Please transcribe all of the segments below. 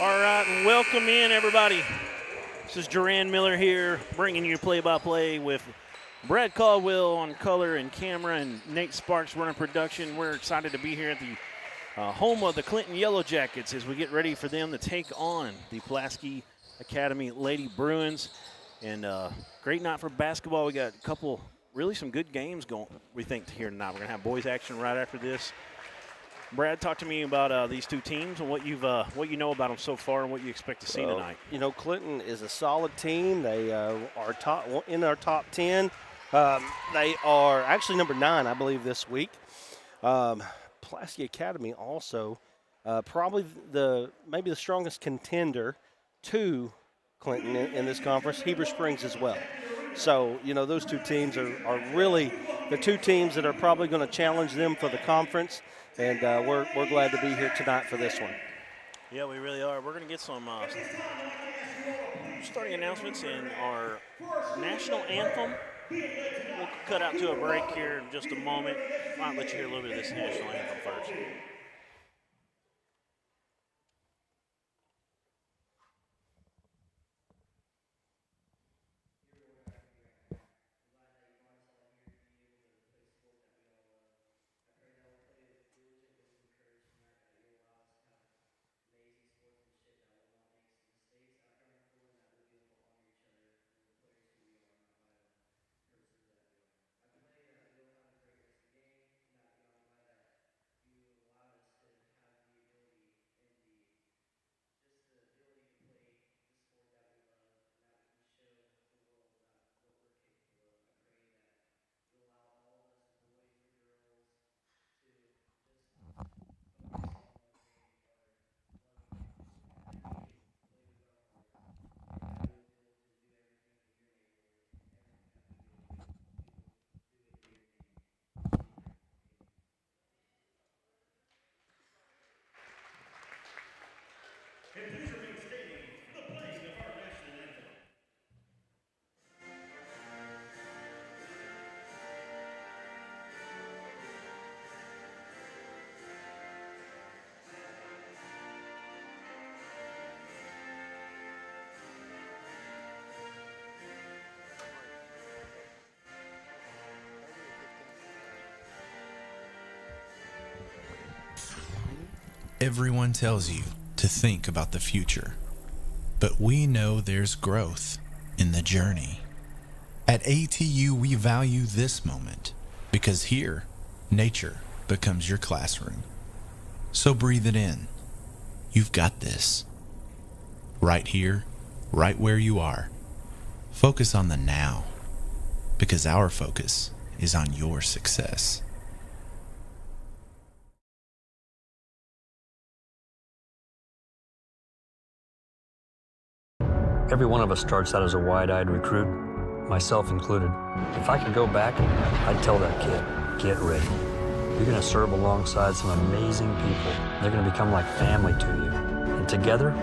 All right, and welcome in, everybody. This is Duran Miller here, bringing you play-by-play with Brad Caldwell on color and camera and Nate Sparks running production. We're excited to be here at the home of the Clinton Yellow Jackets as we get ready for them to take on the Pulaski Academy Lady Bruins. And great night for basketball. We got a couple, really some good games going, we think, here tonight. We're going to have boys action right after this. Brad, talk to me about these two teams and what you know about them so far and what you expect to see tonight. You know, Clinton is a solid team. They are in our top 10. They are actually number 9, I believe, this week. Pulaski Academy also probably maybe the strongest contender to Clinton in this conference. Heber Springs as well. So, you know, those two teams are really the two teams that are probably going to challenge them for the conference. And we're glad to be here tonight for this one. Yeah, we really are. We're going to get some starting announcements in our national anthem. We'll cut out to a break here in just a moment. I'll let you hear a little bit of this national anthem first. Everyone tells you to think about the future, but we know there's growth in the journey. At ATU, we value this moment because here, nature becomes your classroom. So breathe it in. You've got this. Right here, right where you are. Focus on the now, because our focus is on your success. Every one of us starts out as a wide-eyed recruit, myself included. If I could go back, I'd tell that kid, get ready. You're going to serve alongside some amazing people. They're going to become like family to you. And together,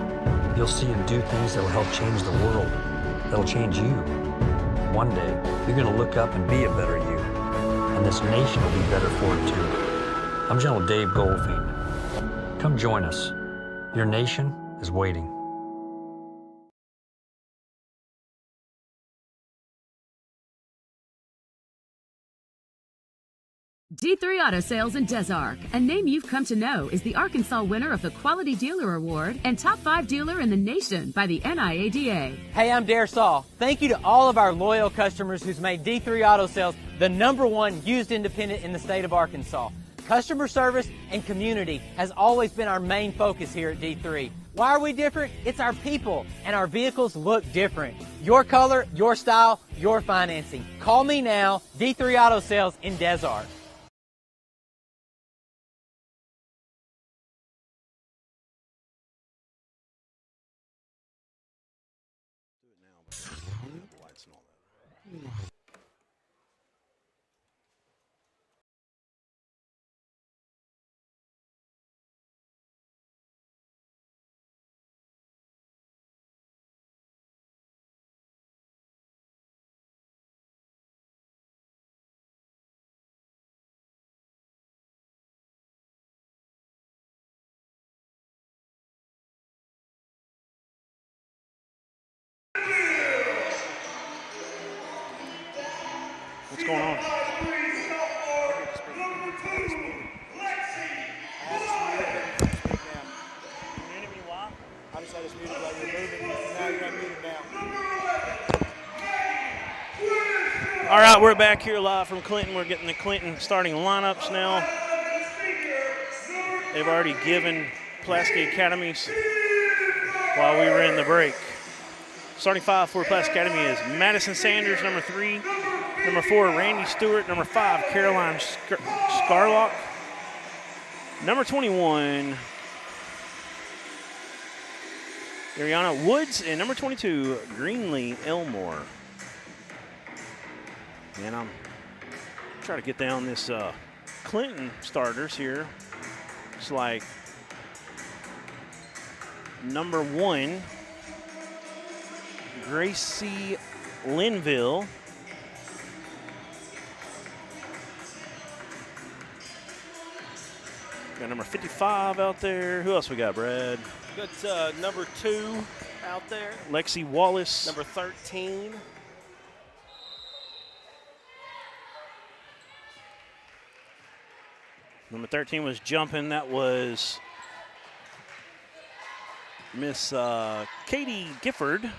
you'll see them do things that will help change the world. That'll change you. One day, you're going to look up and be a better you. And this nation will be better for it too. I'm General Dave Goldfein. Come join us. Your nation is waiting. D3 Auto Sales in Des Arc, a name you've come to know, is the Arkansas winner of the Quality Dealer Award and Top 5 Dealer in the Nation by the NIADA. Hey, I'm Dare Saul. Thank you to all of our loyal customers who's made D3 Auto Sales the #1 used independent in the state of Arkansas. Customer service and community has always been our main focus here at D3. Why are we different? It's our people, and our vehicles look different. Your color, your style, your financing. Call me now, D3 Auto Sales in Des Arc. Lights and all that. What's going on? I just had this muted while you were moving. Now you're unmuted now. All right, we're back here live from Clinton. We're getting the Clinton starting lineups now. They've already given Pulaski Academies while we were in the break. Starting five for Pulaski Academy is Madison Sanders, number 3. Number 4, Randy Stewart. Number 5, Caroline Scarlock. Number 21, Ariana Woods. And number 22, Greenlee Elmore. And I'm trying to get down this Clinton starters here. It's like number 1, Gracie Linville. Got number 55 out there. Who else we got, Brad? Got number 2 out there. Lexi Wallace. Number 13. Number 13 was jumping. That was Miss Katie Gifford. I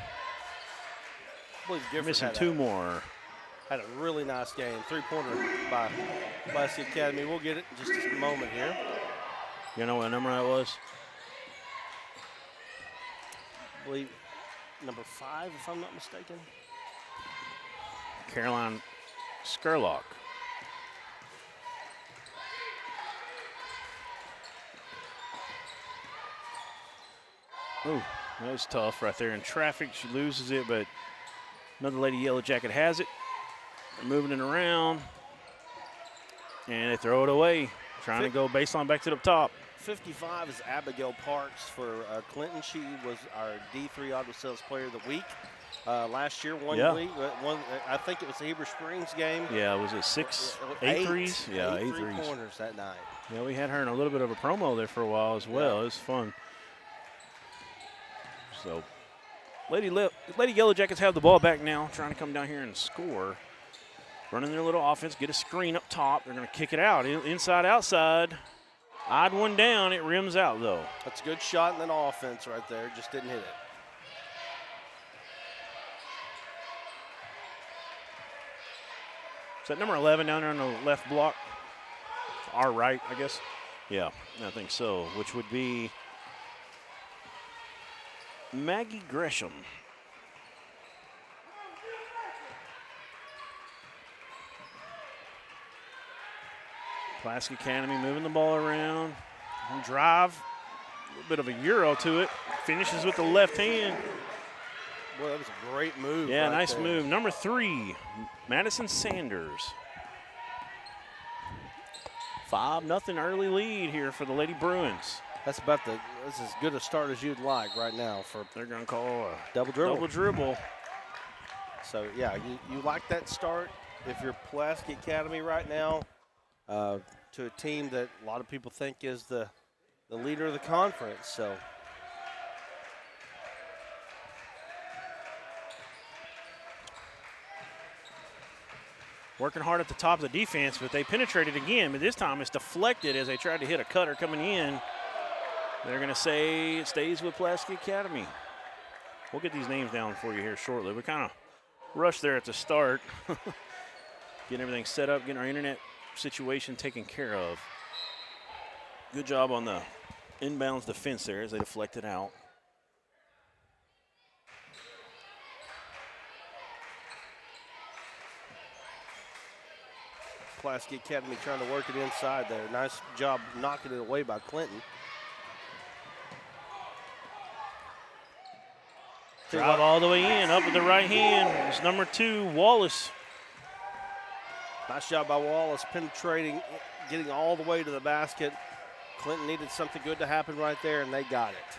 believe Gifford Missing had 2 more. Had a really nice game. 3-pointer by Pulaski Academy. We'll get it in just a moment here. You know what number that was? I believe number 5, if I'm not mistaken. Caroline Scarlock. Ooh, that was tough right there in traffic. She loses it, but another Lady Yellow Jacket has it. They're moving it around, and they throw it away, trying to go baseline back to the top. 55 is Abigail Parks for Clinton. She was our D3 Auto Sales Player of the Week last year. Yeah. Week, I think it was the Heber Springs game. Yeah, was it 8 threes? Yeah, 8 threes. 3-pointers that night. Yeah, we had her in a little bit of a promo there for a while as well. Yeah. It was fun. So, Lady Yellow Jackets have the ball back now, trying to come down here and score. Running their little offense, get a screen up top. They're going to kick it out, inside, outside. Odd one down, it rims out though. That's a good shot and then offense right there. Just didn't hit it. Is that number 11 down there on the left block? Our right, I guess. Yeah, I think so, which would be Maggie Gresham. Pulaski Academy moving the ball around. Drive, a little bit of a euro to it. Finishes with the left hand. Boy, that was a great move. Yeah, right nice there. move. Number 3, Madison Sanders. 5-0 early lead here for the Lady Bruins. That's as good a start as you'd like right now for. They're going to call a double dribble. Double dribble. So, yeah, you like that start if you're Pulaski Academy right now to a team that a lot of people think is the leader of the conference. So, working hard at the top of the defense, but they penetrated again. But this time it's deflected as they tried to hit a cutter coming in. They're going to say it stays with Pulaski Academy. We'll get these names down for you here shortly. We kind of rushed there at the start. Getting everything set up, getting our internet situation taken care of. Good job on the inbounds defense there as they deflected out. Pulaski Academy trying to work it inside there. Nice job knocking it away by Clinton. Drive all the way in, up with the right hand. It's number 2, Wallace. Nice job by Wallace penetrating, getting all the way to the basket. Clinton needed something good to happen right there, and they got it.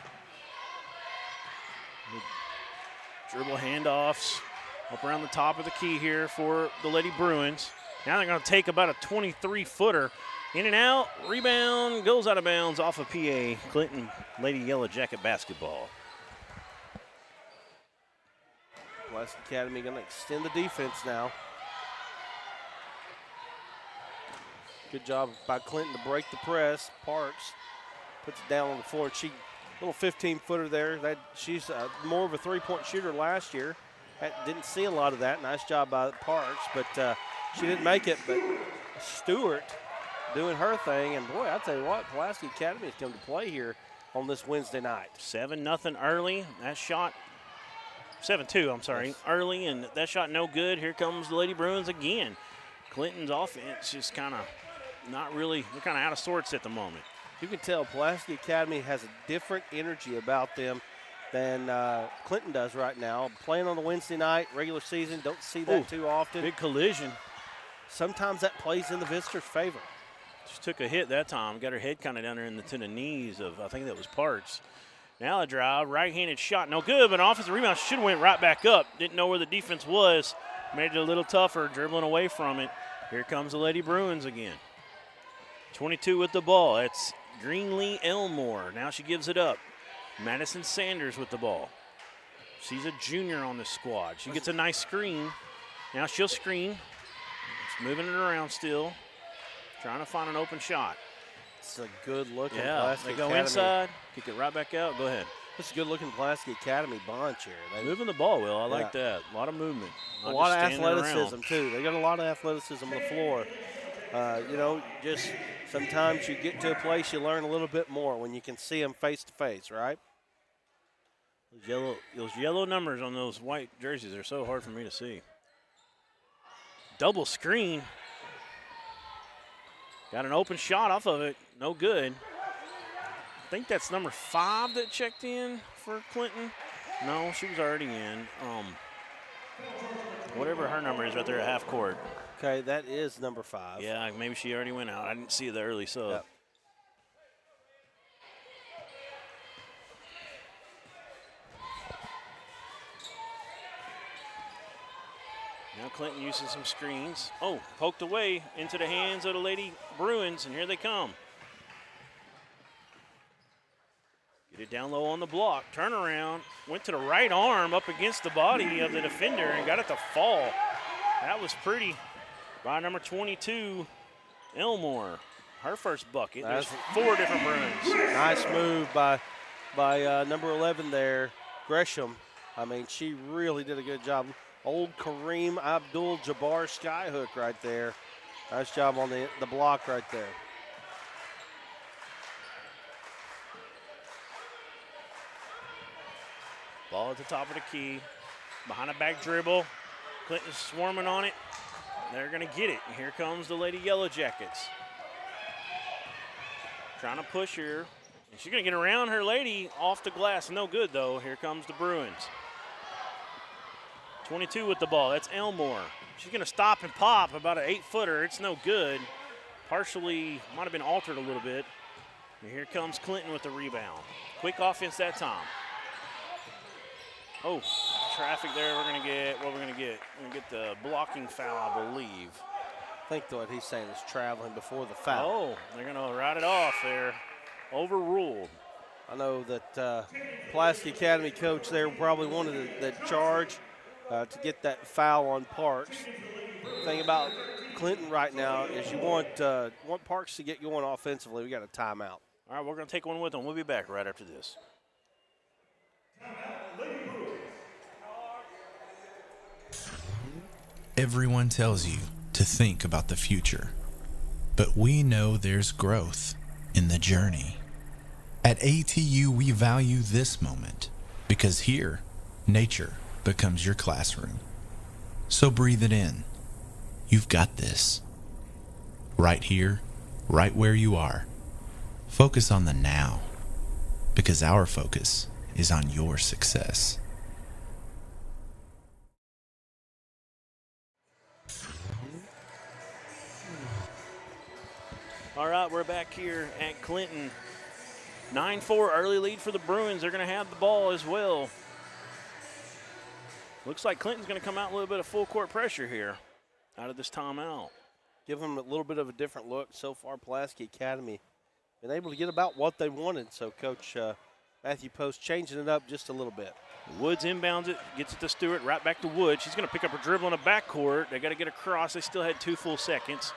Dribble handoffs up around the top of the key here for the Lady Bruins. Now they're going to take about a 23-footer. In and out, rebound, goes out of bounds off of PA. Clinton Lady Yellow Jacket basketball. Pulaski Academy going to extend the defense now. Good job by Clinton to break the press. Parks puts it down on the floor. She, little 15-footer there. She's more of a three-point shooter last year. Didn't see a lot of that. Nice job by Parks, but she didn't make it. But Stewart doing her thing. And, boy, I tell you what, Pulaski Academy has come to play here on this Wednesday night. 7-0 early. That shot, 7-2, I'm sorry, yes. Early, and that shot no good. Here comes the Lady Bruins again. Clinton's offense just kind of not really, they're kind of out of sorts at the moment. You can tell Pulaski Academy has a different energy about them than Clinton does right now. Playing on a Wednesday night, regular season, don't see that too often. Big collision. Sometimes that plays in the visitors' favor. Just took a hit that time. Got her head kind of down there to the knees of, I think that was Parks. Now a drive, right-handed shot, no good, but an offensive rebound should have went right back up. Didn't know where the defense was. Made it a little tougher, dribbling away from it. Here comes the Lady Bruins again. 22 with the ball. It's Greenlee Elmore. Now she gives it up. Madison Sanders with the ball. She's a junior on this squad. She gets a nice screen. Now she'll screen. Just moving it around still. Trying to find an open shot. It's a good-looking yeah, Pulaski they go Academy. inside, kick it right back out. Go ahead. It's a good-looking Pulaski Academy bunch here. Moving the ball, Will. I like that. A lot of movement. A lot of athleticism, too. They got a lot of athleticism on the floor. You know, just sometimes you get to a place you learn a little bit more when you can see them face-to-face, right? Those yellow numbers on those white jerseys are so hard for me to see. Double screen. Got an open shot off of it. No good. I think that's number 5 that checked in for Clinton. No, she was already in. Whatever her number is right there at half court. Okay, that is number 5. Yeah, maybe she already went out. I didn't see the early sub. Yep. Now Clinton uses some screens. Oh, poked away into the hands of the Lady Bruins, and here they come. Get it down low on the block. Turnaround. Went to the right arm up against the body of the defender and got it to fall. That was pretty by number 22, Elmore. Her first bucket. There's 4 different Bruins. Nice move by number 11 there, Gresham. I mean, she really did a good job. Old Kareem Abdul-Jabbar skyhook right there. Nice job on the block right there. Ball at the top of the key. Behind a back dribble. Clinton's swarming on it. They're going to get it. And here comes the Lady Yellow Jackets. Trying to push her. And she's going to get around her lady off the glass. No good, though. Here comes the Bruins. 22 with the ball. That's Elmore. She's going to stop and pop about an 8-footer. It's no good. Partially, might have been altered a little bit. And here comes Clinton with the rebound. Quick offense that time. Oh, traffic there. We're going to get what we're going to get. We're going to get the blocking foul, I believe. I think what he's saying is traveling before the foul. Oh, they're going to write it off there. Overruled. I know that Pulaski Academy coach there probably wanted that charge to get that foul on Parks. The thing about Clinton right now is you want Parks to get going offensively. We got a timeout. All right, we're going to take one with them. We'll be back right after this. Everyone tells you to think about the future, but we know there's growth in the journey. At ATU, we value this moment because here, nature becomes your classroom. So breathe it in. You've got this. Right here, right where you are. Focus on the now, because our focus is on your success. All right, we're back here at Clinton. 9-4 early lead for the Bruins. They're going to have the ball as well. Looks like Clinton's going to come out a little bit of full court pressure here out of this timeout. Give them a little bit of a different look. So far, Pulaski Academy been able to get about what they wanted. So Coach Matthew Post changing it up just a little bit. Woods inbounds it, gets it to Stewart, right back to Wood. She's going to pick up her dribble in the backcourt. They got to get across. They still had 2 full seconds.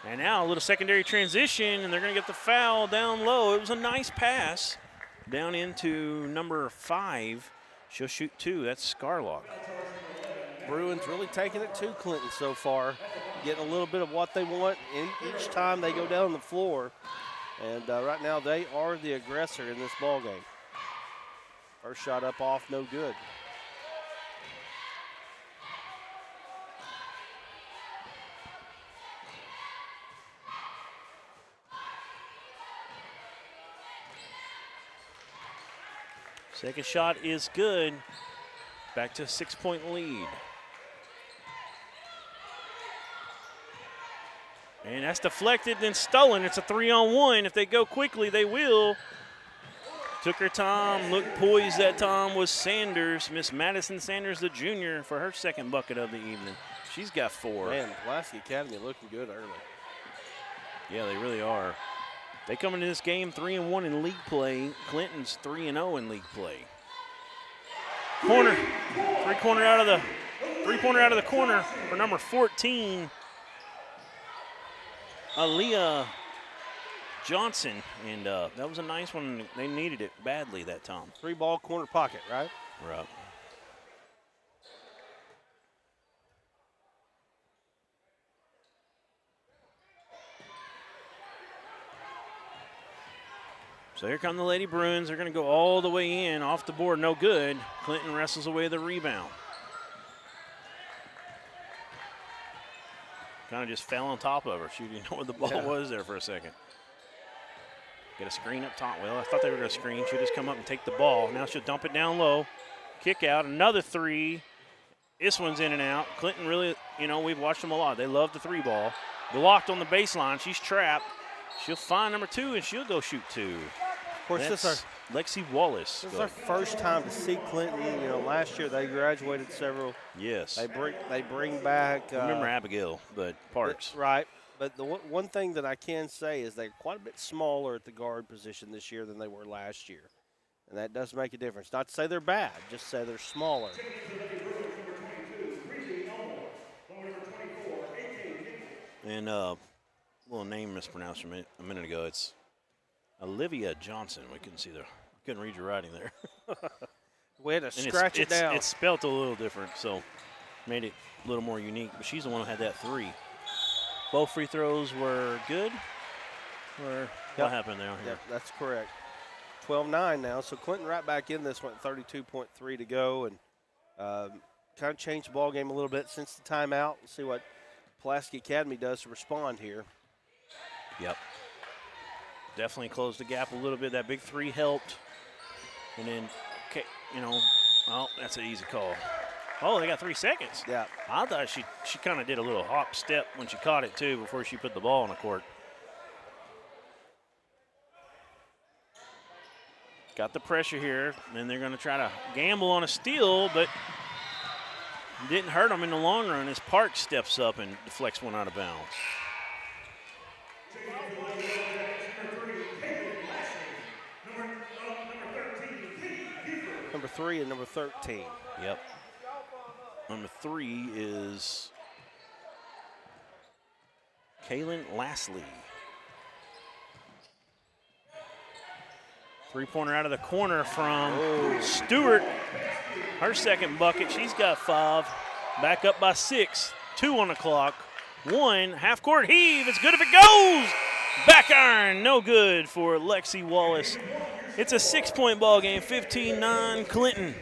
And now a little secondary transition, and they're going to get the foul down low. It was a nice pass down into number 5. She'll shoot 2. That's Scarlock. Bruins really taking it to Clinton so far, getting a little bit of what they want each time they go down the floor. And right now they are the aggressor in this ball game. First shot up off, no good. Second shot is good. Back to a 6-point lead. And that's deflected, then stolen. It's a 3-on-1. If they go quickly, they will. Took her time, looked poised that time was Sanders, Miss Madison Sanders, the junior, for her second bucket of the evening. She's got 4. Man, Pulaski Academy looking good early. Yeah, they really are. They come into this game 3-1 in league play. Clinton's 3-0 in league play. Corner, three-pointer out of the corner for number 14, Aaliyah Johnson, and that was a nice one. They needed it badly that time. 3-ball corner pocket, right? Right. So here come the Lady Bruins. They're going to go all the way in, off the board, no good. Clinton wrestles away the rebound. Kind of just fell on top of her. She didn't know where the ball was there for a second. Get a screen up top. Well, I thought they were going to screen. She'll just come up and take the ball. Now she'll dump it down low. Kick out, another 3. This one's in and out. Clinton really, we've watched them a lot. They love the 3-ball. Blocked on the baseline. She's trapped. She'll find number 2, and she'll go shoot 2. Of course, that's Lexi Wallace. This is our first time to see Clinton. Last year they graduated several. Yes. They bring back. I remember Abigail, but Parks. Right. But the one thing that I can say is they're quite a bit smaller at the guard position this year than they were last year. And that does make a difference. Not to say they're bad, just say they're smaller. And little name mispronounced a minute ago. It's Olivia Johnson. We couldn't read your writing there. We had to scratch it down. It's spelt a little different, so made it a little more unique. But she's the one who had that 3. Both free throws were good. What happened there? Yep, that's correct. 12-9 now. So Clinton right back in this one, 32.3 to go, and kind of changed the ball game a little bit since the timeout. We'll see what Pulaski Academy does to respond here. Yep. Definitely closed the gap a little bit. That big 3 helped. And then, well, that's an easy call. Oh, they got 3 seconds. Yeah. I thought she kind of did a little hop step when she caught it, too, before she put the ball on the court. Got the pressure here, and they're going to try to gamble on a steal, but didn't hurt them in the long run as Park steps up and deflects one out of bounds. Number 3 and number 13. Yep. Number 3 is Kaylin Lastly. 3-pointer out of the corner from Stewart. Her second bucket. She's got 5. Back up by 6. 2 on the clock. 1 half-court heave. It's good if it goes. Back iron. No good for Lexi Wallace. It's a 6-point ball game. 15-9 Clinton.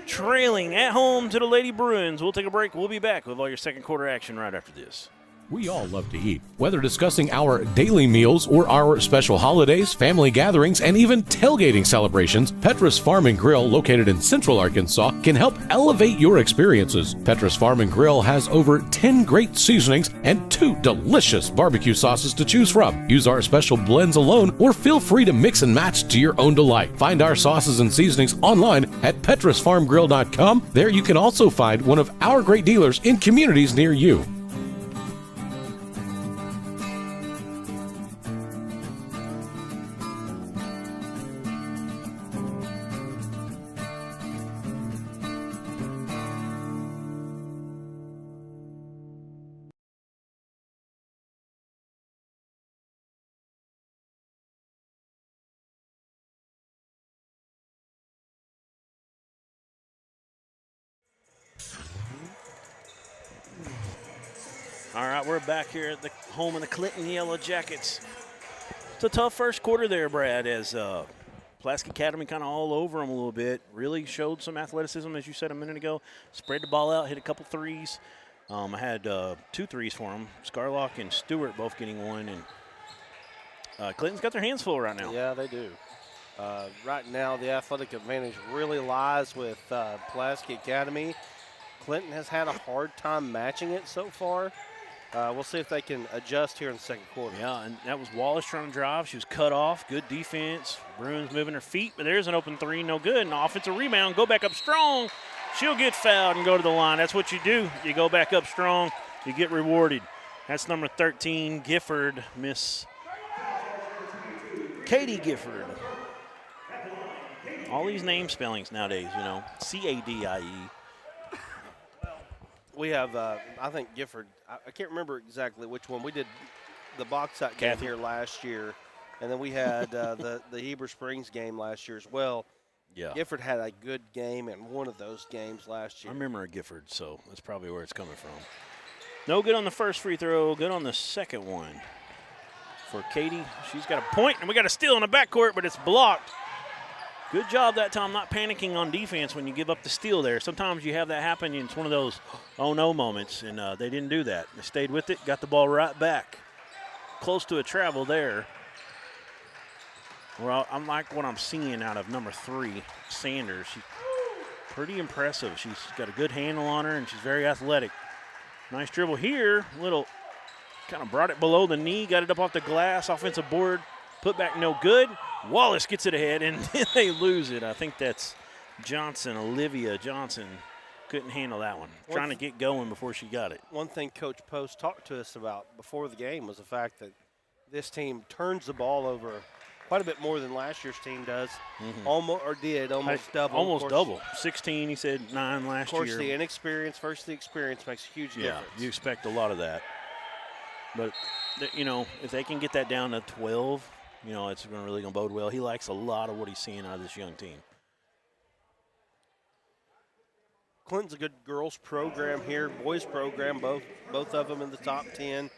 Trailing at home to the Lady Bruins. We'll take a break. We'll be back with all your second quarter action right after this. We all love to eat. Whether discussing our daily meals or our special holidays, family gatherings, and even tailgating celebrations, Petra's Farm and Grill, located in Central Arkansas, can help elevate your experiences. Petra's Farm and Grill has over 10 great seasonings and 2 delicious barbecue sauces to choose from. Use our special blends alone or feel free to mix and match to your own delight. Find our sauces and seasonings online at petrasfarmgrill.com. There you can also find one of our great dealers in communities near you. All right, we're back here at the home of the Clinton Yellow Jackets. It's a tough first quarter there, Brad, as Pulaski Academy kind of all over them a little bit. Really showed some athleticism, as you said a minute ago. Spread the ball out, hit a couple threes. I had 2 threes for them. Scarlock and Stewart both getting one, and Clinton's got their hands full right now. Yeah, they do. Right now, the athletic advantage really lies with Pulaski Academy. Clinton has had a hard time matching it so far. We'll see if they can adjust here in the second quarter. Yeah, and that was Wallace trying to drive. She was cut off. Good defense. Bruins moving her feet, but there's an open three. No good. An offensive rebound. Go back up strong. She'll get fouled and go to the line. That's what you do. You go back up strong. You get rewarded. That's number 13, Gifford, Miss Katie Gifford. All these name spellings nowadays, you know, C-A-D-I-E. We have, I think, Gifford. I can't remember exactly which one. We did the box out game here last year, and then we had the Heber Springs game last year as well. Yeah. Gifford had a good game in one of those games last year. I remember a Gifford, so that's probably where it's coming from. No good on the first free throw, good on the second one. For Katie, she's got a point, and we got a steal in the backcourt, but it's blocked. Good job that time not panicking on defense when you give up the steal there. Sometimes you have that happen, and it's one of those oh-no moments, and they didn't do that. They stayed with it, got the ball right back. Close to a travel there. Well, I'm like what I'm seeing out of number 3, Sanders. She's pretty impressive. She's got a good handle on her, and she's very athletic. Nice dribble here. Little kind of brought it below the knee, got it up off the glass, offensive board, put back no good. Wallace gets it ahead, and then they lose it. I think that's Johnson, Olivia Johnson. Couldn't handle that one. Trying to get going before she got it. One thing Coach Post talked to us about before the game was the fact that this team turns the ball over quite a bit more than last year's team does. Almost double. Almost double. 16, he said, 9 last year. Of course, the inexperience versus the experience makes a huge difference. Yeah, you expect a lot of that. But, you know, if they can get that down to 12, you know, it's really going to bode well. He likes a lot of what he's seeing out of this young team. Clinton's a good girls program here, boys program, both of them in the top 10.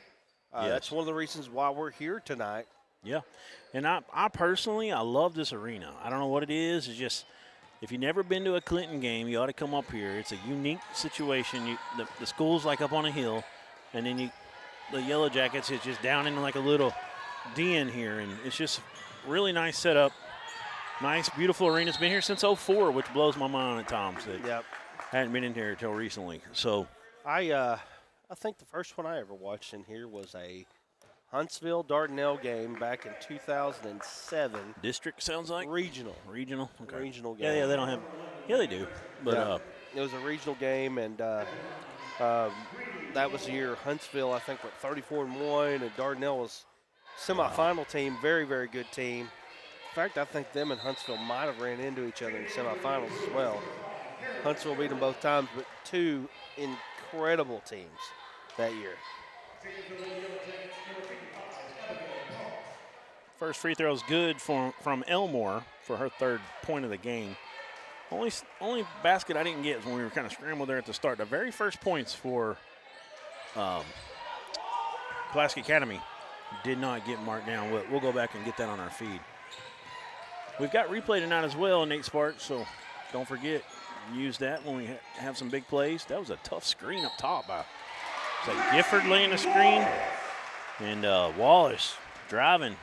That's one of the reasons why we're here tonight. Yeah, and I personally, I love this arena. I don't know what it is. It's just, if you've never been to a Clinton game, you ought to come up here. It's a unique situation. The school's like up on a hill, and then the Yellow Jackets is just down in like a little den here, and it's just really nice setup. Nice, beautiful arena. It's been here since '04, which blows my mind at times. That hadn't been in here until recently. So I think the first one I ever watched in here was a Huntsville Dardanelle game back in 2007. District sounds like regional. Okay. Regional game. Yeah, they don't have. Yeah, they do. But it was a regional game, and that was the year Huntsville, I think, went 34-1, and Dardanelle was semifinal team, very, very good team. In fact, I think them and Huntsville might have ran into each other in semifinals as well. Huntsville beat them both times, but 2 incredible teams that year. First free throw is good from Elmore for her 3rd point of the game. Only basket I didn't get is when we were kind of scrambled there at the start. The very first points for Pulaski Academy did not get marked down. We'll go back and get that on our feed. We've got replay tonight as well, Nate Sparks, so don't forget, use that when we have some big plays. That was a tough screen up top by Gifford laying the screen, and Wallace driving.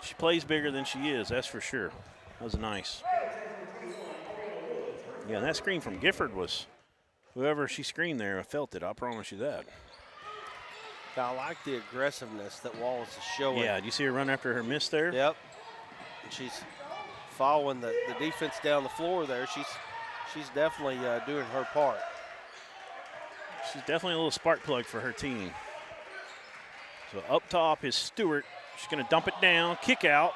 She plays bigger than she is, that's for sure. That was nice. Yeah, that screen from Gifford was, whoever she screened there, I felt it, I promise you that. I like the aggressiveness that Wallace is showing. Yeah, do you see her run after her miss there? Yep. And she's following the defense down the floor there. She's definitely doing her part. She's definitely a little spark plug for her team. So up top is Stewart. She's going to dump it down, kick out.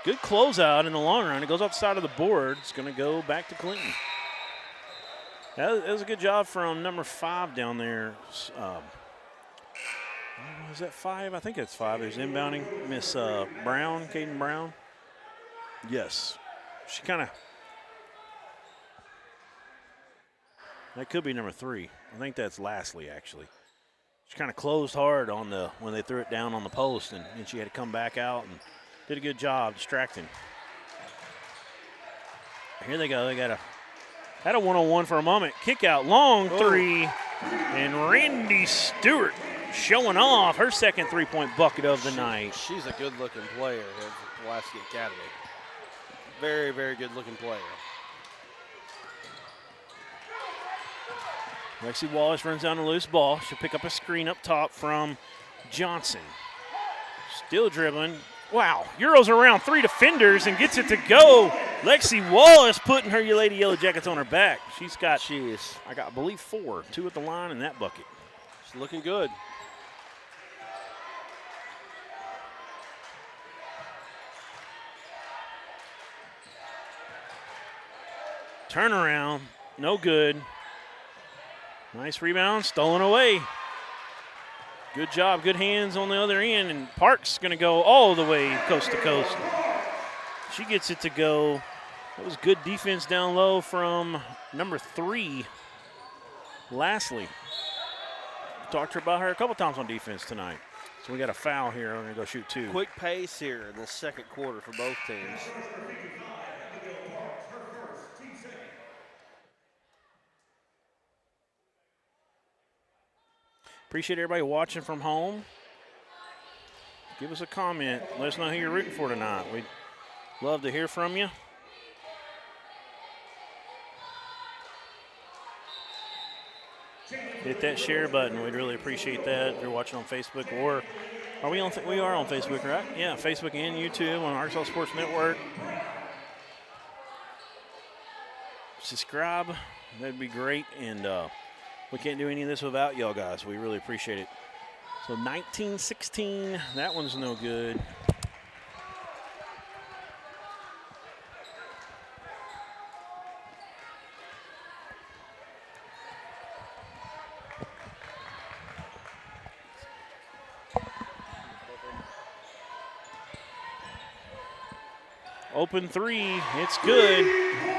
Good closeout in the long run. It goes off the side of the board. It's going to go back to Clinton. That was a good job from number 5 down there. Is that 5? I think it's 5. There's inbounding. Miss Brown, Caden Brown. Yes. She kind of That could be number 3. I think that's Lastly, actually. She kind of closed hard on when they threw it down on the post, and she had to come back out and did a good job distracting. Here they go. They had a one-on-one for a moment. Kick out, long three, and Randy Stewart showing off her second three-point bucket of the night. She's a good-looking player at the Pulaski Academy. Very, very good-looking player. Lexi Wallace runs down a loose ball. She'll pick up a screen up top from Johnson. Still dribbling. Wow, Euros around 3 defenders and gets it to go. Lexi Wallace putting her Lady Yellow Jackets on her back. She's got, I believe 4, 2 at the line in that bucket. She's looking good. Turnaround, no good. Nice rebound, stolen away. Good job, good hands on the other end, and Park's going to go all the way coast to coast. She gets it to go. That was good defense down low from number 3, Lastly. Talked to her about her a couple times on defense tonight. So we got a foul here. I'm going to go shoot 2. Quick pace here in the second quarter for both teams. Appreciate everybody watching from home. Give us a comment. Let us know who you're rooting for tonight. We'd love to hear from you. Hit that share button. We'd really appreciate that if you're watching on Facebook, or are we on? We are on Facebook, right? Yeah, Facebook and YouTube on Arkansas Sports Network. Subscribe. That'd be great. And we can't do any of this without y'all guys. We really appreciate it. So 19-16, that one's no good. Open 3, it's good.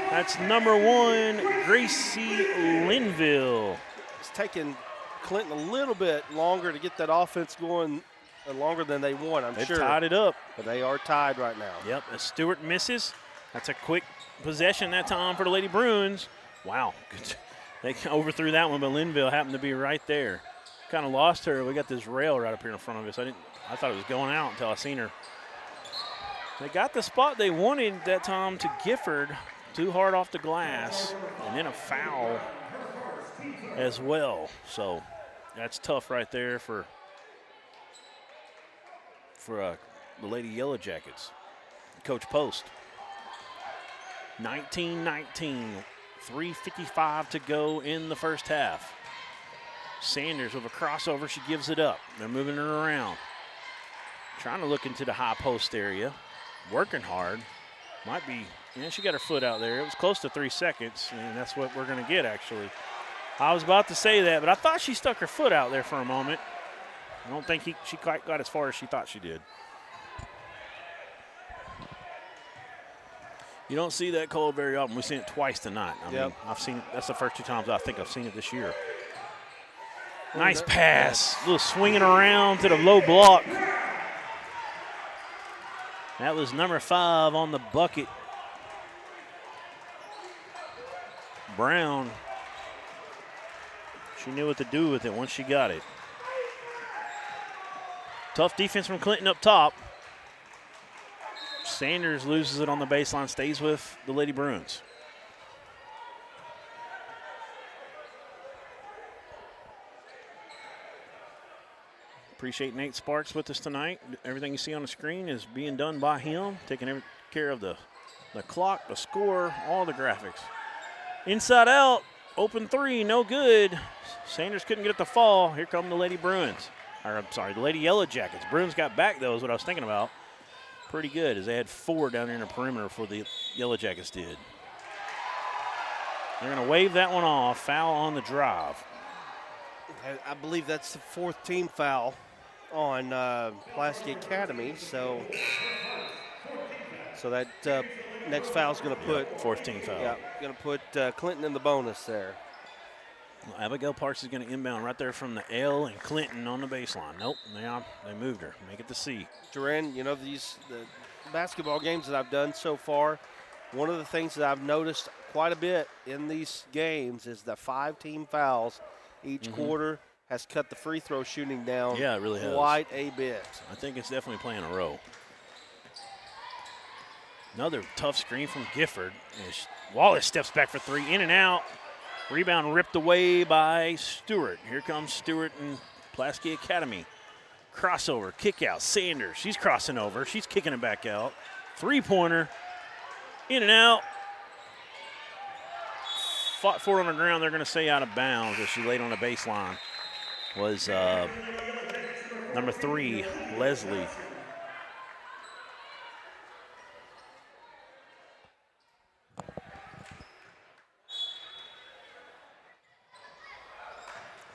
That's number 1, Gracie Linville. It's taken Clinton a little bit longer to get that offense going, longer than they want, I'm sure. They've tied it up. But they are tied right now. Yep, as Stewart misses. That's a quick possession that time for the Lady Bruins. Wow, good. They overthrew that one, but Linville happened to be right there. Kind of lost her. We got this rail right up here in front of us. I thought it was going out until I seen her. They got the spot they wanted that time to Gifford. Too hard off the glass, and then a foul as well. So that's tough right there for the Lady Yellow Jackets. Coach Post. 19-19, 3:55 to go in the first half. Sanders with a crossover, she gives it up. They're moving her around. Trying to look into the high post area. Working hard. Might be, she got her foot out there. It was close to 3 seconds, and that's what we're going to get, actually. I was about to say that, but I thought she stuck her foot out there for a moment. I don't think she quite got as far as she thought she did. You don't see that call very often. We've seen it twice tonight. I mean, I've seen that's the first 2 times I think I've seen it this year. Nice pass. A little swinging around to the low block. That was number 5 on the bucket. Brown. She knew what to do with it once she got it. Tough defense from Clinton up top. Sanders loses it on the baseline, stays with the Lady Bruins. Appreciate Nate Sparks with us tonight. Everything you see on the screen is being done by him, taking care of the clock, the score, all the graphics. Inside out, open 3, no good. Sanders couldn't get it to fall. Here come the Lady Bruins. Or, I'm sorry, the Lady Yellow Jackets. Bruins got back, though, is what I was thinking about. Pretty good, as they had 4 down there in the perimeter before the Yellow Jackets did. They're going to wave that one off. Foul on the drive. I believe that's the 4th team foul on Pulaski Academy. So that next foul is going to put 4th team foul. Yeah, going to put Clinton in the bonus there. Abigail Parks is going to inbound right there from the L and Clinton on the baseline. Nope, they moved her. Make it the C. Duran, you know, the basketball games that I've done so far, one of the things that I've noticed quite a bit in these games is the 5-team fouls each quarter has cut the free throw shooting down. Yeah, it really has. Quite a bit. I think it's definitely playing a role. Another tough screen from Gifford. Wallace steps back for 3, in and out. Rebound ripped away by Stewart. Here comes Stewart and Pulaski Academy. Crossover, kick out. Sanders, she's crossing over. She's kicking it back out. 3-pointer, in and out. Fought for on the ground. They're going to say out of bounds as she laid on the baseline. Was number 3, Leslie.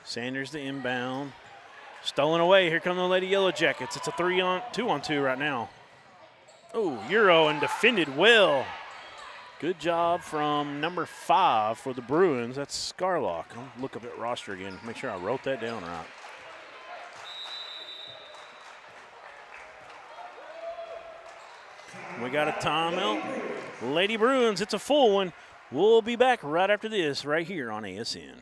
Sanders the inbound. Stolen away. Here come the Lady Yellow Jackets. It's a 2-on-2 right now. Oh, Euro and defended well. Good job from number 5 for the Bruins. That's Scarlock. I'll look up at roster again. Make sure I wrote that down right. We got a timeout. Lady Bruins, it's a full one. We'll be back right after this right here on ASN.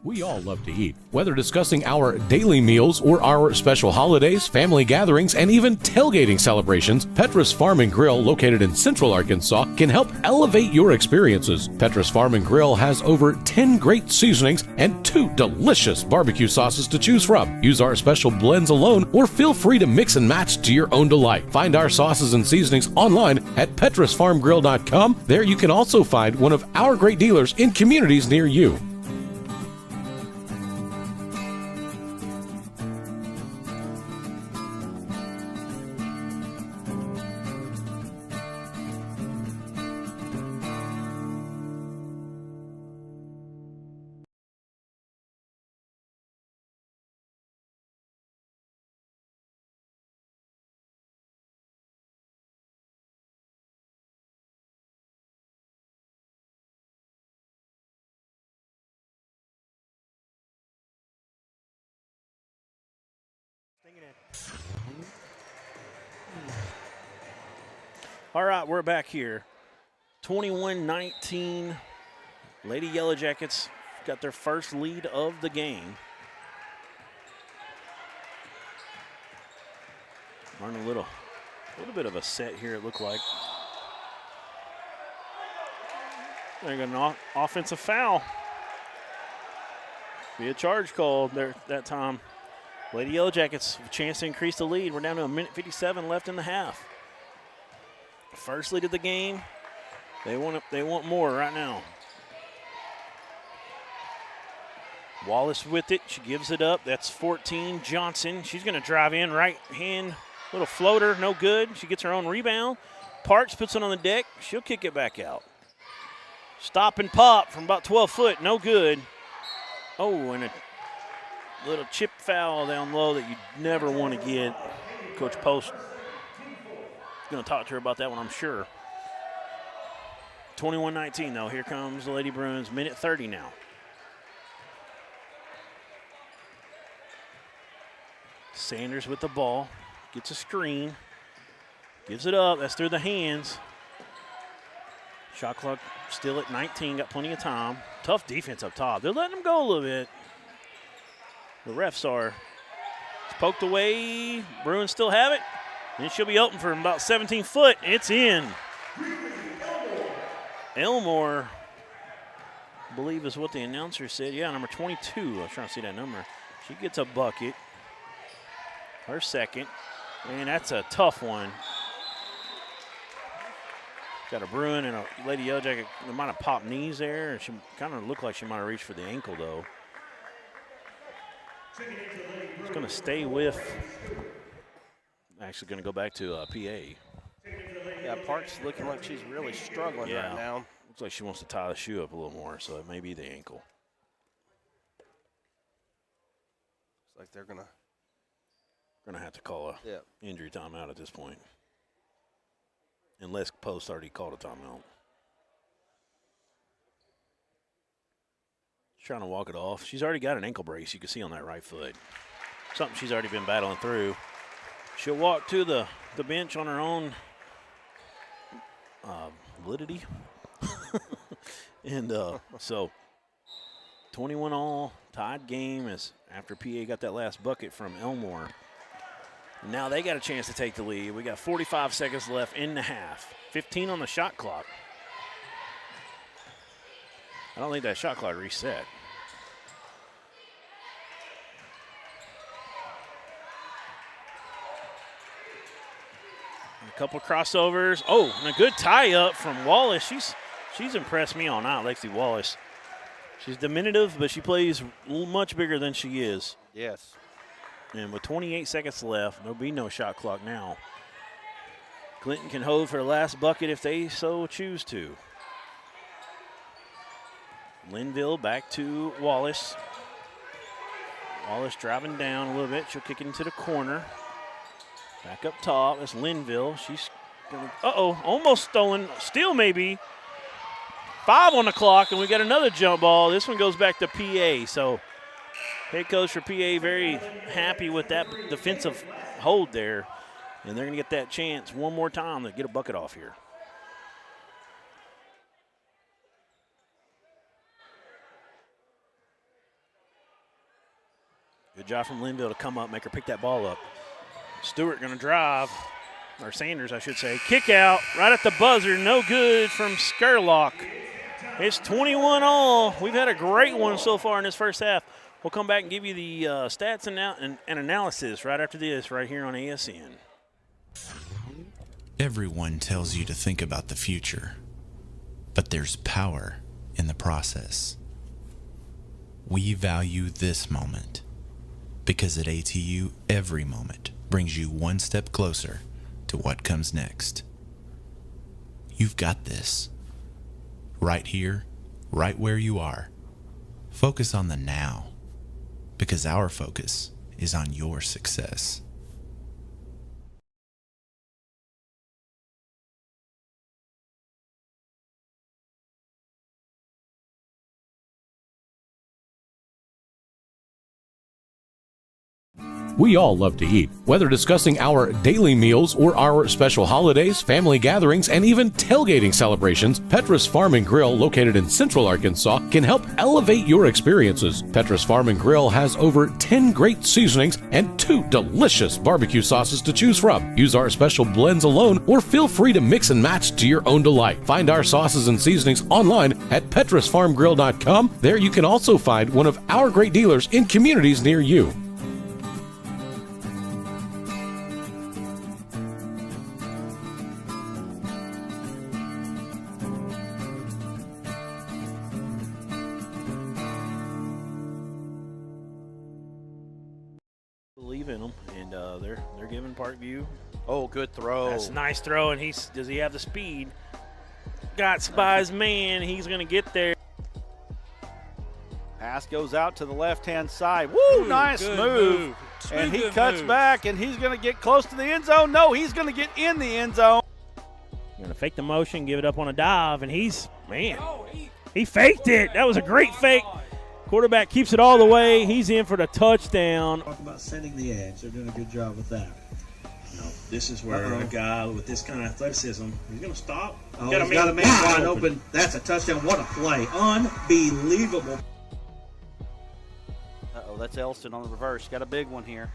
We all love to eat. Whether discussing our daily meals or our special holidays, family gatherings, and even tailgating celebrations, Petra's Farm and Grill, located in Central Arkansas, can help elevate your experiences. Petra's Farm and Grill has over 10 great seasonings and 2 delicious barbecue sauces to choose from. Use our special blends alone or feel free to mix and match to your own delight. Find our sauces and seasonings online at petrasfarmgrill.com. There you can also find one of our great dealers in communities near you. All right, we're back here. 21-19. Lady Yellow Jackets got their first lead of the game. Running a little bit of a set here, it looked like. They got an offensive foul. Be a charge called there that time. Lady Yellow Jackets, a chance to increase the lead. We're down to 1:57 left in the half. First lead of the game. They want more right now. Wallace with it. She gives it up. That's 14. Johnson. She's going to drive in. Right hand. Little floater. No good. She gets her own rebound. Parks puts it on the deck. She'll kick it back out. Stop and pop from about 12 foot. No good. Oh, and a little chip foul down low that you never want to get. Coach Post going to talk to her about that one, I'm sure. 21-19, though. Here comes the Lady Bruins. Minute 30 now. Sanders with the ball. Gets a screen. Gives it up. That's through the hands. Shot clock still at 19. Got plenty of time. Tough defense up top. They're letting them go a little bit. The refs are. It's poked away. Bruins still have it. And she'll be open for about 17 foot. It's in. Elmore, I believe is what the announcer said. Yeah, number 22. I was trying to see that number. She gets a bucket. Her second. And that's a tough one. Got a Bruin and a Lady Yellow Jacket. They might have popped knees there. She kind of looked like she might have reached for the ankle, though. It's going to stay with. Actually going to go back to PA. Yeah, Parks looking like she's really struggling right now. Looks like she wants to tie the shoe up a little more, so it may be the ankle. It's like they're going to have to call a injury timeout at this point. Unless Post already called a timeout. She's trying to walk it off. She's already got an ankle brace you can see on that right foot. Something she's already been battling through. She'll walk to the bench on her own validity. And so 21 all, tied game as after PA got that last bucket from Elmore. Now they got a chance to take the lead. We got 45 seconds left in the half. 15 on the shot clock. I don't think that shot clock reset. A couple crossovers. Oh, and a good tie-up from Wallace. She's impressed me all night, Lexi Wallace. She's diminutive, but she plays much bigger than she is. Yes. And with 28 seconds left, there'll be no shot clock now. Clinton can hold for the last bucket if they so choose to. Linville back to Wallace. Wallace driving down a little bit. She'll kick it into the corner. Back up top. That's Linville. She's going to, almost stolen. Steal maybe. 5 on the clock, and we got another jump ball. This one goes back to PA. So head coach for PA very happy with that defensive hold there. And they're going to get that chance one more time to get a bucket off here. Good job from Linville to come up, make her pick that ball up. Stewart going to drive, or Sanders, I should say. Kick out right at the buzzer, no good from Skerlock. It's 21 all. We've had a great one so far in this first half. We'll come back and give you the stats and analysis right after this, right here on ASN. Everyone tells you to think about the future, but there's power in the process. We value this moment because at ATU, every moment brings you one step closer to what comes next. You've got this. Right here, right where you are. Focus on the now, because our focus is on your success. We all love to eat. Whether discussing our daily meals or our special holidays, family gatherings, and even tailgating celebrations, Petrus Farm and Grill, located in Central Arkansas, can help elevate your experiences. Petrus Farm and Grill has over 10 great seasonings and 2 delicious barbecue sauces to choose from. Use our special blends alone or feel free to mix and match to your own delight. Find our sauces and seasonings online at petrusfarmgrill.com. There you can also find one of our great dealers in communities near you. Believe in them, and they're giving Parkview. Oh, good throw. That's a nice throw, and does he have the speed? Got by his man. He's going to get there. Pass goes out to the left-hand side. Woo, nice move. And he cuts back, and he's going to get close to the end zone. No, he's going to get in the end zone. Going to fake the motion, give it up on a dive, and he faked it. That was a great fake. Quarterback keeps it all the way. He's in for the touchdown. Talk about setting the edge. They're doing a good job with that. This is where a guy with this kind of athleticism, he's going to stop. Oh, he's got a man wide open. That's a touchdown. What a play. Unbelievable. Uh-oh, that's Elston on the reverse. Got a big one here.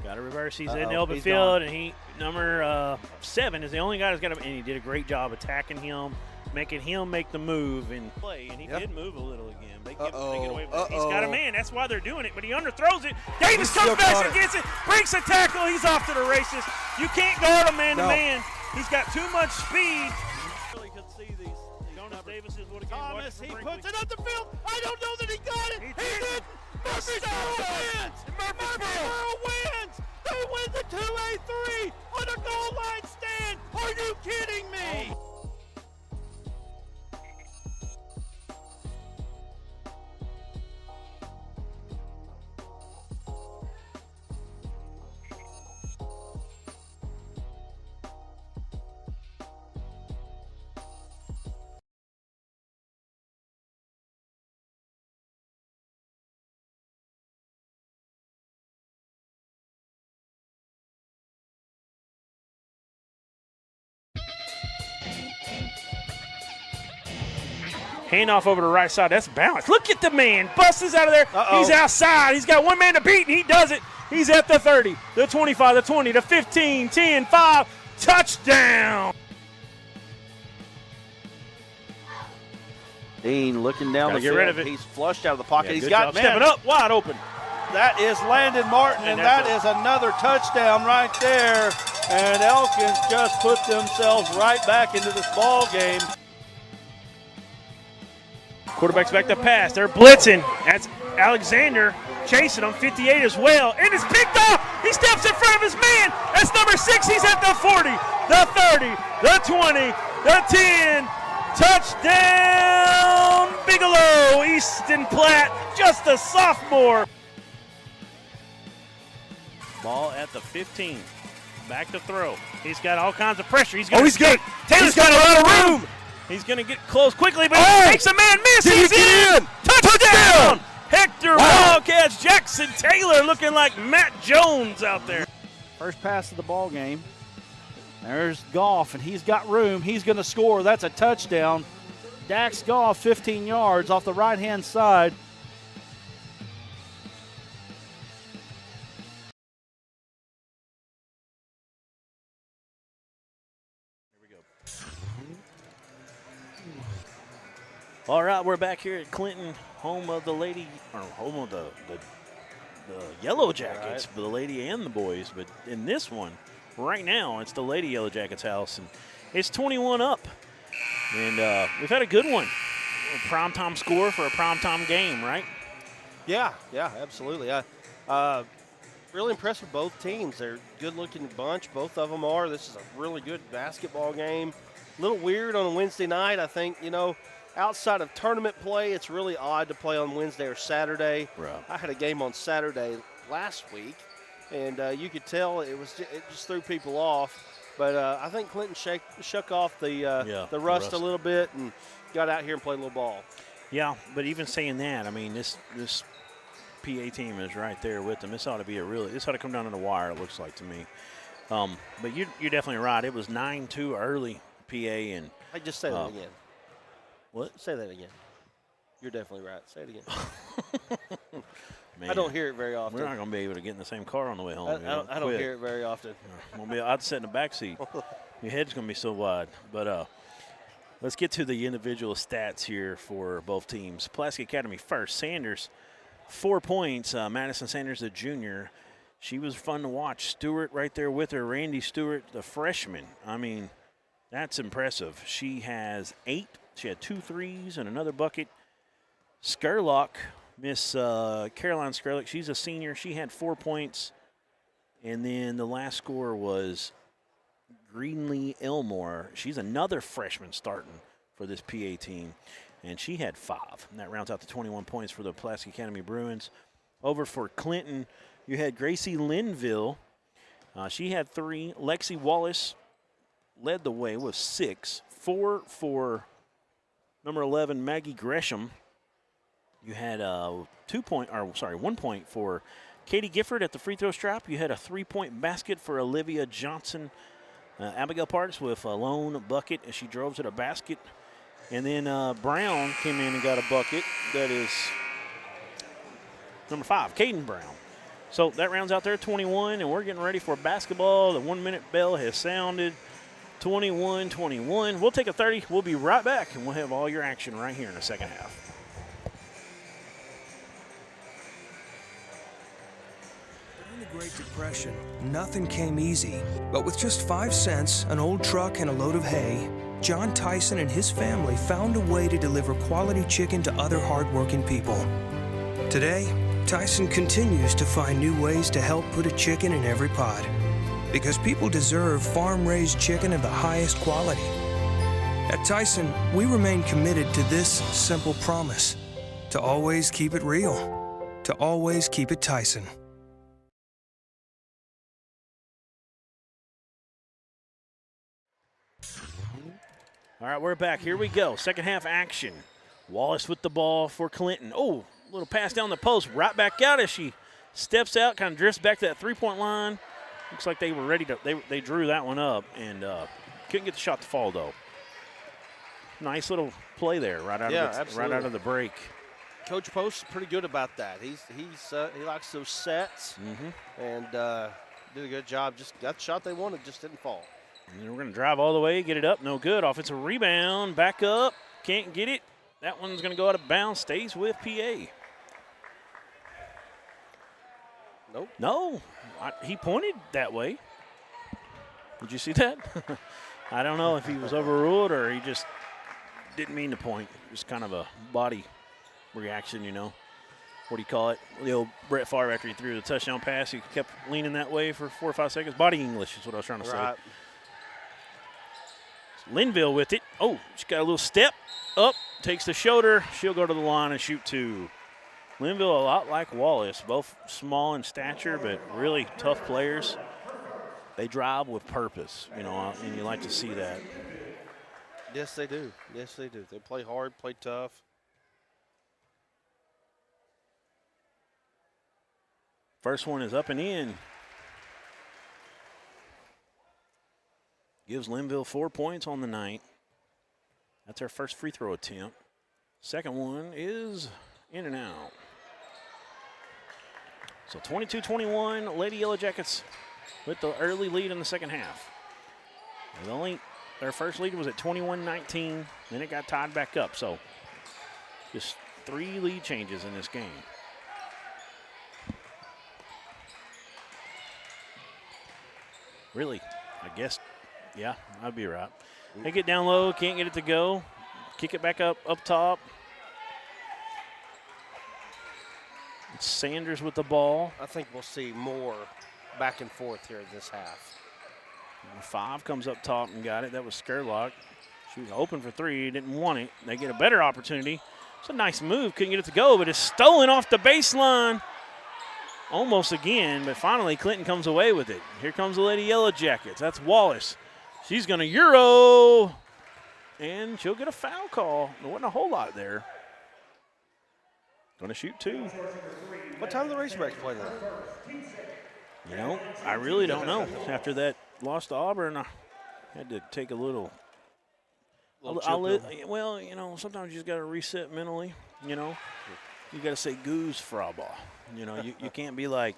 Got a reverse. He's in the open field, and number 7 is the only guy that's got him, and he did a great job attacking him, making him make the move and play, and he did move a little again. They get away with it. He's got a man. That's why they're doing it, but he underthrows it. Davis comes back and gets it, breaks a tackle. He's off to the races. You can't guard him man-to-man. He's got too much speed. Really could see these. Jonas Davis is what again. Thomas, he puts it up the field. I don't know that he got it. He didn't. Murfreesboro wins. Murfreesboro wins. They win the 2A3 on a goal line stand. Are you kidding me? Handoff over to the right side. That's balanced. Look at the man. Busts out of there. He's outside. He's got one man to beat, and he does it. He's at the 30, the 25, the 20, the 15, 10, 5. Touchdown. Dean looking down the Get field. rid of it. He's flushed out of the pocket. Yeah, He's good got job. man. Stepping up, wide open. That is Landon Martin, and that is another touchdown right there. And Elkins just put themselves right back into this ball game. Quarterback's back to pass. They're blitzing. That's Alexander chasing him. 58 as well. And it's picked off. He steps in front of his man. That's number 6. He's at the 40, the 30, the 20, the 10. Touchdown, Bigelow. Easton Platt, just a sophomore. Ball at the 15. Back to throw. He's got all kinds of pressure. He's good. Taylor's got a lot of room. He's going to get close quickly, but he makes a man miss. He's in. Touchdown. Hector Wildcats. Jackson Taylor looking like Matt Jones out there. First pass of the ball game. There's Goff, and he's got room. He's going to score. That's a touchdown. Dax Goff, 15 yards off the right-hand side. All right, we're back here at Clinton, home of the lady, or home of the Yellow Jackets, the lady and the boys. But in this one, right now, it's the Lady Yellow Jackets house, and it's 21 up. And we've had a good one. A primetime score for a primetime game, right? Yeah, absolutely. Really impressed with both teams. They're a good-looking bunch. Both of them are. This is a really good basketball game. A little weird on a Wednesday night. I think, outside of tournament play, it's really odd to play on Wednesday or Saturday. Right. I had a game on Saturday last week, and you could tell it just threw people off. But I think Clinton shook off the rust a little bit and got out here and played a little ball. Yeah, but even saying that, I mean, this PA team is right there with them. This ought to come down to the wire, it looks like to me. But you're definitely right. It was 9-2 early, PA. And I just say that again. What? Say that again. You're definitely right. Say it again. Man, I don't hear it very often. We're not going to be able to get in the same car on the way home. I don't hear it very often. I'd sit in the back seat. Your head's going to be so wide. But let's get to the individual stats here for both teams. Pulaski Academy first. Sanders, 4 points. Madison Sanders, the junior. She was fun to watch. Stewart right there with her. Randy Stewart, the freshman. I mean, that's impressive. She has 8. She had 2 threes and another bucket. Skerlock, Miss Caroline Skerlock, she's a senior. She had 4 points. And then the last score was Greenlee Elmore. She's another freshman starting for this PA team. And she had 5. And that rounds out to 21 points for the Pulaski Academy Bruins. Over for Clinton, you had Gracie Linville. She had 3. Lexi Wallace led the way with 6. 4 for number 11, Maggie Gresham. You had 1 point for Katie Gifford at the free throw stripe. You had a 3-point basket for Olivia Johnson. Abigail Parks with a lone bucket as she drove to the basket. And then Brown came in and got a bucket. That is number 5, Caden Brown. So that rounds out there 21, and we're getting ready for basketball. The 1-minute bell has sounded. 21-21. We'll take a 30. We'll be right back, and we'll have all your action right here in the second half. During the Great Depression, nothing came easy. But with just 5 cents, an old truck, and a load of hay, John Tyson and his family found a way to deliver quality chicken to other hardworking people. Today, Tyson continues to find new ways to help put a chicken in every pot. Because people deserve farm-raised chicken of the highest quality. At Tyson, we remain committed to this simple promise: to always keep it real, to always keep it Tyson. All right, we're back. Here we go. Second half action. Wallace with the ball for Clinton. Oh, little pass down the post. Right back out as she steps out, kind of drifts back to that three-point line. Looks like they were ready to – they drew that one up and couldn't get the shot to fall, though. nice little play there right out of the break. Coach Post is pretty good about that. He likes those sets and did a good job. Just got the shot they wanted, just didn't fall. And we're going to drive all the way, get it up, no good. Offensive rebound, back up, can't get it. That one's going to go out of bounds, stays with PA. Nope. No, he pointed that way. Did you see that? I don't know if he was overruled or he just didn't mean to point. Just kind of a body reaction, you know. What do you call it? The old Brett Favre after he threw the touchdown pass, he kept leaning that way for 4 or 5 seconds. Body English is what I was trying to say. Linville with it. Oh, she's got a little step up, takes the shoulder. She'll go to the line and shoot 2. Linville, a lot like Wallace, both small in stature, but really tough players. They drive with purpose, you know, and you like to see that. Yes, they do. Yes, they do. They play hard, play tough. First one is up and in. Gives Linville 4 points on the night. That's our first free throw attempt. Second one is in and out. So 22-21, Lady Yellow Jackets with the early lead in the second half. Their first lead was at 21-19, then it got tied back up. So just 3 lead changes in this game. Really, I guess, yeah, I'd be right. They get down low, can't get it to go. Kick it back up top. It's Sanders with the ball. I think we'll see more back and forth here in this half. 5 comes up top and got it. That was Skerlock. She was open for 3, didn't want it. They get a better opportunity. It's a nice move, couldn't get it to go, but it's stolen off the baseline. Almost again, but finally Clinton comes away with it. Here comes the Lady Yellow Jackets. That's Wallace. She's going to Euro, and she'll get a foul call. There wasn't a whole lot there. Going to shoot 2. What time do the Razorbacks play then? You know, I really don't know. After that loss to Auburn, I had to take a little well, you know, sometimes you just got to reset mentally, you know. You got to say goose fraba. You know, you can't be like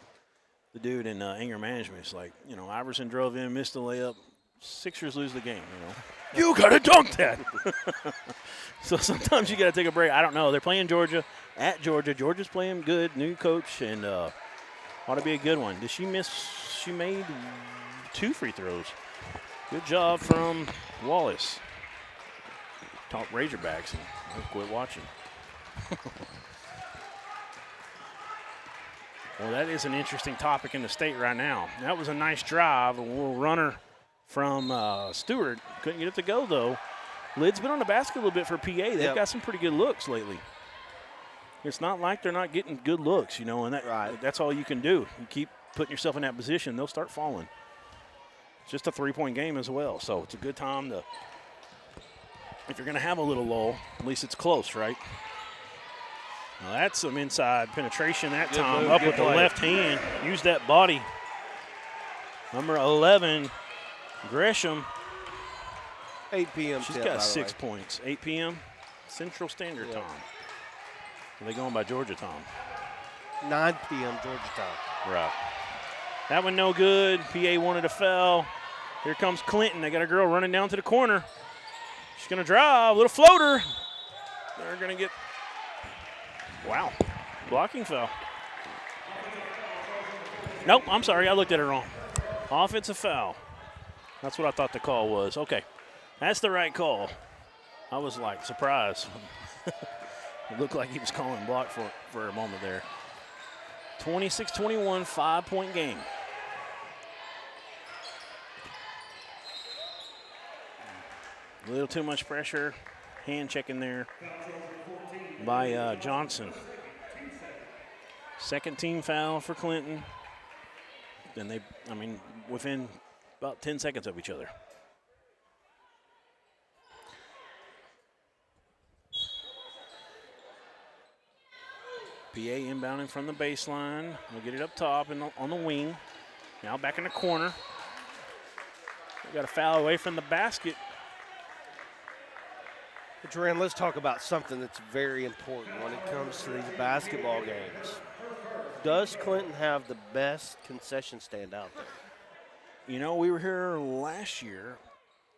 the dude in anger management. It's like, you know, Iverson drove in, missed the layup. Sixers lose the game, you know. You got to dunk that. So sometimes you got to take a break. I don't know. They're playing Georgia at Georgia. Georgia's playing good, new coach, and ought to be a good one. Did she miss? She made 2 free throws. Good job from Wallace. Talk Razorbacks and I'll quit watching. Well, that is an interesting topic in the state right now. That was a nice drive, a little runner from Stewart. Couldn't get it to go, though. Lid's been on the basket a little bit for PA. They've got some pretty good looks lately. It's not like they're not getting good looks, you know, and that's all you can do. You keep putting yourself in that position, they'll start falling. It's just a 3-point game as well, so it's a good time to, if you're going to have a little lull, at least it's close, right? Now that's some inside penetration that good time. Move, up with play. The left hand. Use that body. Number 11, Gresham. 8 p.m. She's got 6 points. 8 p.m. Central Standard Time. Are they going by Georgia time? 9 p.m. Georgia time. Right. That one no good. PA wanted a foul. Here comes Clinton. They got a girl running down to the corner. She's going to drive. Little floater. They're going to get, wow, blocking foul. Nope, I'm sorry. I looked at it wrong. Offensive foul. That's what I thought the call was. Okay, that's the right call. I was like surprised. It looked like he was calling block for a moment there. 26-21, 5-point game. A little too much pressure. Hand checking there by Johnson. Second team foul for Clinton. Then within about 10 seconds of each other. PA inbounding from the baseline. We'll get it up top and on the wing. Now back in the corner. We got a foul away from the basket. Duran, let's talk about something that's very important when it comes to these basketball games. Does Clinton have the best concession stand out there? You know, we were here last year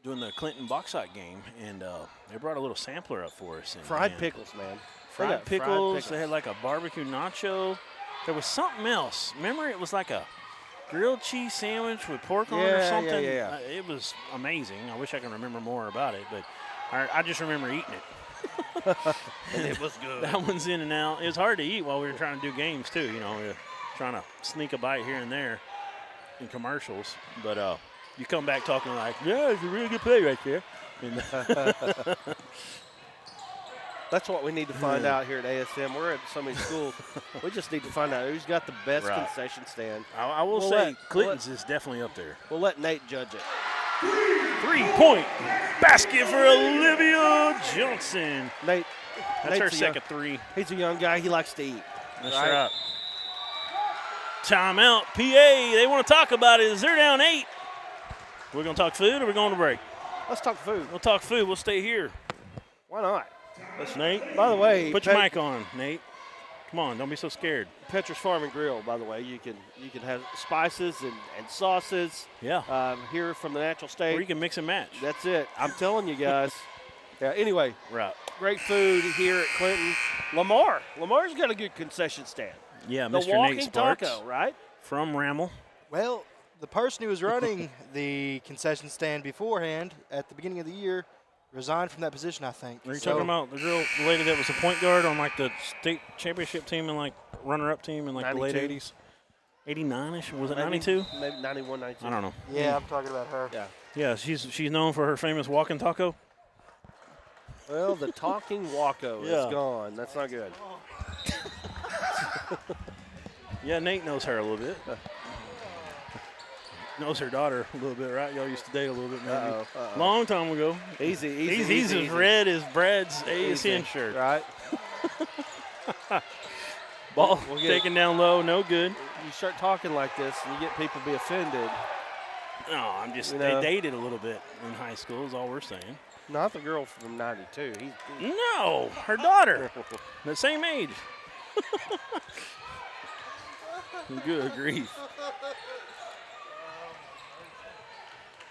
doing the Clinton Bauxite game, and they brought a little sampler up for us. And, fried pickles, man. Fried pickles. They had like a barbecue nacho. There was something else. Remember, it was like a grilled cheese sandwich with pork on it or something. Yeah. It was amazing. I wish I could remember more about it, but I just remember eating it. And it was good. That one's in and out. It was hard to eat while we were trying to do games, too. You know, we were trying to sneak a bite here and there in commercials. But you come back talking like, yeah, it's a really good play right there. And that's what we need to find out here at ASN. We're at so many schools. We just need to find out who's got the best concession stand. I will say Clinton's is definitely up there. We'll let Nate judge it. 3-point basket for Olivia Johnson. Nate. That's her second three. He's a young guy. He likes to eat. That's right. Timeout. PA, they want to talk about it. They're down 8. We're going to talk food or we're going to break? Let's talk food. We'll talk food. We'll stay here. Why not? That's Nate. By the way, put your mic on, Nate. Come on, don't be so scared. Petra's Farm and Grill, by the way. You can have spices and sauces. Yeah. Here from the natural state. Or you can mix and match. That's it. I'm telling you guys. Yeah. Anyway. Right. Great food here at Clinton. Lamar's got a good concession stand. Yeah, the Mr. Nate Sparks. Taco, right? From Rammel. Well, the person who was running the concession stand beforehand at the beginning of the year resigned from that position, I think. Are you talking about the lady that was a point guard on like the state championship team and like runner-up team in like 92. the late 80s? 89-ish? Was it 92? Maybe 91, 92. I don't know. Yeah, I'm talking about her. Yeah. Yeah, she's known for her famous walking taco. Well, the talking Waco is gone. That's not good. Yeah, Nate knows her a little bit. Knows her daughter a little bit, right? Y'all used to date a little bit, maybe. Long time ago. Easy. He's as red as Brad's ASN shirt. Right. Ball taken down low, no good. You start talking like this and you get people be offended. No, I'm just, they dated a little bit in high school is all we're saying. Not the girl from 92. No, her daughter. The same age. Good grief.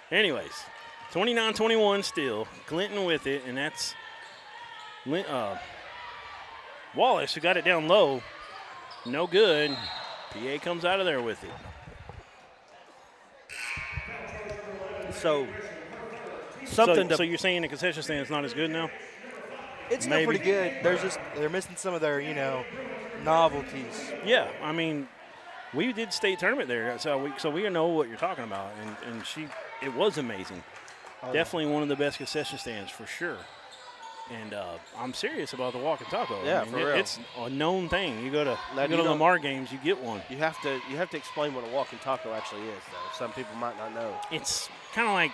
Anyways, 29-21 still. Clinton with it, and that's Wallace who got it down low. No good. PA comes out of there with it. So you're saying the concession stand is not as good now? It's still pretty good. They're missing some of their, novelties. Yeah, I mean, we did state tournament there, so we know what you're talking about, and it was amazing. Definitely one of the best concession stands for sure. And I'm serious about the walking taco. Yeah, I mean, for real. It's a known thing. You go to Lamar games, you get one. You have to explain what a walking taco actually is, though. Some people might not know. It's kind of like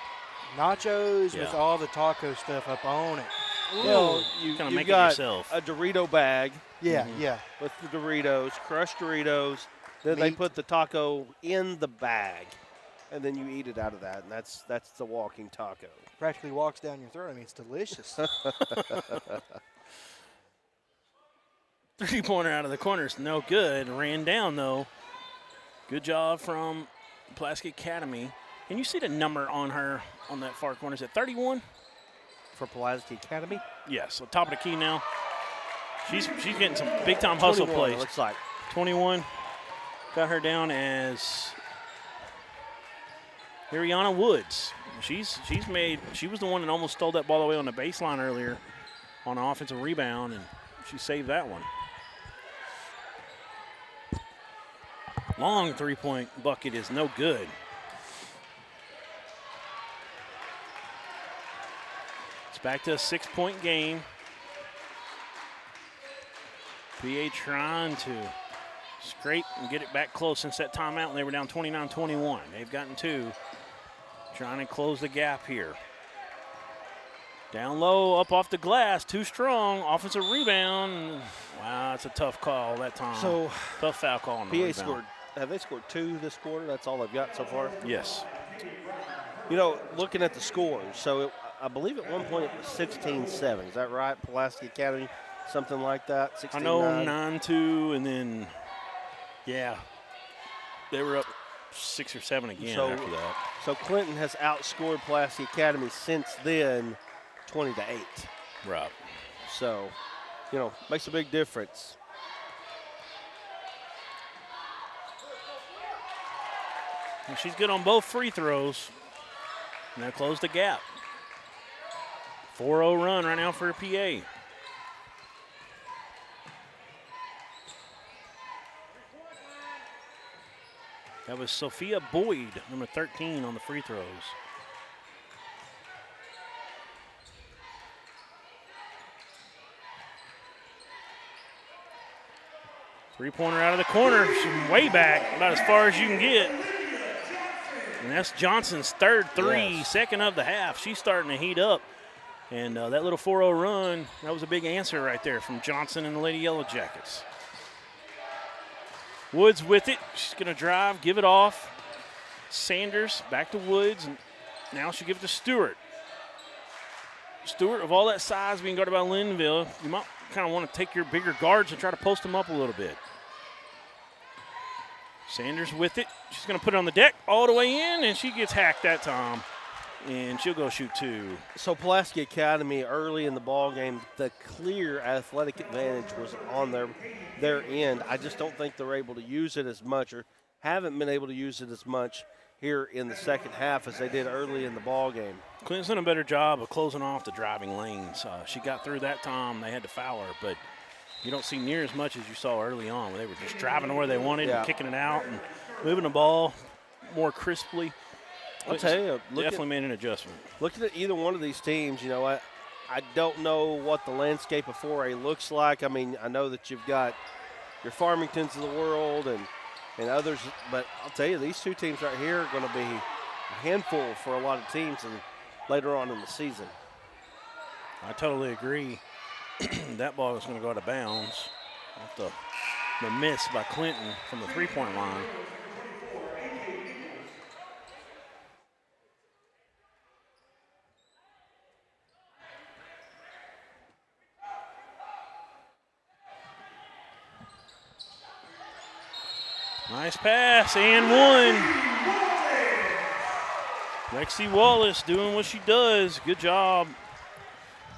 nachos with all the taco stuff up on it. Well, you kind of make got it yourself. A Dorito bag. Yeah, with the Doritos, crushed Doritos. Then they put the taco in the bag, and then you eat it out of that, and that's the walking taco. Practically walks down your throat. I mean, it's delicious. 3-pointer out of the corner is no good. Ran down, though. Good job from Pulaski Academy. Can you see the number on her on that far corner? Is it 31? For Pulaski Academy? Yes, on top of the key now. She's getting some big-time hustle plays. Looks like 21. Got her down as Ariana Woods. She was the one that almost stole that ball away on the baseline earlier on an offensive rebound, and she saved that one. Long three-point bucket is no good. It's back to a 6-point game. PA trying to scrape and get it back close since that timeout, and they were down 29-21. They've gotten 2. Trying to close the gap here. Down low, up off the glass, too strong. Offensive rebound. Wow, that's a tough call that time. So tough foul call on the PA rebound. scored. Have they scored 2 this quarter? That's all they've got so far? Yes. Looking at the scores, so I believe at one point it was 16-7. Is that right? Pulaski Academy, something like that. 16-9. I know 9-2, and then they were up 6 or 7 again after that. So Clinton has outscored Pulaski Academy since then, 20-8. Right. So, makes a big difference. And she's good on both free throws. And that closed the gap. 4-0 run right now for a PA. That was Sophia Boyd, number 13, on the free throws. Three-pointer out of the corner, she's way back, about as far as you can get. And that's Johnson's third three, second of the half. She's starting to heat up. And that little 4-0 run, that was a big answer right there from Johnson and the Lady Yellow Jackets. Woods with it. She's going to drive, give it off. Sanders back to Woods, and now she'll give it to Stewart. Stewart, of all that size being guarded by Linville, you might kind of want to take your bigger guards and try to post them up a little bit. Sanders with it. She's going to put it on the deck all the way in, and she gets hacked that time. And she'll go shoot 2. So Pulaski Academy early in the ball game, the clear athletic advantage was on their end. I just don't think they're able to use it as much, or haven't been able to use it as much here in the second half as they did early in the ball game. Clinton's done a better job of closing off the driving lanes. She got through that time. They had to foul her, but you don't see near as much as you saw early on, where they were just driving to where they wanted and kicking it out and moving the ball more crisply. I'll tell you, definitely made an adjustment. Looking at either one of these teams, I don't know what the landscape of 4A looks like. I mean, I know that you've got your Farmingtons of the world and others, but I'll tell you, these two teams right here are going to be a handful for a lot of teams and later on in the season. I totally agree. That ball is going to go out of bounds off the miss by Clinton from the three-point line. Nice pass and one. Lexi Wallace doing what she does. Good job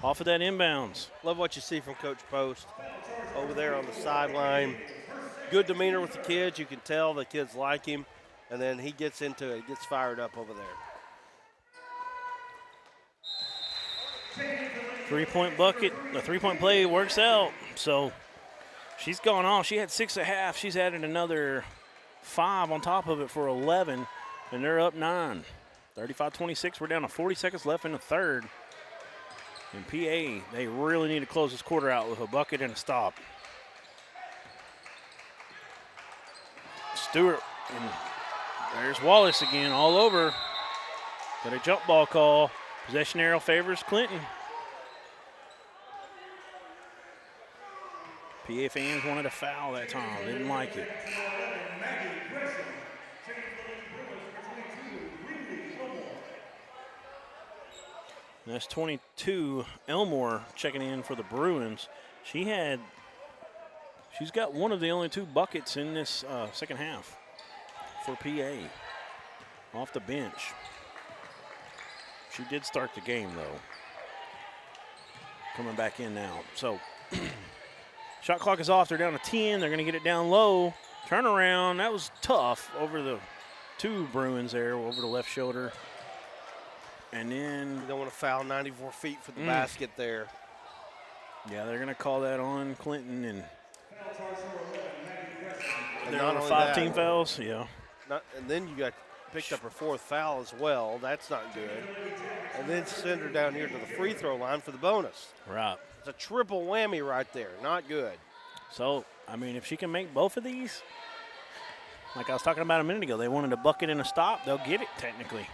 off of that inbounds. Love what you see from Coach Post over there on the sideline. Good demeanor with the kids. You can tell the kids like him. And then he gets into it, gets fired up over there. Three-point bucket, the three-point play works out. So she's gone off. She had 6 at half. She's added another 5 on top of it for 11, and they're up 9. 35-26. We're down to 40 seconds left in the third. And PA, they really need to close this quarter out with a bucket and a stop. Stewart, and there's Wallace again all over. Got a jump ball call. Possession arrow favors Clinton. PA fans wanted a foul that time. Didn't like it. And that's 22. Elmore checking in for the Bruins. She's got one of the only 2 buckets in this second half for PA off the bench. She did start the game though. Coming back in now. So shot clock is off. They're down to 10. They're going to get it down low. Turnaround. That was tough over the 2 Bruins there, over the left shoulder. And then you don't want to foul 94 feet for the basket there. Yeah, they're going to call that on Clinton. And they're not on only 5 that, team fouls. Yeah. And then you got picked up her 4th foul as well. That's not good. And then send her down here to the free throw line for the bonus. Right. It's a triple whammy right there. Not good. So, I mean, if she can make both of these, like I was talking about a minute ago, they wanted a bucket and a stop, they'll get it technically.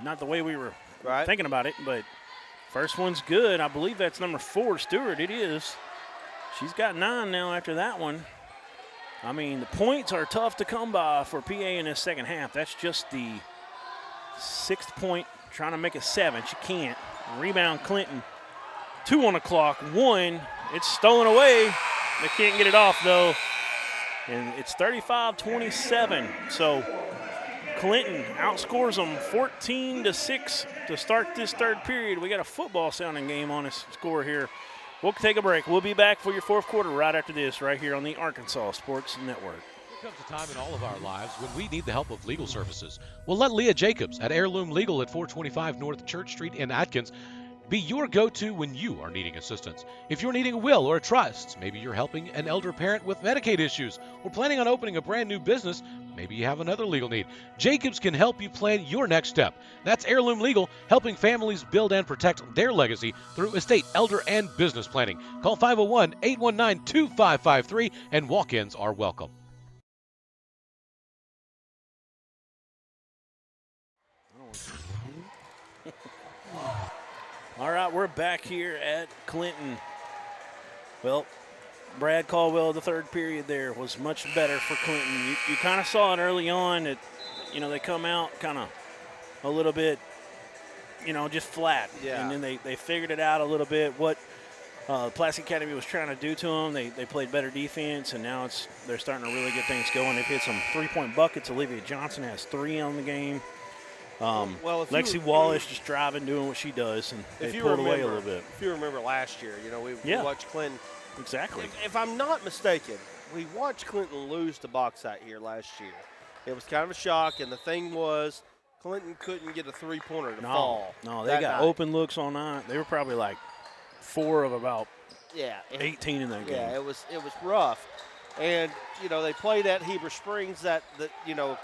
Not the way we were thinking about it, but first one's good. I believe that's number 4, Stewart. It is. She's got 9 now after that one. I mean, the points are tough to come by for PA in this second half. That's just the 6th point trying to make it 7. She can't. Rebound Clinton. 2 on the clock. 1. It's stolen away. They can't get it off, though. And it's 35-27. So Clinton outscores them 14-6 to start this third period. We got a football-sounding game on this score here. We'll take a break. We'll be back for your fourth quarter right after this, right here on the Arkansas Sports Network. There comes a time in all of our lives when we need the help of legal services. Well, let Leah Jacobs at Heirloom Legal at 425 North Church Street in Atkins be your go-to when you are needing assistance. If you're needing a will or a trust, maybe you're helping an elder parent with Medicaid issues, or planning on opening a brand new business, maybe you have another legal need. Jacobs can help you plan your next step. That's Heirloom Legal, helping families build and protect their legacy through estate, elder, and business planning. Call 501-819-2553, and walk-ins are welcome. All right, we're back here at Clinton. Well, Brad Caldwell, the third period there was much better for Clinton. You kind of saw it early on that, they come out kind of a little bit, just flat. Yeah. And then they figured it out a little bit. What Pulaski Academy was trying to do to them, they played better defense, and now they're starting to really get things going. They've hit some three-point buckets. Olivia Johnson has 3 on the game. Lexi Wallace just driving, doing what she does, and they pulled away a little bit. If you remember last year, we watched Clinton. Exactly. If I'm not mistaken, we watched Clinton lose to Bauxite here last year. It was kind of a shock, and the thing was Clinton couldn't get a three-pointer to fall. No, they got open looks on that. They were probably like 4 of about 18 in that game. Yeah, it was rough. And, they played at Heber Springs a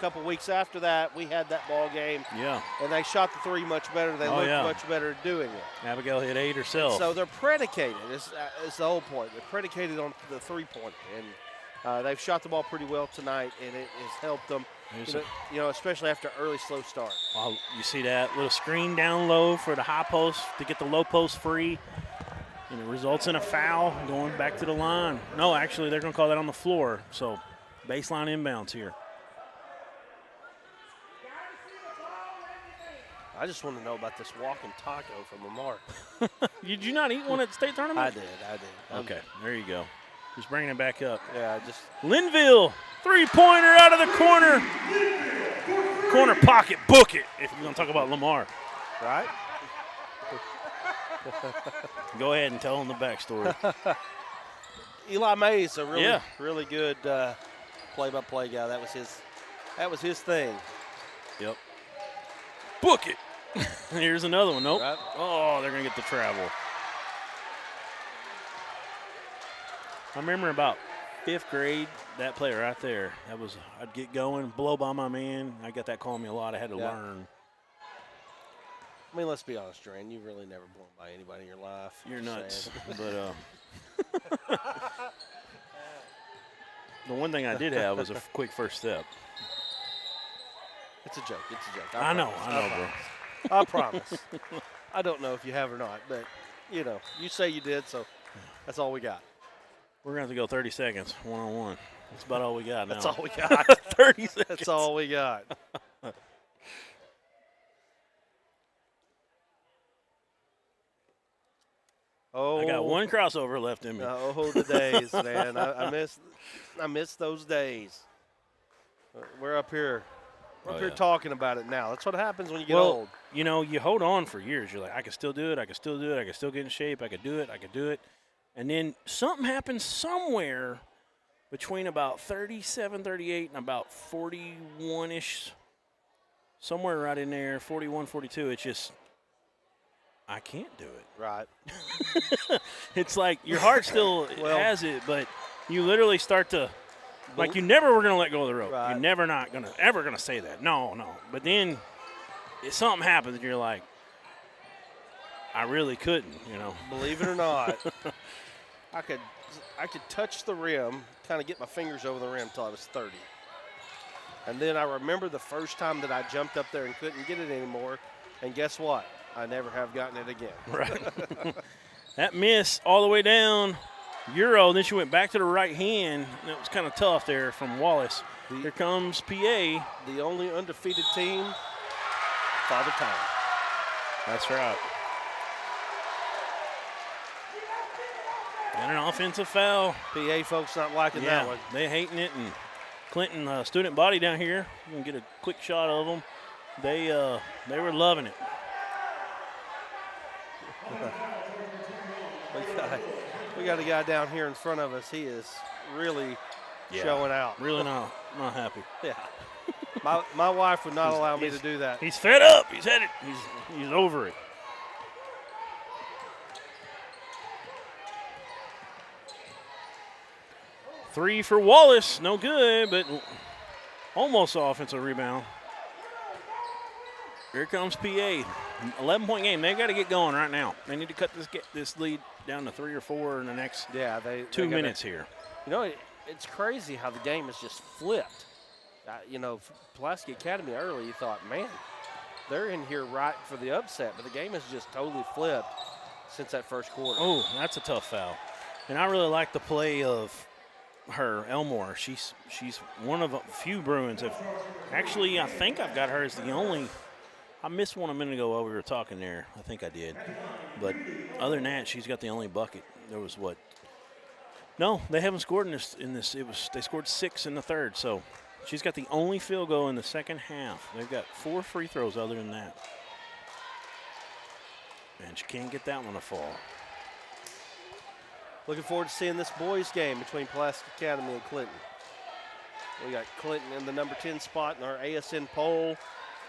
couple weeks after that. We had that ball game. Yeah. And they shot the 3 much better. They looked much better doing it. Abigail hit 8 herself. So they're predicated. It's the whole point. They're predicated on the three-point. And they've shot the ball pretty well tonight, and it has helped them, especially after an early, slow start. Oh, you see that little screen down low for the high post to get the low post free. And it results in a foul going back to the line. No, actually, they're going to call that on the floor. So, baseline inbounds here. I just want to know about this walking taco from Lamar. Did you not eat one at the state tournament? I did. Okay, there you go. Just bringing it back up. Yeah, just. Linville, three-pointer out of the corner. Corner pocket, book it, if you're going to talk about Lamar. Right? Go ahead and tell them the backstory. Eli Mays, a really good play-by-play guy. That was his thing. Yep. Book it. Here's another one. Nope. Right. Oh, they're going to get the travel. I remember about 5th grade, that play right there. I'd get going, blow by my man. I got that calling me a lot. I had to learn. I mean, let's be honest, Duran. You've really never blown by anybody in your life. You're nuts. But the one thing I did have was a quick first step. It's a joke. I know, bro. I promise. I don't know if you have or not, but, you say you did, so that's all we got. We're going to have to go 30 seconds, one-on-one. That's about all we got now. That's all we got. 30 seconds. That's all we got. I got one crossover left in me. Oh, the days, man. I miss those days. We're up here. We're up here talking about it now. That's what happens when you get old. You hold on for years. You're like, I can still do it. I can still do it. I can still get in shape. I could do it. I could do it. And then something happens somewhere between about 37, 38, and about 41-ish, somewhere right in there, 41, 42. It's just, I can't do it. Right. It's like your heart still has it, but you literally start to, like you never were going to let go of the rope. Right. You're never ever going to say that. No. But then something happens and you're like, I really couldn't, Believe it or not, I could touch the rim, kind of get my fingers over the rim until I was 30. And then I remember the first time that I jumped up there and couldn't get it anymore, and guess what? I never have gotten it again. Right. That miss all the way down, Euro, then she went back to the right hand. It was kind of tough there from Wallace. Here comes PA. The only undefeated team, Father Time. That's right. And an offensive foul. PA folks not liking that one. They hating it. And Clinton, student body down here, we can get a quick shot of them. They were loving it. We got a guy down here in front of us. He is really showing out. Really not happy. Yeah. My wife would not allow me to do that. He's fed up. He's had it. He's over it. Three for Wallace. No good, but almost offensive rebound. Here comes PA. 11-point game. They've got to get going right now. They need to cut this lead down to 3 or 4 in the next 2 minutes here. You know, it's crazy how the game has just flipped. Pulaski Academy early, you thought, man, they're in here right for the upset, but the game has just totally flipped since that first quarter. Oh, that's a tough foul. And I really like the play of her, Elmore. She's one of a few Bruins. Actually, I think I've got her as the only. I missed one a minute ago while we were talking there. I think I did. But other than that, she's got the only bucket. There was what? No, they haven't scored in this. They scored 6 in the third. So she's got the only field goal in the second half. They've got 4 free throws other than that. And she can't get that one to fall. Looking forward to seeing this boys game between Pulaski Academy and Clinton. We got Clinton in the number 10 spot in our ASN poll.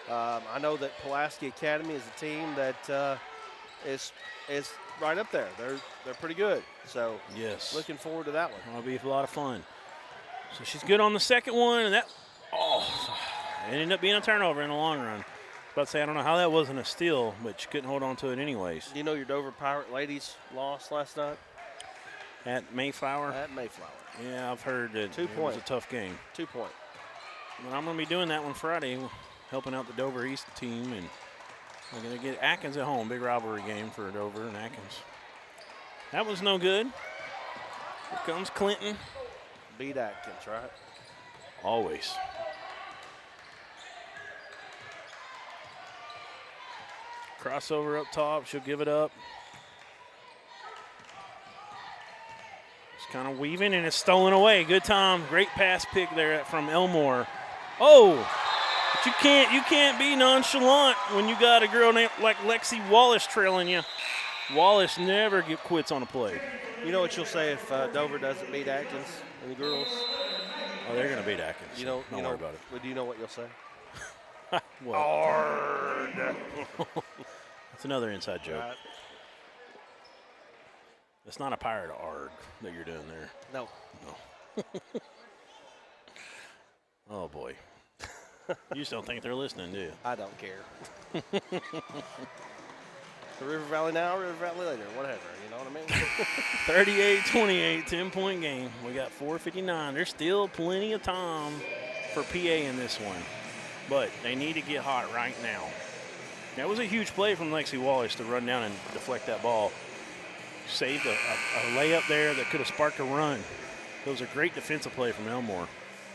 I know that Pulaski Academy is a team that is right up there. They're pretty good. So yes, looking forward to that one. It'll be a lot of fun. So she's good on the second one, and it ended up being a turnover in the long run. About to say, I don't know how that wasn't a steal, but she couldn't hold on to it anyways. Do you know your Dover Pirate ladies lost last night? At Mayflower? At Mayflower. Yeah, I've heard that 2 it was a tough game. 2 point. But I'm going to be doing that one Friday, helping out the Dover East team, and we're going to get Atkins at home. Big rivalry game for Dover and Atkins. That was no good. Here comes Clinton. Beat Atkins, right? Always. Crossover up top. She'll give it up. It's kind of weaving, and it's stolen away. Good time. Great pass pick there from Elmore. Oh, but you can't be nonchalant when you got a girl named like Lexi Wallace trailing you. Wallace never quits on a play. You know what you'll say if Dover doesn't beat Atkins and the girls? Oh, they're going to beat Atkins. Don't worry about it. Well, do you know what you'll say? What? Ard. That's another inside joke. Right. It's not a pirate ard that you're doing there. No. Oh, boy. You just don't think they're listening, do you? I don't care. The River Valley now, River Valley later, whatever, you know what I mean? 38-28, 10-point game. We got 4:59. There's still plenty of time for PA in this one, but they need to get hot right now. That was a huge play from Lexi Wallace to run down and deflect that ball. Saved a layup there that could have sparked a run. It was a great defensive play from Elmore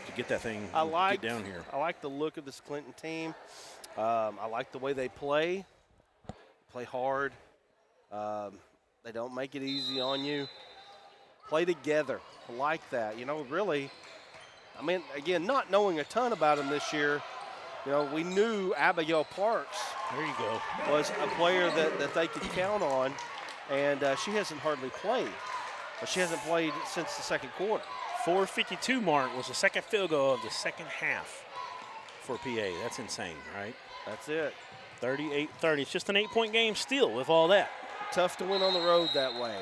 to get that thing get down here. I like the look of this Clinton team. I like the way they play hard. They don't make it easy on you. Play together. I like that. You know, really, I mean, again, not knowing a ton about them this year, you know, we knew Abigail Parks there you go. was a player that they could count on, and she hasn't hardly played. She hasn't played since the second quarter. 4:52 mark was the second field goal of the second half for PA. That's insane, right? That's it. 38-30. It's just an 8-point game still with all that. Tough to win on the road that way.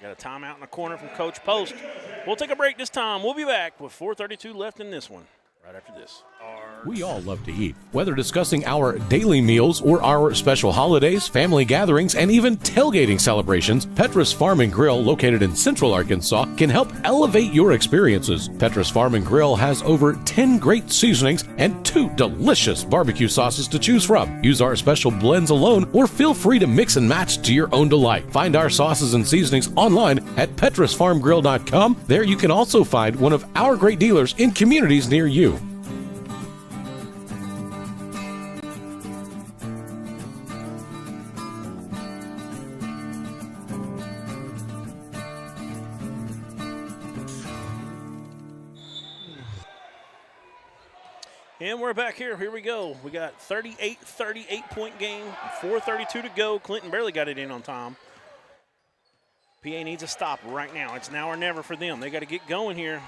Got a timeout in the corner from Coach Post. We'll take a break this time. We'll be back with 4:32 left in this one right after this. We all love to eat. Whether discussing our daily meals or our special holidays, family gatherings, and even tailgating celebrations, Petrus Farm and Grill, located in Central Arkansas, can help elevate your experiences. Petrus Farm and Grill has over 10 great seasonings and 2 delicious barbecue sauces to choose from. Use our special blends alone or feel free to mix and match to your own delight. Find our sauces and seasonings online at petrusfarmgrill.com. There you can also find one of our great dealers in communities near you. And we're back here. Here we go. We got 38-point game, 4:32 to go. Clinton barely got it in on time. PA needs a stop right now. It's now or never for them. They got to get going here.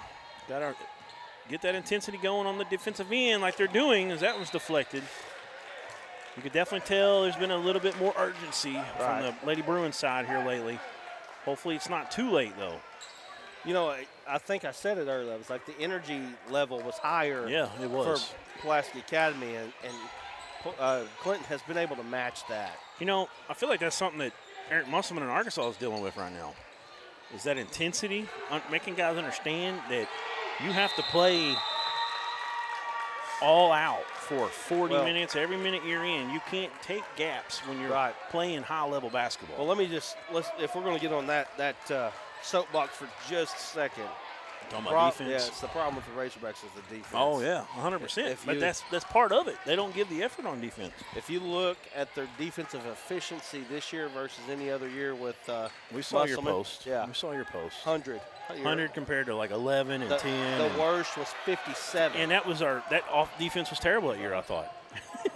Got to get that intensity going on the defensive end like they're doing, as that was deflected. You could definitely tell there's been a little bit more urgency from the Lady Bruins side here lately. Hopefully it's not too late, though. You know, I think I said it earlier. It was like the energy level was higher. Yeah, it was. For Pulaski Academy, and Clinton has been able to match that. You know, I feel like that's something that Eric Musselman in Arkansas is dealing with right now. Is that intensity, making guys understand that you have to play all out for 40 minutes. Every minute you're in, you can't take gaps when you're playing high-level basketball. Well, if we're going to get on that soapbox for just a second. Talking about defense? Yeah, it's the problem with the Razorbacks is the defense. Oh, yeah, 100%. But that's part of it. They don't give the effort on defense. If you look at their defensive efficiency this year versus any other year with we saw your Musselman, post. Yeah. We saw your post. 100. 100 compared to like 11 and 10. The worst was 57. And that was that off defense was terrible that year, I thought.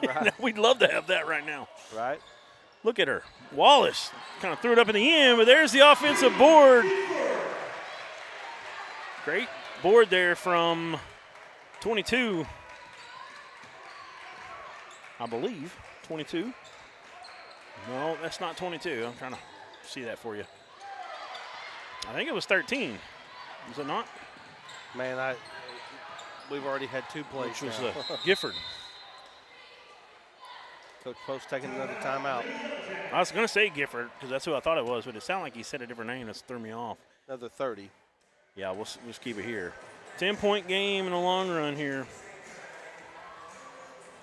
Right. We'd love to have that right now. Right. Look at her. Wallace kind of threw it up in the end, but there's the offensive board. Great board there from 22, I believe. 22. No, that's not 22. I'm trying to see that for you. I think it was 13. Was it not? Man, we've already had 2 plays. Which was Gifford. Coach Post taking another timeout. I was going to say Gifford because that's who I thought it was, but it sounded like he said a different name. That threw me off. Another 30. Yeah, we'll just keep it here. 10-point game in the long run here.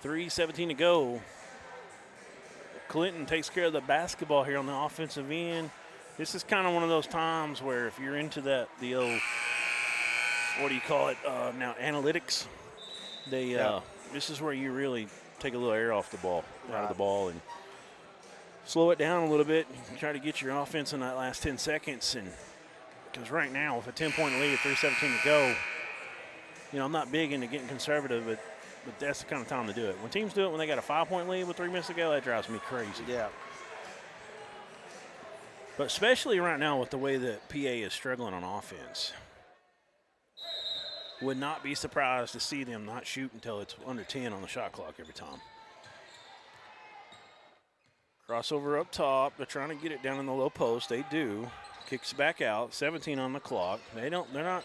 3:17 to go. Clinton takes care of the basketball here on the offensive end. This is kind of one of those times where if you're into the old, what do you call it now, analytics, this is where you really take a little air off the ball, out of the ball, and slow it down a little bit and try to get your offense in that last 10 seconds. And because right now, with a 10-point lead at 3:17 to go, I'm not big into getting conservative, but that's the kind of time to do it. When teams do it when they got a 5-point lead with 3 minutes to go, that drives me crazy. Yeah. But especially right now with the way that PA is struggling on offense, would not be surprised to see them not shoot until it's under 10 on the shot clock every time. Crossover up top. They're trying to get it down in the low post. They do. Kicks back out. 17 on the clock. They're not. Now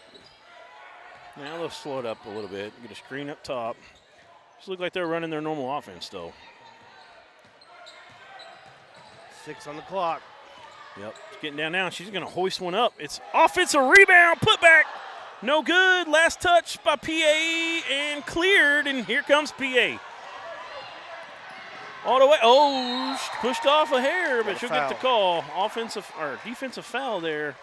they'll slow it up a little bit. Get a screen up top. Just look like they're running their normal offense, though. 6 on the clock. Yep. It's getting down now. She's going to hoist one up. It's offensive rebound. Put back. No good. Last touch by PA and cleared. And here comes PA. All the way. Oh, pushed off a hair, but she'll get the call. Defensive foul there.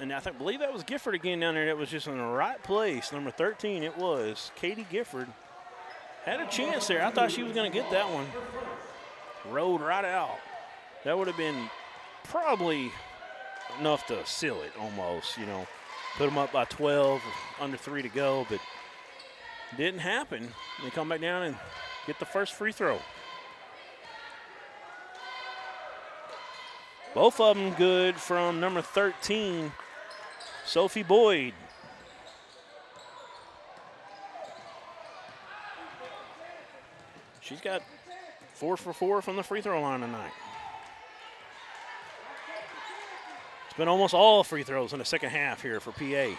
And I believe that was Gifford again down there. That was just in the right place. Number 13, it was. Katie Gifford had a chance there. I thought she was going to get that one. Rode right out. That would have been probably enough to seal it almost, Put them up by 12, under 3 to go, but didn't happen. They come back down and get the first free throw. Both of them good from number 13, Sophie Boyd. She's got 4 for 4 from the free throw line tonight. It's been almost all free throws in the second half here for PA.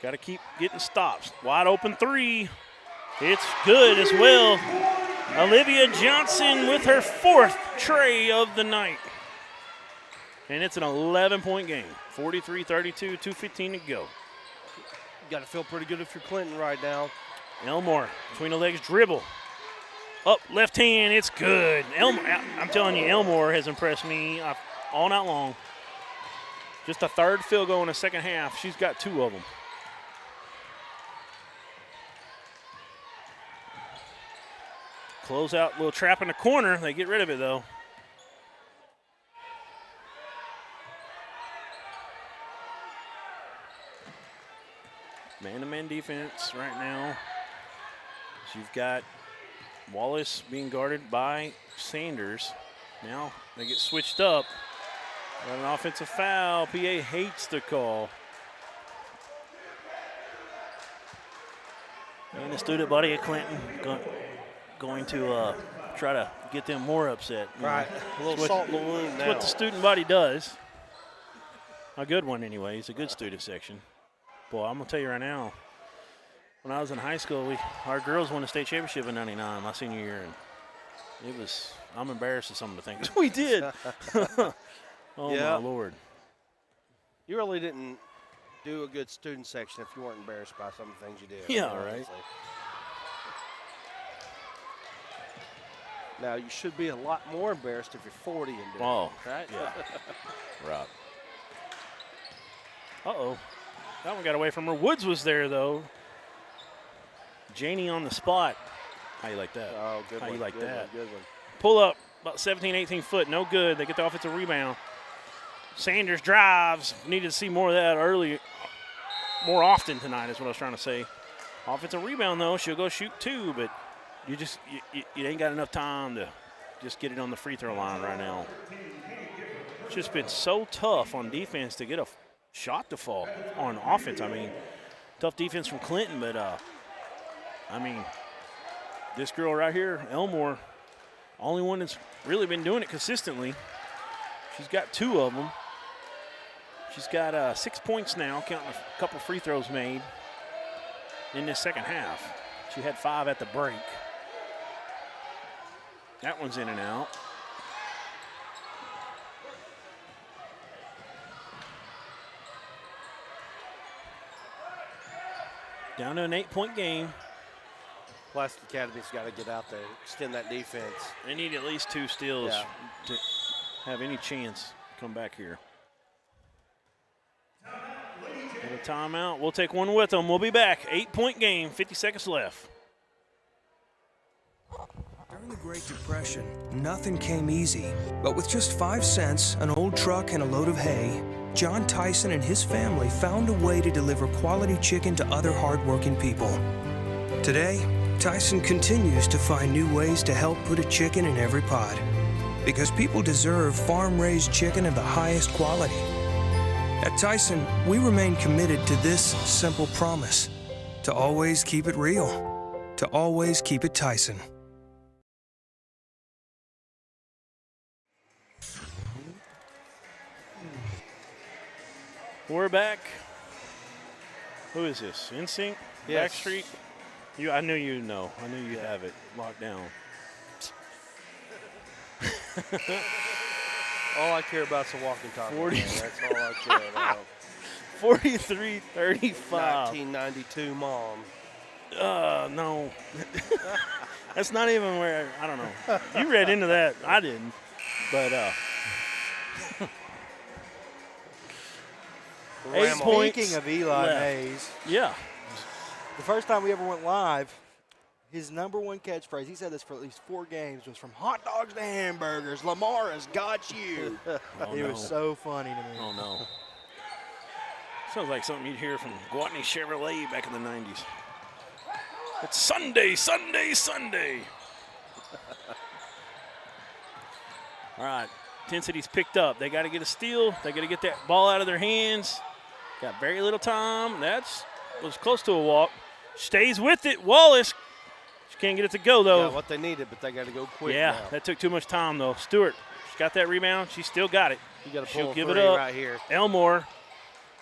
Got to keep getting stops. Wide open 3. It's good as well. Olivia Johnson with her 4th tray of the night. And it's an 11-point game. 43-32, 2:15 to go. You got to feel pretty good if you're Clinton right now. Elmore between the legs, dribble. Up, left hand, it's good. I'm telling you, Elmore has impressed me all night long. Just a 3rd field goal in the second half. She's got 2 of them. Close out, little trap in the corner. They get rid of it, though. Man-to-man defense right now. you've got Wallace being guarded by Sanders. Now they get switched up. Got an offensive foul. PA hates the call. And the student body of Clinton going to try to get them more upset. Right, a little salt in the wound now. That's what the student body does. A good one anyway. It's a good student section. Boy, I'm going to tell you right now, when I was in high school, our girls won the state championship in '99, my senior year, and it was, I'm embarrassed of some of the things we did. Oh, yeah. my Lord. You really didn't do a good student section if you weren't embarrassed by some of the things you did. Yeah, right. Honestly. Now, you should be a lot more embarrassed if you're 40 and doing it, right? Yeah. Right. Uh-oh. That one got away from her. Woods was there, though. Janie on the spot. How you like that? Oh, good How one. you like Good that? one, good one. Pull up, about 17, 18 foot. No good. They get the offensive rebound. Sanders drives. Needed to see more of that early, more often tonight is what I was trying to say. Offensive rebound, though. She'll go shoot 2, but you just you ain't got enough time to just get it on the free throw line right now. It's just been so tough on defense to get a shot to fall on offense. I mean, tough defense from Clinton, but I mean, this girl right here, Elmore, only one that's really been doing it consistently. She's got 2 of them. She's got 6 points now, counting a couple free throws made in this second half. She had 5 at the break. That one's in and out. Down to an 8-point game. Pulaski Academy's got to get out there, extend that defense. They need at least 2 steals to have any chance to come back here. Get a timeout. We'll take one with them. We'll be back. 8-point game, 50 seconds left. During the Great Depression, nothing came easy. But with just 5 cents, an old truck, and a load of hay, John Tyson and his family found a way to deliver quality chicken to other hardworking people. Today, Tyson continues to find new ways to help put a chicken in every pot. Because people deserve farm-raised chicken of the highest quality. At Tyson, we remain committed to this simple promise: to always keep it real, to always keep it Tyson. We're back. Who is this? NSYNC? Yes. Backstreet? I knew you know. I knew you have it locked down. All I care about is a walking talk. 40. That's all I care about. 43-35. 1992 mom. No. That's not even where, I don't know. You read into that. I didn't. But, 8 points. Speaking of Eli left. Mays, Yeah. the first time we ever went live, his #1 catchphrase, he said this for at least 4 games, was from hot dogs to hamburgers, Lamar has got you. It was so funny to me. Oh, no. Sounds like something you'd hear from Guatney Chevrolet back in the 90s. It's Sunday, Sunday, Sunday. All right, intensity's picked up. They got to get a steal. They got to get that ball out of their hands. Got very little time. Was close to a walk. Stays with it. Wallace. She can't get it to go, though. Yeah, what they needed, but they got to go quick Yeah, now. that took too much time, though. Stewart, she's got that rebound. She still got it. You got to She'll pull give three it up. right here. Elmore.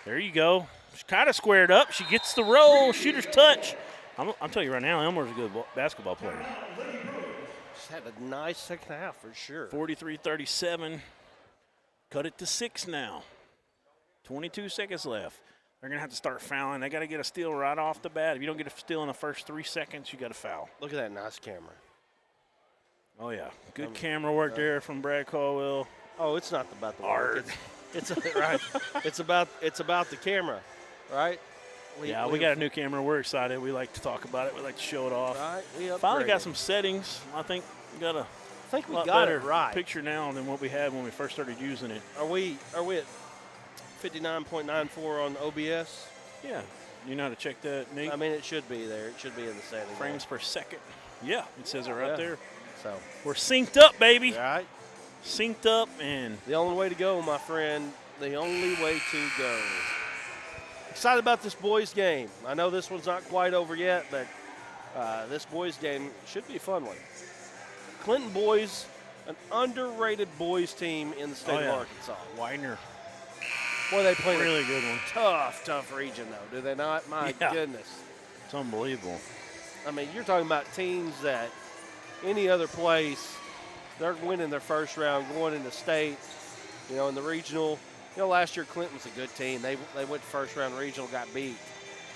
There you go. She's kind of squared up. She gets the roll. Shooter's touch. I'm telling you right now, Elmore's a good basketball player. She's had a nice second half for sure. 43-37. Cut it to 6 now. 22 seconds left. They're going to have to start fouling. They got to get a steal right off the bat. If you don't get a steal in the first 3 seconds, you got to foul. Look at that nice camera. Oh, yeah. Good camera work there from Brad Caldwell. Oh, it's not about the Art. work. It's right. It's about the camera, right? We got a new camera. We're excited. We like to talk about it. We like to show it off. Right. We Finally got upgraded. some settings. I think we got a we lot got better it right. picture now than what we had when we first started using it. Are we at 59.94 on OBS? Yeah. You know how to check that, Nate? I mean, it should be there. It should be in the setting. Frames per second. Yeah, it says it right there. So we're synced up, baby. All right. Synced up, and the only way to go, my friend. The only way to go. Excited about this boys game. I know this one's not quite over yet, but this boys game should be a fun one. Clinton boys, an underrated boys team in the state of Arkansas. Widener. Boy, they play really good one. Tough region, though, do they not? My goodness. It's unbelievable. I mean, you're talking about teams that any other place, they're winning their first round, going into state, you know, in the regional. You know, last year Clinton was a good team. They went first round regional, got beat.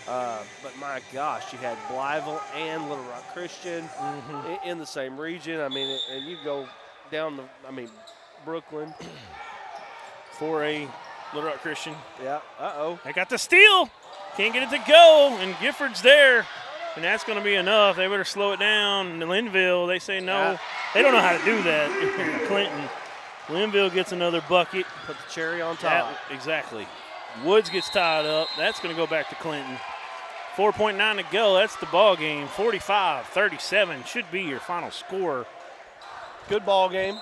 But my gosh, you had Blytheville and Little Rock Christian in the same region. I mean, and you go down Brooklyn. 4A Little Rock Christian. Yeah. They got the steal. Can't get it to go, and Gifford's there. And that's going to be enough. They better slow it down. Linville, they say no. They don't know how to do that. Clinton. Linville gets another bucket. Put the cherry on top. Exactly. Woods gets tied up. That's going to go back to Clinton. 4.9 to go. That's the ball game. 45-37 should be your final score. Good ball game.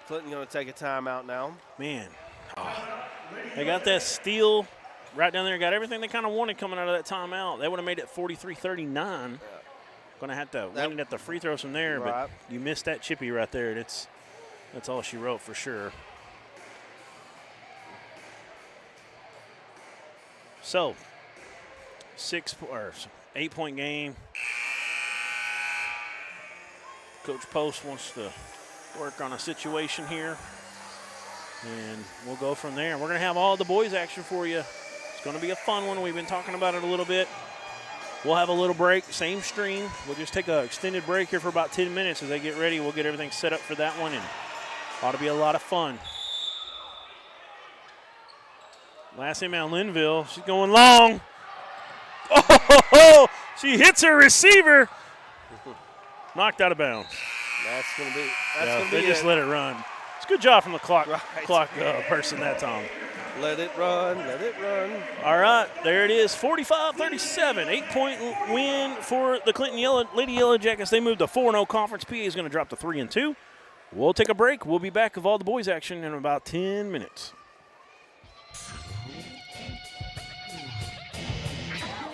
Clinton going to take a timeout now. Man, they got that steal right down there. Got everything they kind of wanted coming out of that timeout. They would have made it 43-39. Going to have to win it at the free throws from there, but you missed that chippy right there. That's all she wrote for sure. So, 8-point game. Coach Post wants to work on a situation here, and we'll go from there. We're going to have all the boys action for you. It's going to be a fun one. We've been talking about it a little bit. We'll have a little break, same stream. We'll just take an extended break here for about 10 minutes as they get ready. We'll get everything set up for that one, and ought to be a lot of fun. Last inbound, Linville. She's going long. Oh, she hits her receiver. Knocked out of bounds. That's going to be they just let it run. It's a good job from the clock person that time. Let it run, let it run. All right, there it is, 45-37. 8-point win for the Clinton Lady Yellow Jackets. They moved to 4-0 conference. PA is going to drop to 3-2. We'll take a break. We'll be back with all the boys action in about 10 minutes.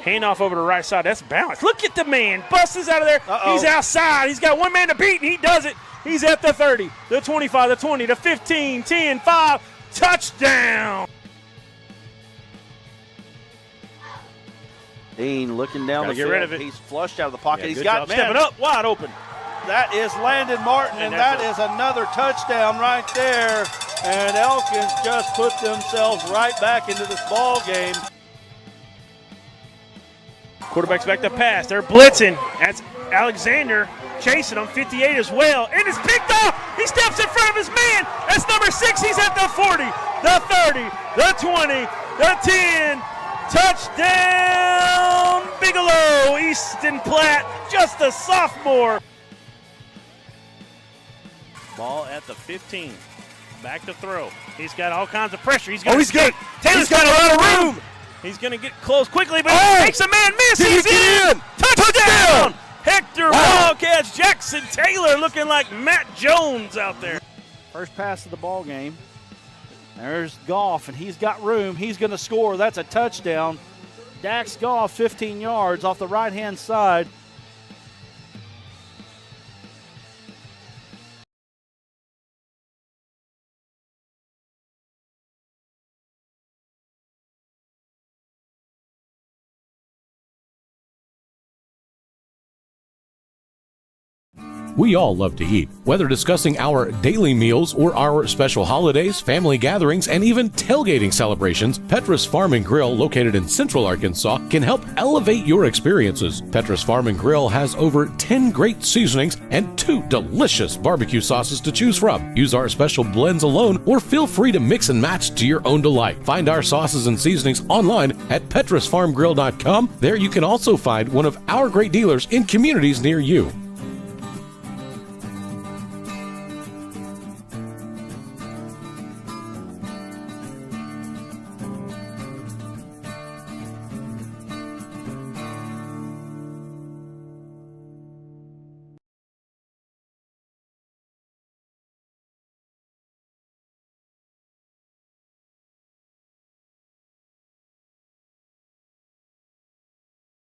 Hand off over to the right side. That's balance. Look at the man. Busts out of there. He's outside. He's got one man to beat, and he does it. He's at the 30, the 25, the 20, the 15, 10, 5. Touchdown! Dean looking down the field. Get rid of it. He's flushed out of the pocket. Yeah, he's got stepping up wide open. That is Landon Martin, and that is another touchdown right there. And Elkins just put themselves right back into this ball game. Quarterback's back to pass. They're blitzing. That's Alexander chasing him. 58 as well. And it's picked off. He steps in front of his man. That's number 6. He's at the 40, the 30, the 20, the 10. Touchdown, Bigelow. Easton Platt, just a sophomore. Ball at the 15. Back to throw. He's got all kinds of pressure. He's good. Taylor's got a lot of room. He's going to get close quickly, but he makes a man miss. He's in. Touchdown! Hector Wildcats. Jackson Taylor looking like Matt Jones out there. First pass of the ball game. There's Goff, and he's got room. He's going to score. That's a touchdown. Dax Goff, 15 yards off the right-hand side. We all love to eat. Whether discussing our daily meals or our special holidays, family gatherings, and even tailgating celebrations, Petrus Farm and Grill, located in Central Arkansas, can help elevate your experiences. Petrus Farm and Grill has over 10 great seasonings and 2 delicious barbecue sauces to choose from. Use our special blends alone or feel free to mix and match to your own delight. Find our sauces and seasonings online at petrusfarmgrill.com. There you can also find one of our great dealers in communities near you.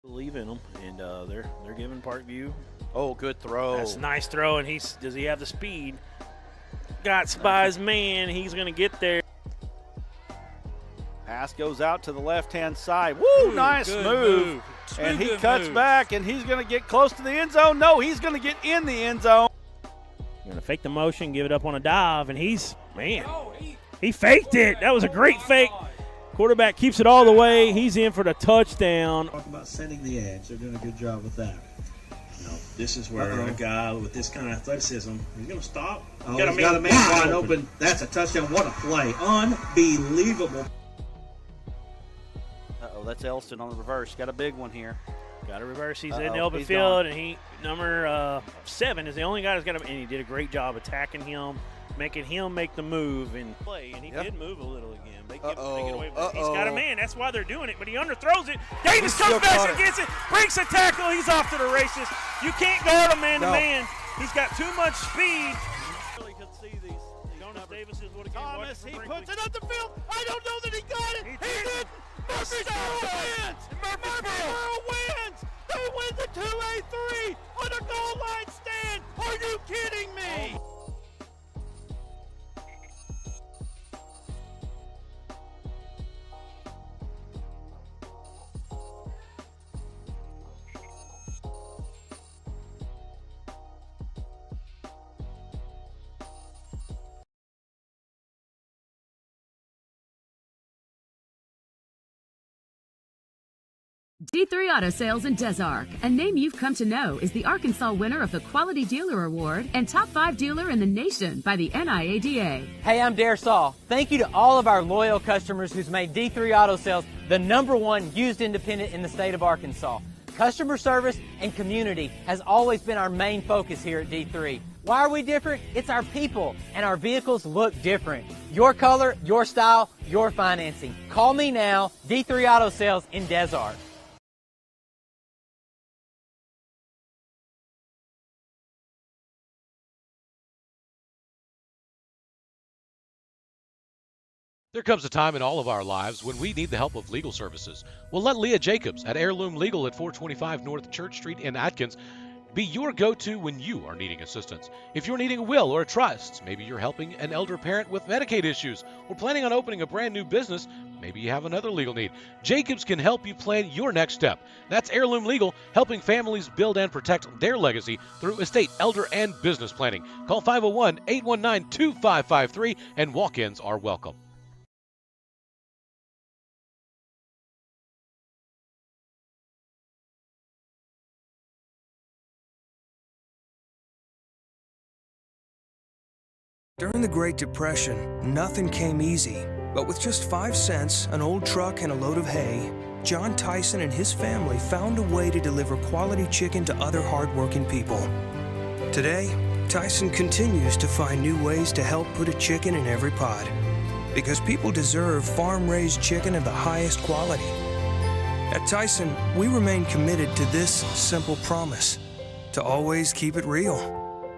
Believe in them, and they're giving Parkview. Oh, good throw. That's a nice throw, and does he have the speed? Got by his man. He's going to get there. Pass goes out to the left-hand side. Woo, nice move. And he cuts back, and he's going to get close to the end zone. No, he's going to get in the end zone. Going to fake the motion, give it up on a dive, and he faked it. That was a great fake. Quarterback keeps it all the way. He's in for the touchdown. Talk about setting the edge. They're doing a good job with that. This is where a guy with this kind of athleticism, he's going to stop. Oh, he's got a man wide open. That's a touchdown. What a play. Unbelievable. Uh-oh, that's Elston on the reverse. Got a big one here. Got a reverse. He's in the open field, and number 7 is the only guy that's got him, and he did a great job attacking him, making him make the move and play, and he did move a little again. They get away from it. He's got a man. That's why they're doing it, but he underthrows it. Davis comes back and gets it, breaks a tackle. He's off to the races. You can't guard him man-to-man. He's got too much speed. Really could see these Jonas Davis is what again. Thomas, he puts it up the field. I don't know that he got it. He did. Murfreesboro wins. Murfreesboro wins. They win the 2A3 on a goal line stand. Are you kidding me? D3 Auto Sales in Des Arc, a name you've come to know, is the Arkansas winner of the Quality Dealer Award and Top 5 Dealer in the Nation by the NIADA. Hey, I'm Dare Saul. Thank you to all of our loyal customers who's made D3 Auto Sales the #1 used independent in the state of Arkansas. Customer service and community has always been our main focus here at D3. Why are we different? It's our people, and our vehicles look different. Your color, your style, your financing. Call me now, D3 Auto Sales in Des Arc. There comes a time in all of our lives when we need the help of legal services. Well, let Leah Jacobs at Heirloom Legal at 425 North Church Street in Atkins be your go-to when you are needing assistance. If you're needing a will or a trust, maybe you're helping an elder parent with Medicaid issues, or planning on opening a brand new business, maybe you have another legal need. Jacobs can help you plan your next step. That's Heirloom Legal, helping families build and protect their legacy through estate, elder, and business planning. Call 501-819-2553, and walk-ins are welcome. During the Great Depression, nothing came easy. But with just 5 cents, an old truck, and a load of hay, John Tyson and his family found a way to deliver quality chicken to other hardworking people. Today, Tyson continues to find new ways to help put a chicken in every pot. Because people deserve farm-raised chicken of the highest quality. At Tyson, we remain committed to this simple promise: to always keep it real,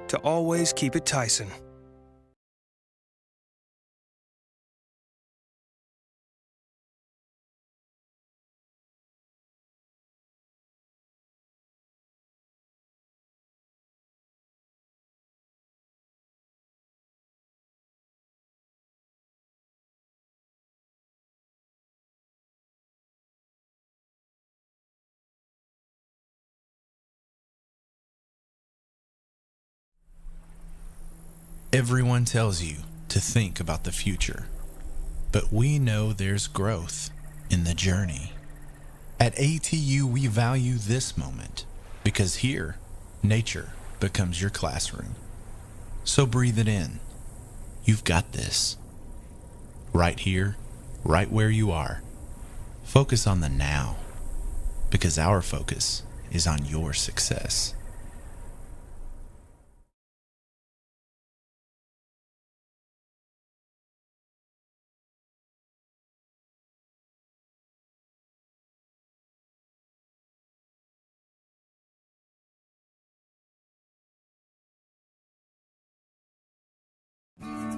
to always keep it Tyson. Everyone tells you to think about the future, but we know there's growth in the journey. At ATU, we value this moment because here, nature becomes your classroom. So breathe it in. You've got this. Right here, right where you are. Focus on the now, because our focus is on your success.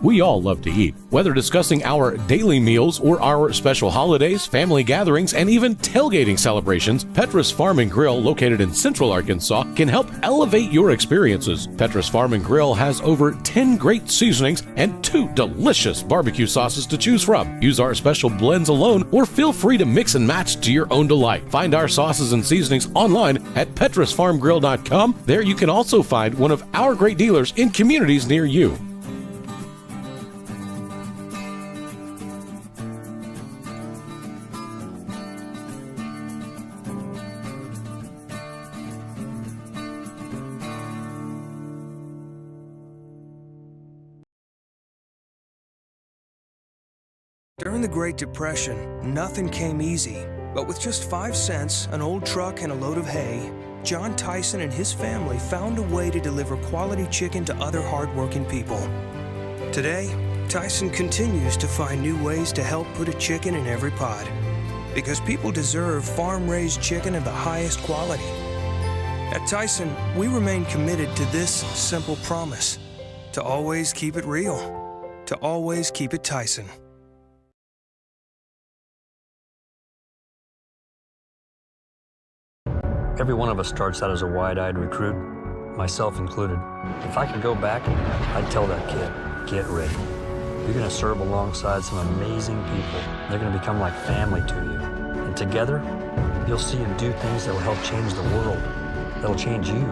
We all love to eat. Whether discussing our daily meals or our special holidays, family gatherings, and even tailgating celebrations, Petra's Farm and Grill, located in Central Arkansas, can help elevate your experiences. Petra's Farm and Grill has over 10 great seasonings and 2 delicious barbecue sauces to choose from. Use our special blends alone or feel free to mix and match to your own delight. Find our sauces and seasonings online at petrasfarmgrill.com. There you can also find one of our great dealers in communities near you. During the Great Depression, nothing came easy. But with just 5 cents, an old truck, and a load of hay, John Tyson and his family found a way to deliver quality chicken to other hardworking people. Today, Tyson continues to find new ways to help put a chicken in every pot. Because people deserve farm-raised chicken of the highest quality. At Tyson, we remain committed to this simple promise: to always keep it real, to always keep it Tyson. Every one of us starts out as a wide-eyed recruit, myself included. If I could go back, I'd tell that kid, get ready. You're gonna serve alongside some amazing people. They're gonna become like family to you. And together, you'll see and do things that will help change the world, that'll change you.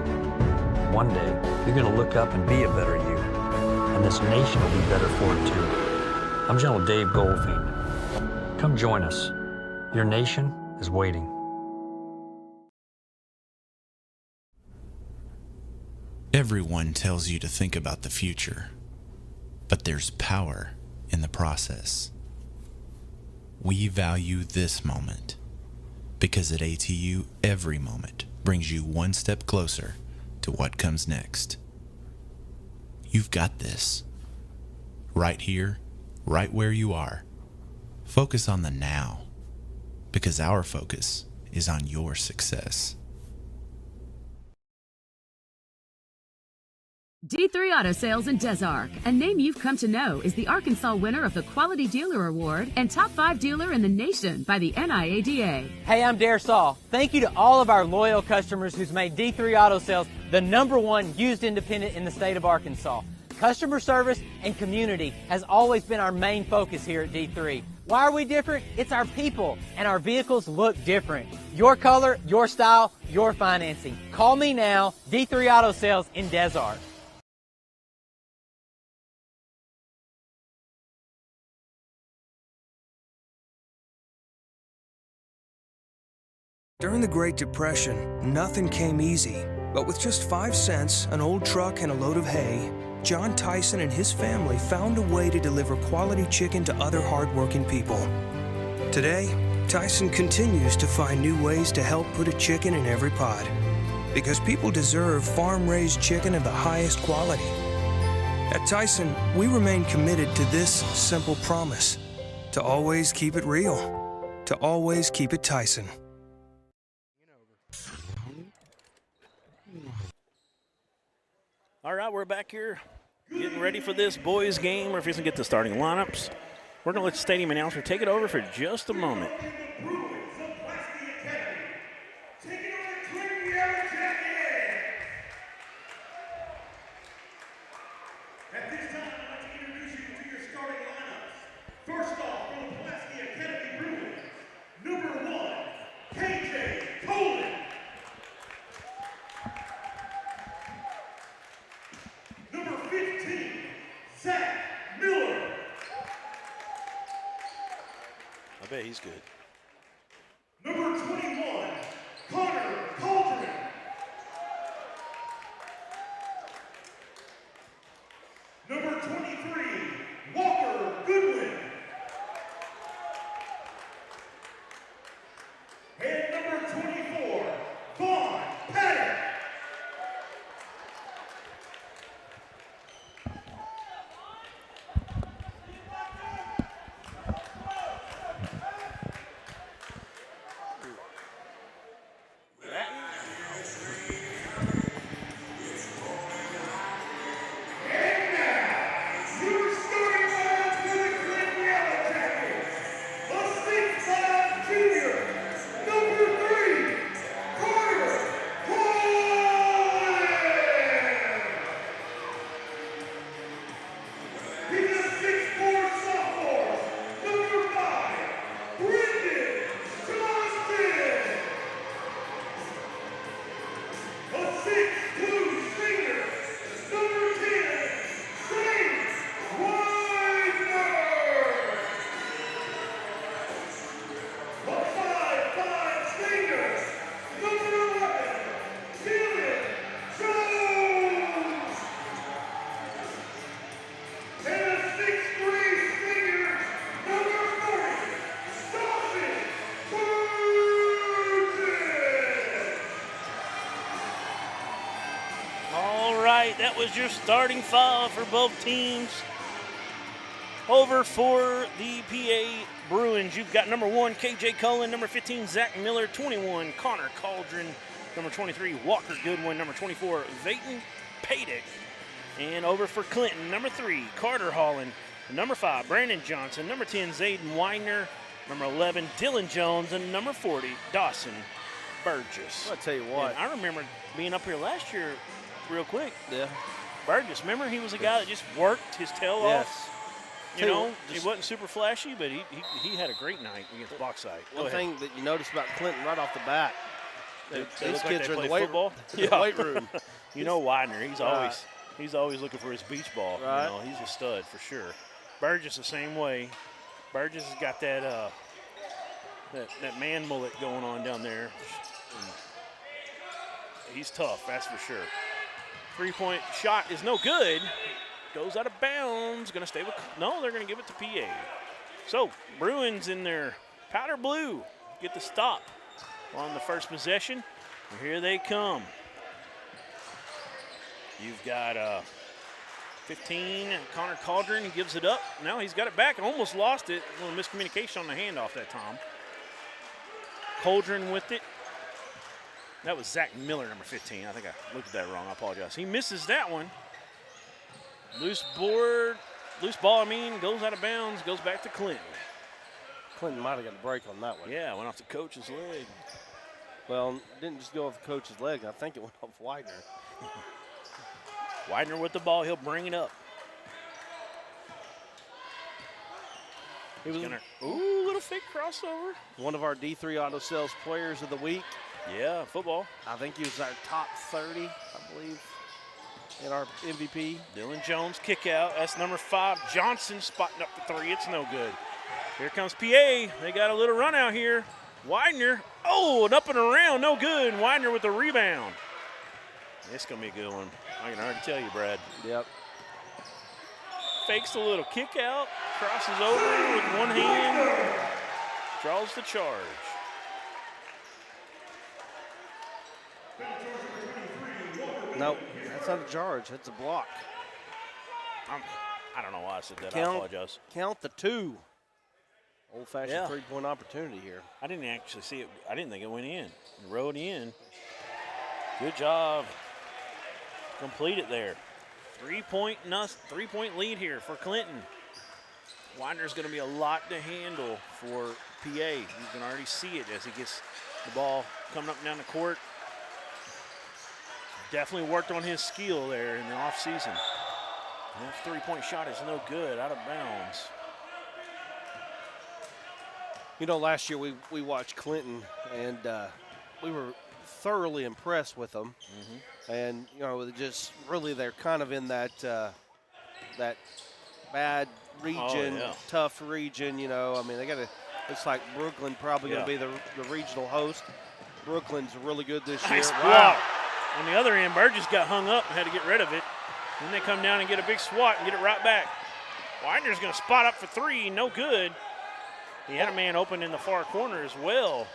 One day, you're gonna look up and be a better you. And this nation will be better for it too. I'm General Dave Goldfiend. Come join us. Your nation is waiting. Everyone tells you to think about the future, but there's power in the process. We value this moment because at ATU, every moment brings you one step closer to what comes next. You've got this. Right here, right where you are. Focus on the now, because our focus is on your success. D3 Auto Sales in Des Arc, a name you've come to know, is the Arkansas winner of the Quality Dealer Award and Top 5 Dealer in the Nation by the NIADA. Hey, I'm Dare Saul. Thank you to all of our loyal customers who's made D3 Auto Sales the #1 used independent in the state of Arkansas. Customer service and community has always been our main focus here at D3. Why are we different? It's our people, and our vehicles look different. Your color, your style, your financing. Call me now, D3 Auto Sales in Des Arc. During the Great Depression, nothing came easy. But with just 5 cents, an old truck, and a load of hay, John Tyson and his family found a way to deliver quality chicken to other hardworking people. Today, Tyson continues to find new ways to help put a chicken in every pot. Because people deserve farm-raised chicken of the highest quality. At Tyson, we remain committed to this simple promise: to always keep it real, to always keep it Tyson. All right, we're back here getting ready for this boys game. We're fixing to get the starting lineups. We're going to let the stadium announcer take it over for just a moment. At this time, I'd like to introduce you to your starting lineups. First off, from the Pulaski Academy Bruins, number 1, KJ Poland. Number 15, Zach Miller. I bet he's good. Number 21, Connor Cauldron. Number 23, Walker Goodwin. And number 24, Vaughn Paddock. That was your starting five for both teams. Over for the PA Bruins, you've got number 1, KJ Cullen, number 15, Zach Miller, 21, Connor Cauldron, number 23, Walker Goodwin, number 24, Vayton Padick. And over for Clinton, number 3, Carter Holland, number 5, Brandon Johnson, number 10, Zayden Weiner, number 11, Dylan Jones, and number 40, Dawson Burgess. I'll tell you what. And I remember being up here last year real quick. Yeah. Burgess, remember he was a guy that just worked his tail off? You know, he wasn't super flashy, but he had a great night against Bauxite. One thing that you notice about Clinton right off the bat, these kids are in the weight room. You know Widener, he's always looking for his beach ball. Right. You know, he's a stud for sure. Burgess the same way. Burgess has got that that man mullet going on down there. He's tough, that's for sure. 3-point shot is no good. Goes out of bounds. Going to stay with. No, they're going to give it to PA. So Bruins in their powder blue get the stop on the first possession. And here they come. You've got 15, Connor Cauldron. He gives it up. Now he's got it back and almost lost it. A little miscommunication on the handoff that time. Cauldron with it. That was Zach Miller, number 15. I think I looked at that wrong. I apologize. He misses that one. Loose ball, goes out of bounds, goes back to Clinton. Clinton might have got a break on that one. Yeah, went off the coach's leg. Well, didn't just go off the coach's leg. I think it went off Widener. Widener with the ball. He'll bring it up. He was little fake crossover. One of our D3 Auto Sales Players of the Week. Yeah, football. I think he was our top 30, I believe, in our MVP. Dylan Jones kick out. That's number 5. Johnson spotting up the 3. It's no good. Here comes PA. They got a little run out here. Widener. Oh, and up and around. No good. Widener with the rebound. It's going to be a good one. I can already tell you, Brad. Yep. Fakes a little kick out. Crosses over with one hand. Draws the charge. No, that's not a charge. That's a block. I don't know why I said that. I apologize. Count the 2. Old-fashioned 3-point opportunity here. I didn't actually see it. I didn't think it went in. It rode in. Good job. Complete it there. 3-point lead here for Clinton. Widener's going to be a lot to handle for PA. You can already see it as he gets the ball coming up and down the court. Definitely worked on his skill there in the offseason. That 3-point shot is no good, out of bounds. You know, last year we watched Clinton, and we were thoroughly impressed with them. Mm-hmm. And, you know, just really they're kind of in that that bad region, tough region, you know. I mean, it's like Brooklyn probably going to be the regional host. Brooklyn's really good this year. Wow. On the other end, Burgess got hung up and had to get rid of it. Then they come down and get a big swat and get it right back. Widener's going to spot up for 3, no good. He had a man open in the far corner as well.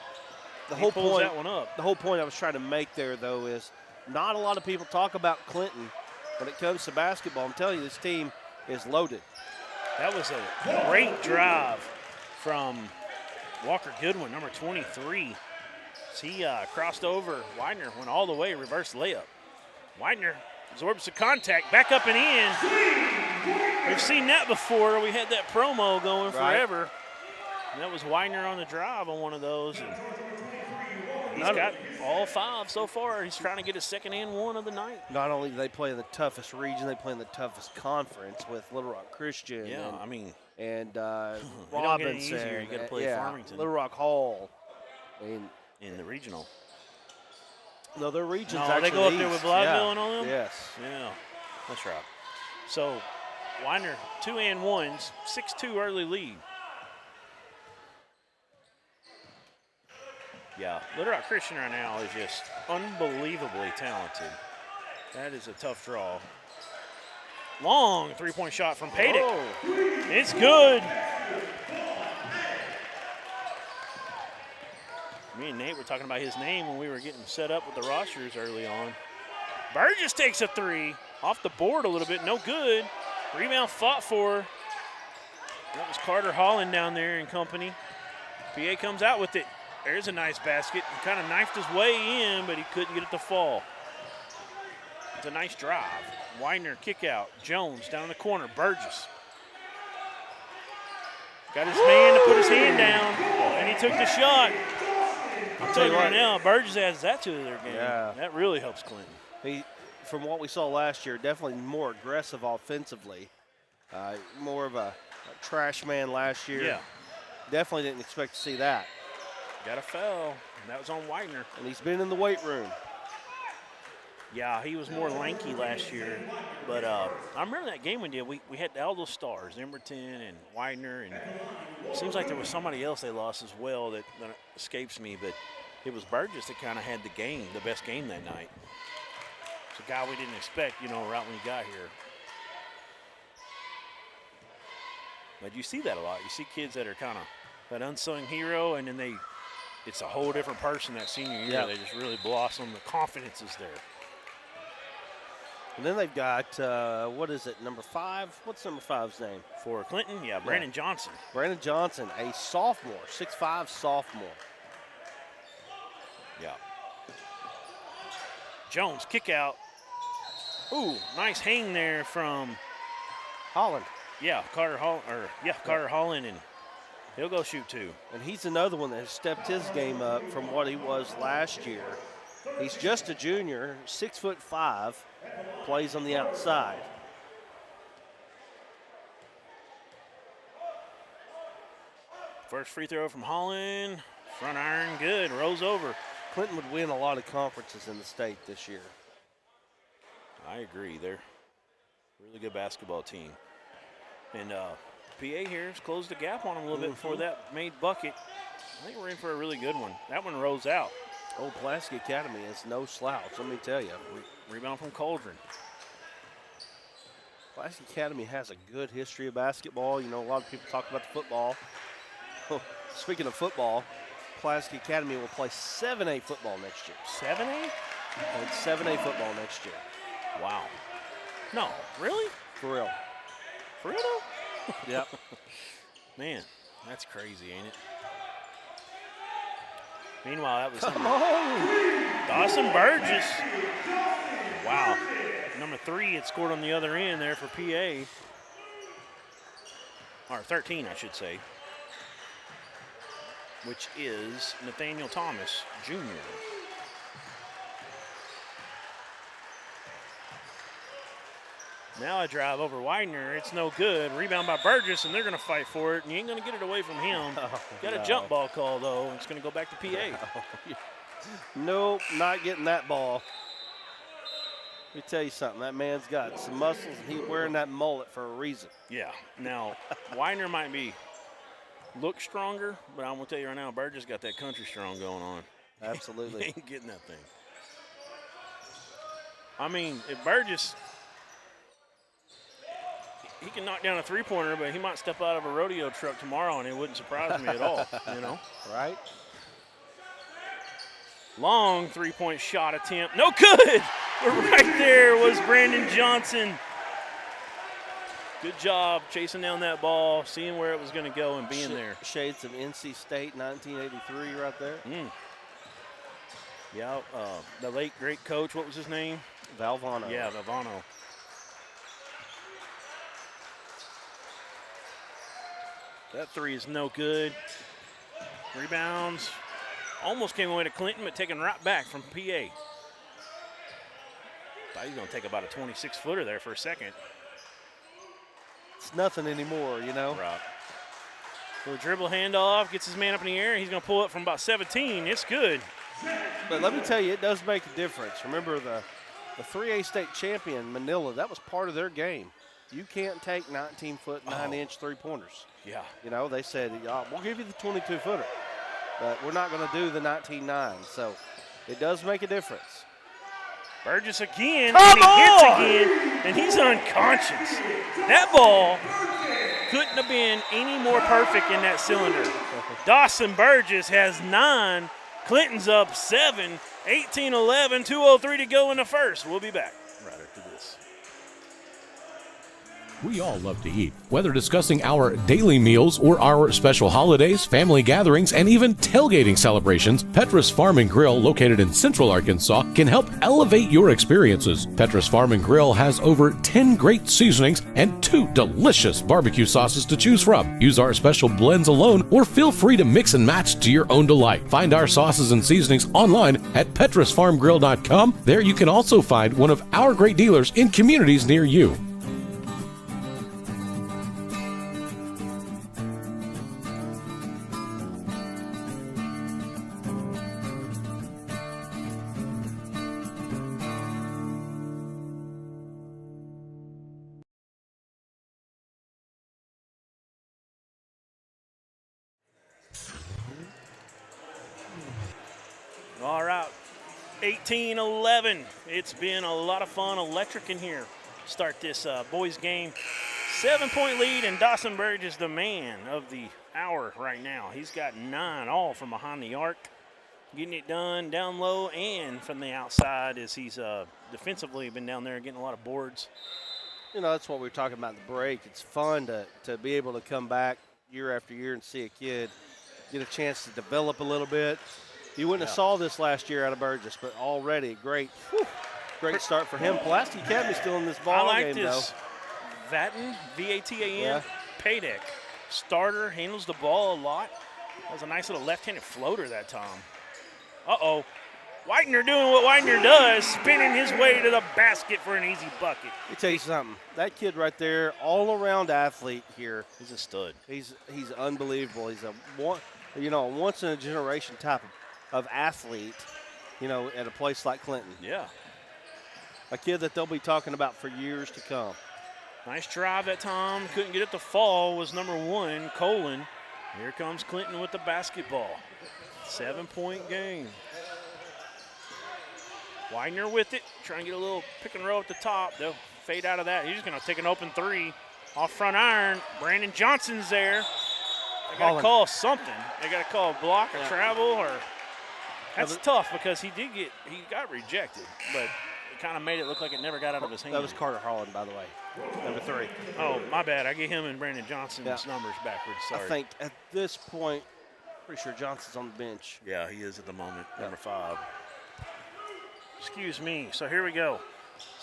The whole point I was trying to make there, though, is not a lot of people talk about Clinton when it comes to basketball. I'm telling you, this team is loaded. That was a great drive from Walker Goodwin, number 23. He crossed over. Widener went all the way, reverse layup. Widener absorbs the contact, back up and in. We've seen that before. We had that promo going forever. And that was Widener on the drive on one of those. And he's got all 5 so far. He's trying to get his second and 1 of the night. Not only do they play in the toughest region, they play in the toughest conference with Little Rock Christian. Yeah, and Robinson. Don't get any easier. You got to play Farmington. Little Rock Hall. In the regional. No, their region's No, actually they go up east. there with Blytheville and all them? Yes. Yeah, that's right. So, Widener, 2-1s, 6-2 early lead. Yeah, Little Rock Christian right now is just unbelievably talented. That is a tough draw. Long three-point shot from Paydick. Whoa. It's good. Me and Nate were talking about his name when we were getting set up with the rosters early on. Burgess takes a three. Off the board a little bit, no good. Rebound fought for. That was Carter Holland down there and company. PA comes out with it. There's a nice basket. He kind of knifed his way in, but he couldn't get it to fall. It's a nice drive. Widener kick out. Jones down in the corner. Burgess. Got his man to put his hand down, and he took the shot. I'll tell you right now, Burgess adds that to their game. Yeah. That really helps Clinton. He, from what we saw last year, definitely more aggressive offensively. More of a trash man last year. Yeah. Definitely didn't expect to see that. Got a foul, and that was on Widener. And he's been in the weight room. Yeah, he was more lanky last year. But I remember that game we did. We had all those stars, Emberton and Widener, and it seems like there was somebody else they lost as well that escapes me. But it was Burgess that kind of had the best game that night. It's a guy we didn't expect, right when he got here. But you see that a lot. You see kids that are kind of that unsung hero, and then it's a whole different person that senior year. Yeah. They just really blossom. The confidence is there. And then they've got, number 5? What's number 5's name? For Clinton, Brandon Johnson. Brandon Johnson, a sophomore, 6'5" sophomore. Yeah. Jones, kick out. Ooh, nice hang there from Holland. Yeah, Carter Holland, and he'll go shoot 2. And he's another one that has stepped his game up from what he was last year. He's just a junior, 6'5", plays on the outside. First free throw from Holland. Front iron, good, rolls over. Clinton would win a lot of conferences in the state this year. I agree. They're a really good basketball team. And PA here has closed the gap on them a little bit before that made bucket. I think we're in for a really good one. That one rolls out. Oh, Pulaski Academy is no slouch, let me tell you. Rebound from Cauldron. Pulaski Academy has a good history of basketball. A lot of people talk about the football. Speaking of football, Pulaski Academy will play 7A football next year. 7A? It's 7A football next year. Wow. No, really? For real. For real though? Yep. Man, that's crazy, ain't it? Meanwhile, that was Dawson Burgess. Wow. Number 3 had scored on the other end there for PA. Or 13, I should say. Which is Nathaniel Thomas, Jr. Now a drive over Widener. It's no good. Rebound by Burgess, and they're going to fight for it. And you ain't going to get it away from him. Got a jump ball call, though. And it's going to go back to PA. Nope, not getting that ball. Let me tell you something. That man's got some muscles, and he's wearing that mullet for a reason. Yeah. Now, Widener might look stronger, but I'm going to tell you right now, Burgess got that country strong going on. Absolutely. He ain't getting that thing. I mean, if Burgess, he can knock down a three-pointer, but he might step out of a rodeo truck tomorrow, and it wouldn't surprise me at all, Right? Long three-point shot attempt. No good! Right there was Brandon Johnson. Good job chasing down that ball, seeing where it was going to go and being there. Shades of NC State 1983 right there. Yeah, the late, great coach, what was his name? Valvano. Yeah, Valvano. That three is no good. Rebounds. Almost came away to Clinton, but taken right back from PA. Thought he was going to take about a 26-footer there for a second. It's nothing anymore, Right. So the dribble handoff, gets his man up in the air, and he's going to pull it from about 17. It's good. But let me tell you, it does make a difference. Remember the 3A state champion, Manila, that was part of their game. You can't take 19-foot, 9-inch three-pointers. Yeah. You know, they said, we'll give you the 22-footer, but we're not going to do the 19-9. So it does make a difference. Burgess again, and he hits again, and he's unconscious. That ball couldn't have been any more perfect in that cylinder. Dawson Burgess has 9. Clinton's up 7, 18-11, 2:03 to go in the first. We'll be back right after this. We all love to eat. Whether discussing our daily meals or our special holidays, family gatherings, and even tailgating celebrations, Petrus Farm and Grill, located in Central Arkansas, can help elevate your experiences. Petrus Farm and Grill has over 10 great seasonings and 2 delicious barbecue sauces to choose from. Use our special blends alone or feel free to mix and match to your own delight. Find our sauces and seasonings online at petrusfarmgrill.com. There you can also find one of our great dealers in communities near you. All right, 18-11. It's been a lot of fun, electric in here. Start this boys game. 7-point lead, and Dawson Burgess, the man of the hour right now. He's got 9 all from behind the arc. Getting it done down low and from the outside as he's defensively been down there getting a lot of boards. You know, that's what we were talking about in the break. It's fun to be able to come back year after year and see a kid get a chance to develop a little bit. You wouldn't have saw this last year out of Burgess, but already great start for him. Pulaski Academy still in this ball game, though. Vatten, V-A-T-A-N, Paydeck. Starter, handles the ball a lot. That was a nice little left-handed floater that time. Uh-oh. Whitener doing what Whitener does, spinning his way to the basket for an easy bucket. Let me tell you something. That kid right there, all-around athlete here. He's a stud. He's unbelievable. He's a once-in-a-generation type of athlete, you know, at a place like Clinton. Yeah. A kid that they'll be talking about for years to come. Nice drive that time. Couldn't get it to fall. Was number 1, Colin. Here comes Clinton with the basketball. 7-point game. Widener with it. Trying to get a little pick and roll at the top. They'll fade out of that. He's just going to take an open 3 off front iron. Brandon Johnson's there. They got to call something. They got to call a block or travel or – that's tough because he got rejected, but it kind of made it look like it never got out of his hand. That was Carter Holland, by the way, number 3. Oh, my bad. I get him and Brandon Johnson's numbers backwards. Sorry. I think at this point, pretty sure Johnson's on the bench. Yeah, he is at the moment, number 5. Excuse me. So here we go.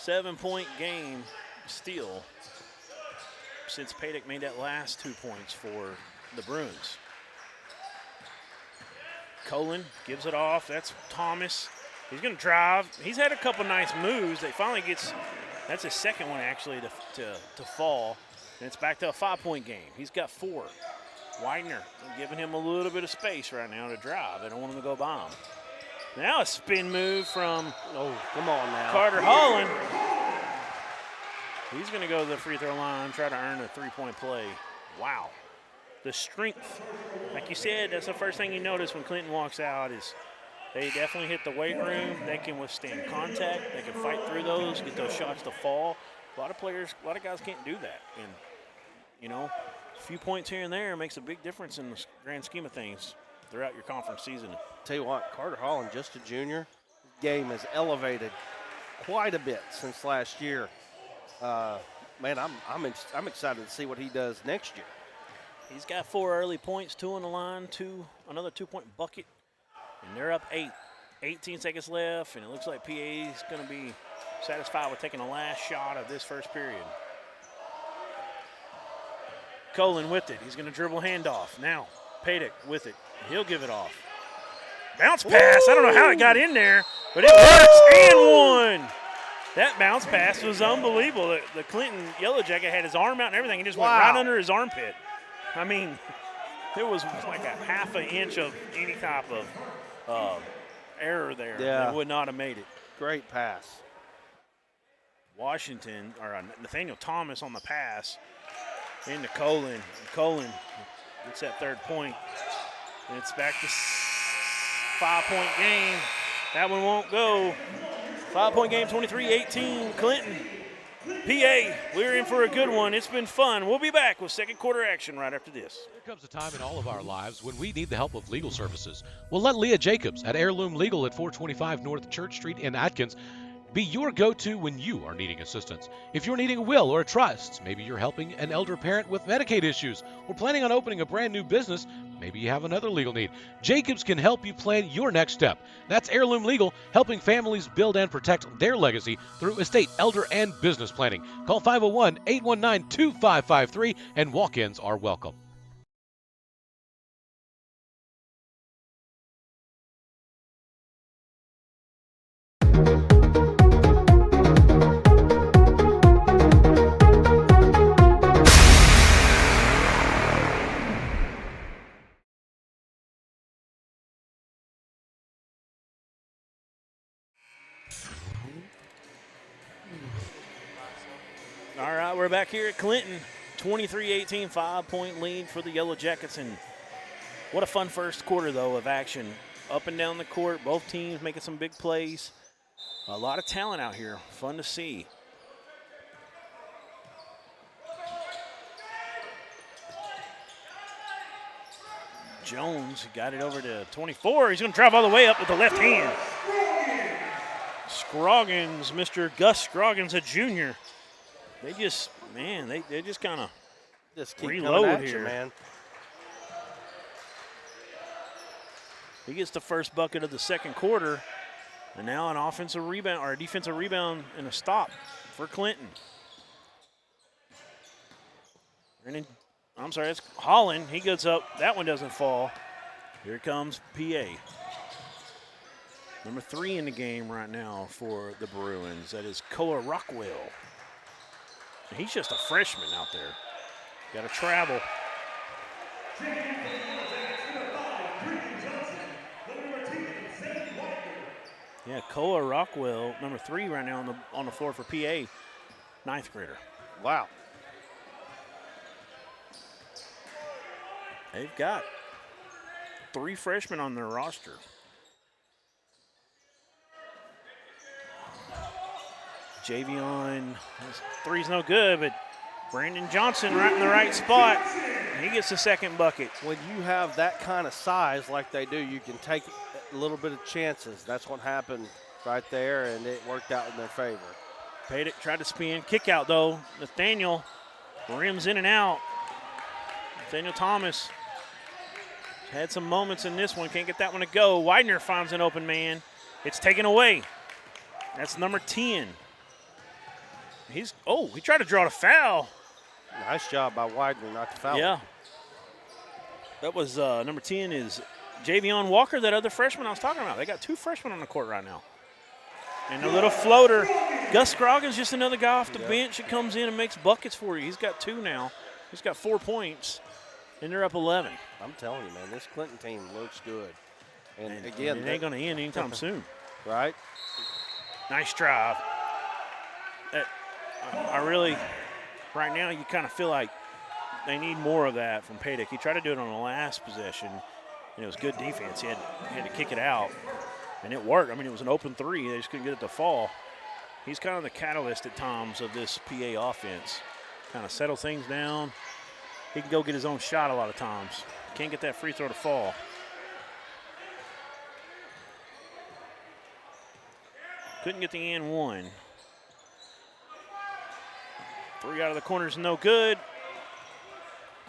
7-point game still since Paydick made that last 2 points for the Bruins. Colin gives it off. That's Thomas. He's going to drive. He's had a couple nice moves. They finally gets – that's his second one, actually, to fall. And it's back to a 5-point game. He's got 4. Widener giving him a little bit of space right now to drive. They don't want him to go by him. Now a spin move from come on now, Carter Holland. He's going to go to the free throw line, try to earn a 3-point play. Wow. The strength, like you said, that's the first thing you notice when Clinton walks out is they definitely hit the weight room. They can withstand contact. They can fight through those, get those shots to fall. A lot of guys can't do that. And, you know, a few points here and there makes a big difference in the grand scheme of things throughout your conference season. Tell you what, Carter Holland, just a junior, his game has elevated quite a bit since last year. Man, I'm excited to see what he does next year. He's got 4 early points, 2 on the line, another 2-point bucket, and they're up 8. 18 seconds left, and it looks like PA is going to be satisfied with taking the last shot of this first period. Colin with it. He's going to dribble handoff. Now, Paydick with it. He'll give it off. Bounce pass. I don't know how it got in there, but it works, and 1. That bounce pass was unbelievable. The Clinton Yellow Jacket had his arm out and everything. He just went right under his armpit. I mean, there was like a half an inch of any type of error there. Yeah. They would not have made it. Great pass. Washington, or Nathaniel Thomas on the pass into Colin. Colin gets that 3rd point. And it's back to 5-point game. That one won't go. 5-point game, 23-18, Clinton. PA, we're in for a good one. It's been fun. We'll be back with second quarter action right after this. There comes a time in all of our lives when we need the help of legal services. Well, let Leah Jacobs at Heirloom Legal at 425 North Church Street in Atkins be your go-to when you are needing assistance. If you're needing a will or a trust, maybe you're helping an elder parent with Medicaid issues, or planning on opening a brand new business, maybe you have another legal need. Jacobs can help you plan your next step. That's Heirloom Legal, helping families build and protect their legacy through estate, elder, and business planning. Call 501-819-2553, and walk-ins are welcome. All right, we're back here at Clinton. 23-18, 5-point lead for the Yellow Jackets. And what a fun first quarter, though, of action. Up and down the court, both teams making some big plays. A lot of talent out here. Fun to see. Jones got it over to 24. He's going to drive all the way up with the left hand. Scroggins, Mr. Gus Scroggins, a junior. They just, man, they just kind of keep reload here, here, man. He gets the first bucket of the second quarter, and now an offensive rebound or a defensive rebound and a stop for Clinton. And I'm sorry, it's Holland. He goes up. That one doesn't fall. Here comes PA. Number 3 in the game right now for the Bruins. That is Koa Rockwell. He's just a freshman out there. Got to travel. Yeah, Koa Rockwell, number 3 right now on the floor for PA, 9th grader. Wow. They've got 3 freshmen on their roster. Javion, his 3's no good, but Brandon Johnson right in the right spot. He gets the second bucket. When you have that kind of size like they do, you can take a little bit of chances. That's what happened right there, and it worked out in their favor. Paydick tried to spin. Kick out, though. Nathaniel rims in and out. Nathaniel Thomas had some moments in this one. Can't get that one to go. Widener finds an open man. It's taken away. That's number 10. He tried to draw the foul. Nice job by Widener not to foul. Yeah. That was number 10 is Javion Walker, that other freshman I was talking about. They got 2 freshmen on the court right now. And a little floater. Gus Scroggins, just another guy off the bench that comes in and makes buckets for you. He's got 2 now. He's got 4 points, and they're up 11. I'm telling you, man, this Clinton team looks good. And again, it ain't going to end anytime soon. Right? Nice drive. Right now, you kind of feel like they need more of that from Paydick. He tried to do it on the last possession, and it was good defense. He had to kick it out, and it worked. I mean, it was an open 3. They just couldn't get it to fall. He's kind of the catalyst at times of this PA offense. Kind of settle things down. He can go get his own shot a lot of times. Can't get that free throw to fall. Couldn't get the and 1. 3 out of the corner is no good.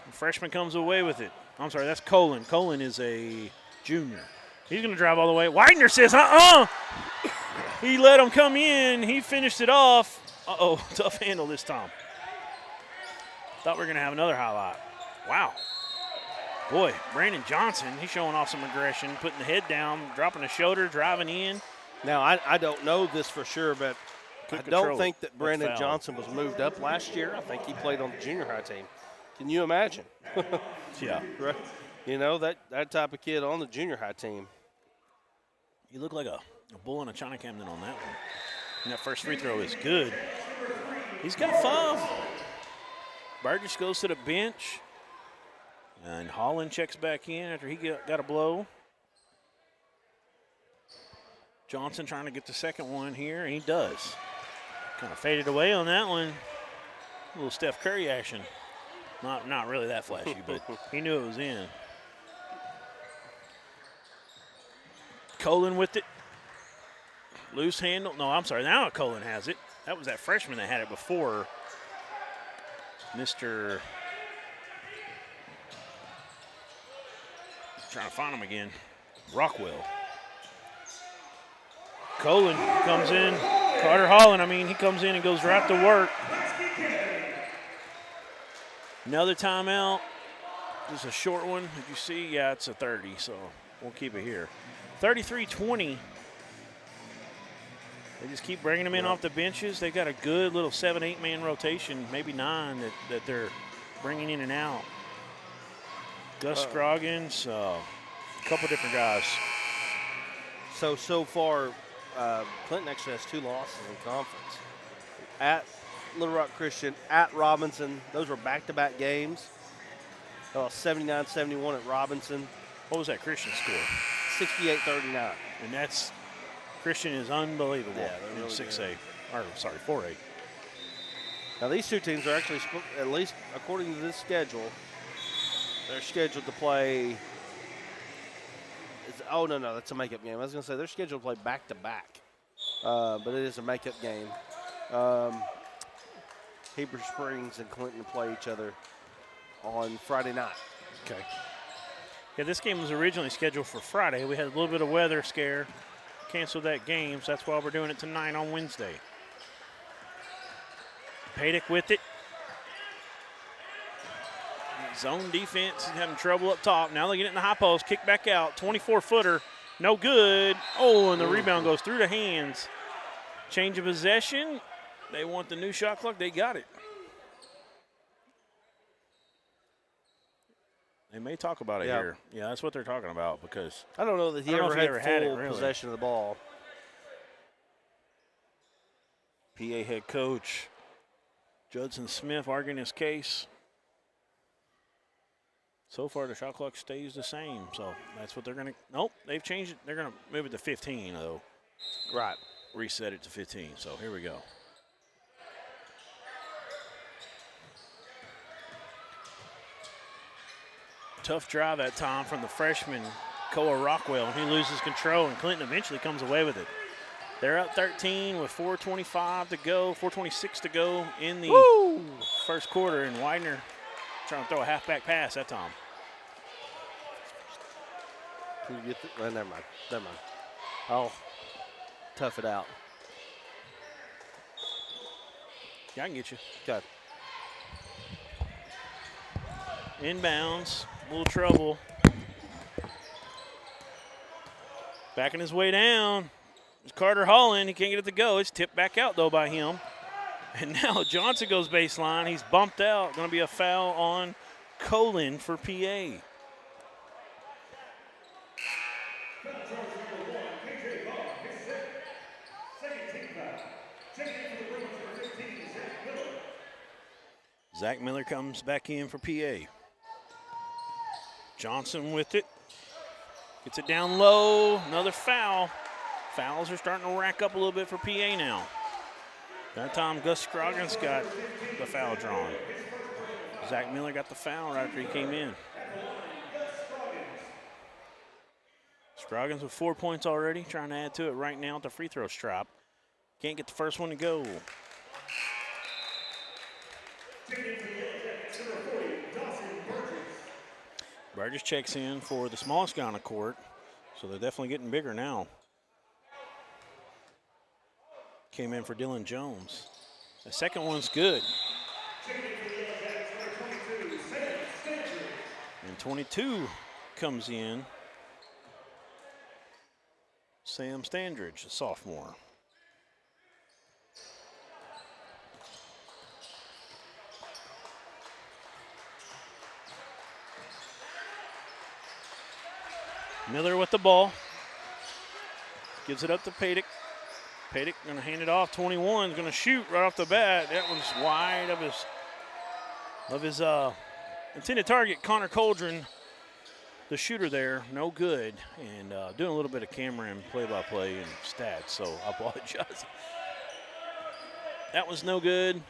The freshman comes away with it. I'm sorry, that's Colin. Colin is a junior. He's going to drive all the way. Widener says, He let him come in. He finished it off. Tough handle this time. Thought we were going to have another highlight. Wow. Boy, Brandon Johnson, he's showing off some aggression, putting the head down, dropping a shoulder, driving in. Now, I don't know this for sure, but I don't think that Brandon Johnson was moved up last year. I think he played on the junior high team. Can you imagine? Yeah. Right. You know, that type of kid on the junior high team. You look like a bull in a china cabinet on that one. And that first free throw is good. He's got 5. Burgess goes to the bench. And Holland checks back in after he got a blow. Johnson trying to get the second one here, and he does. Kind of faded away on that one. A little Steph Curry action. Not really that flashy, but he knew it was in. Colin with it. Loose handle. No, I'm sorry. Now Colin has it. That was that freshman that had it before. Mr. Trying to find him again. Rockwell. Colin comes in. Carter Holland, he comes in and goes right to work. Another timeout. This is a short one. Did you see? Yeah, it's a 30, so we'll keep it here. 33-20. They just keep bringing them in off the benches. They've got a good little 7-8 man rotation, maybe 9 that they're bringing in and out. Gus Scroggins, a couple different guys. So far, Clinton actually has 2 losses in conference. At Little Rock Christian, at Robinson. Those were back-to-back games. 79-71 at Robinson. What was that Christian score? 68-39. And that's Christian is unbelievable. Yeah, they're really 6A. Or sorry, 4A. Now these two teams are actually, at least according to this schedule, they're scheduled to play. Oh no, that's a makeup game. I was going to say they're scheduled to play back-to-back, but it is a makeup game. Heber Springs and Clinton play each other on Friday night. Okay. Yeah, this game was originally scheduled for Friday. We had a little bit of weather scare, canceled that game, so that's why we're doing it tonight on Wednesday. Padick with it. Zone defense is having trouble up top. Now they get it in the high post, kick back out, 24-footer, no good. Oh, and the rebound goes through the hands. Change of possession. They want the new shot clock. They got it. They may talk about it here. Yeah, that's what they're talking about because I don't know that he ever had full possession of the ball. PA head coach Judson Smith arguing his case. So far, the shot clock stays the same, so that's what they're going to – nope, they've changed it. They're going to move it to 15, though. Right. Reset it to 15, so here we go. Tough drive that time from the freshman, Koa Rockwell, and he loses control, and Clinton eventually comes away with it. They're up 13 with 4:25 to go, 4:26 to go in the first quarter, and Widener trying to throw a halfback pass that time. Can you get the, well, never mind. I'll tough it out. Yeah, I can get you. Okay. Inbounds, a little trouble. Backing his way down. It's Carter Holland. He can't get it to go. It's tipped back out, though, by him. And now Johnson goes baseline. He's bumped out. Going to be a foul on Colin for PA. Zach Miller comes back in for PA. Johnson with it. Gets it down low. Another foul. Fouls are starting to rack up a little bit for PA now. That time, Gus Scroggins got the foul drawn. Zach Miller got the foul right after he came in. Scroggins with 4 points already, trying to add to it right now at the free throw stripe. Can't get the first one to go. Burgess checks in for the smallest guy on the court, so they're definitely getting bigger now. Came in for Dylan Jones. The second one's good. And 22 comes in. Sam Standridge, a sophomore. Miller with the ball. Gives it up to Padick. Padick going to hand it off. 21 is going to shoot right off the bat. That was wide of his intended target. Connor Coldren, the shooter there, no good. And doing a little bit of camera and play-by-play and stats, so I apologize. That was no good.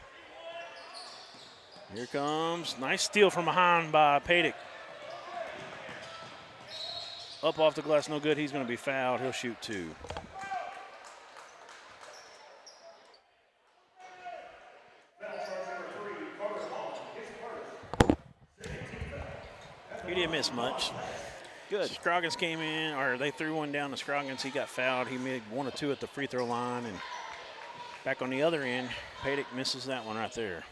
Here comes. Nice steal from behind by Padick. Up off the glass, no good. He's going to be fouled. He'll shoot 2. He didn't miss much. Good. Scroggins came in, or they threw one down to Scroggins. He got fouled. He made 1 or 2 at the free throw line. And back on the other end, Padick misses that one right there.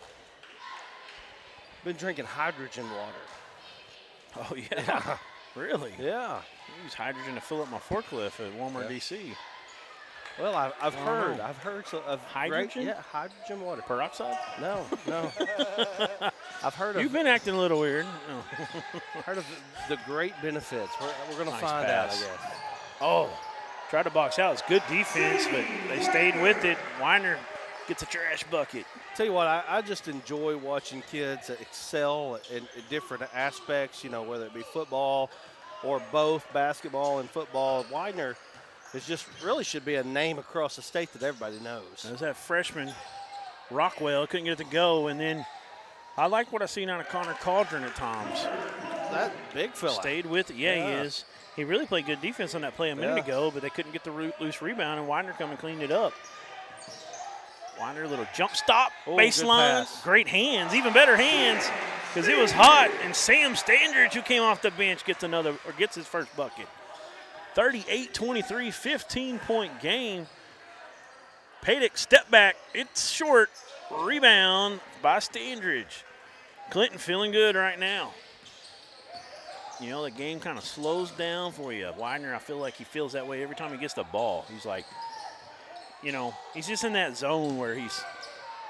Been drinking hydrogen water. Oh, yeah. Really? Yeah. I use hydrogen to fill up my forklift at Walmart, D.C. Well, I've heard of hydrogen. Hydrogen water. Peroxide? No. I've heard of. You've been acting a little weird. No. Heard of the great benefits. We're going to Nice find pass. out, I guess. Oh, tried to box out. It's good defense, but they stayed with it. Weiner gets a trash bucket. Tell you what, I just enjoy watching kids excel in different aspects, whether it be football or both, basketball and football. Widener is just really should be a name across the state that everybody knows. There's that freshman, Rockwell, couldn't get it to go. And then I like what I seen out of Connor Cauldron at times. That big fella. Stayed with it. Yeah, he is. He really played good defense on that play a minute ago, but they couldn't get the loose rebound, and Widener come and cleaned it up. Widener, a little jump stop, baseline, great hands, even better hands, because it was hot. And Sam Standridge, who came off the bench, gets his first bucket. 38-23, 15-point game. Padick step back, it's short, rebound by Standridge. Clinton feeling good right now. The game kind of slows down for you. Widener, I feel like he feels that way every time he gets the ball. He's like, he's just in that zone where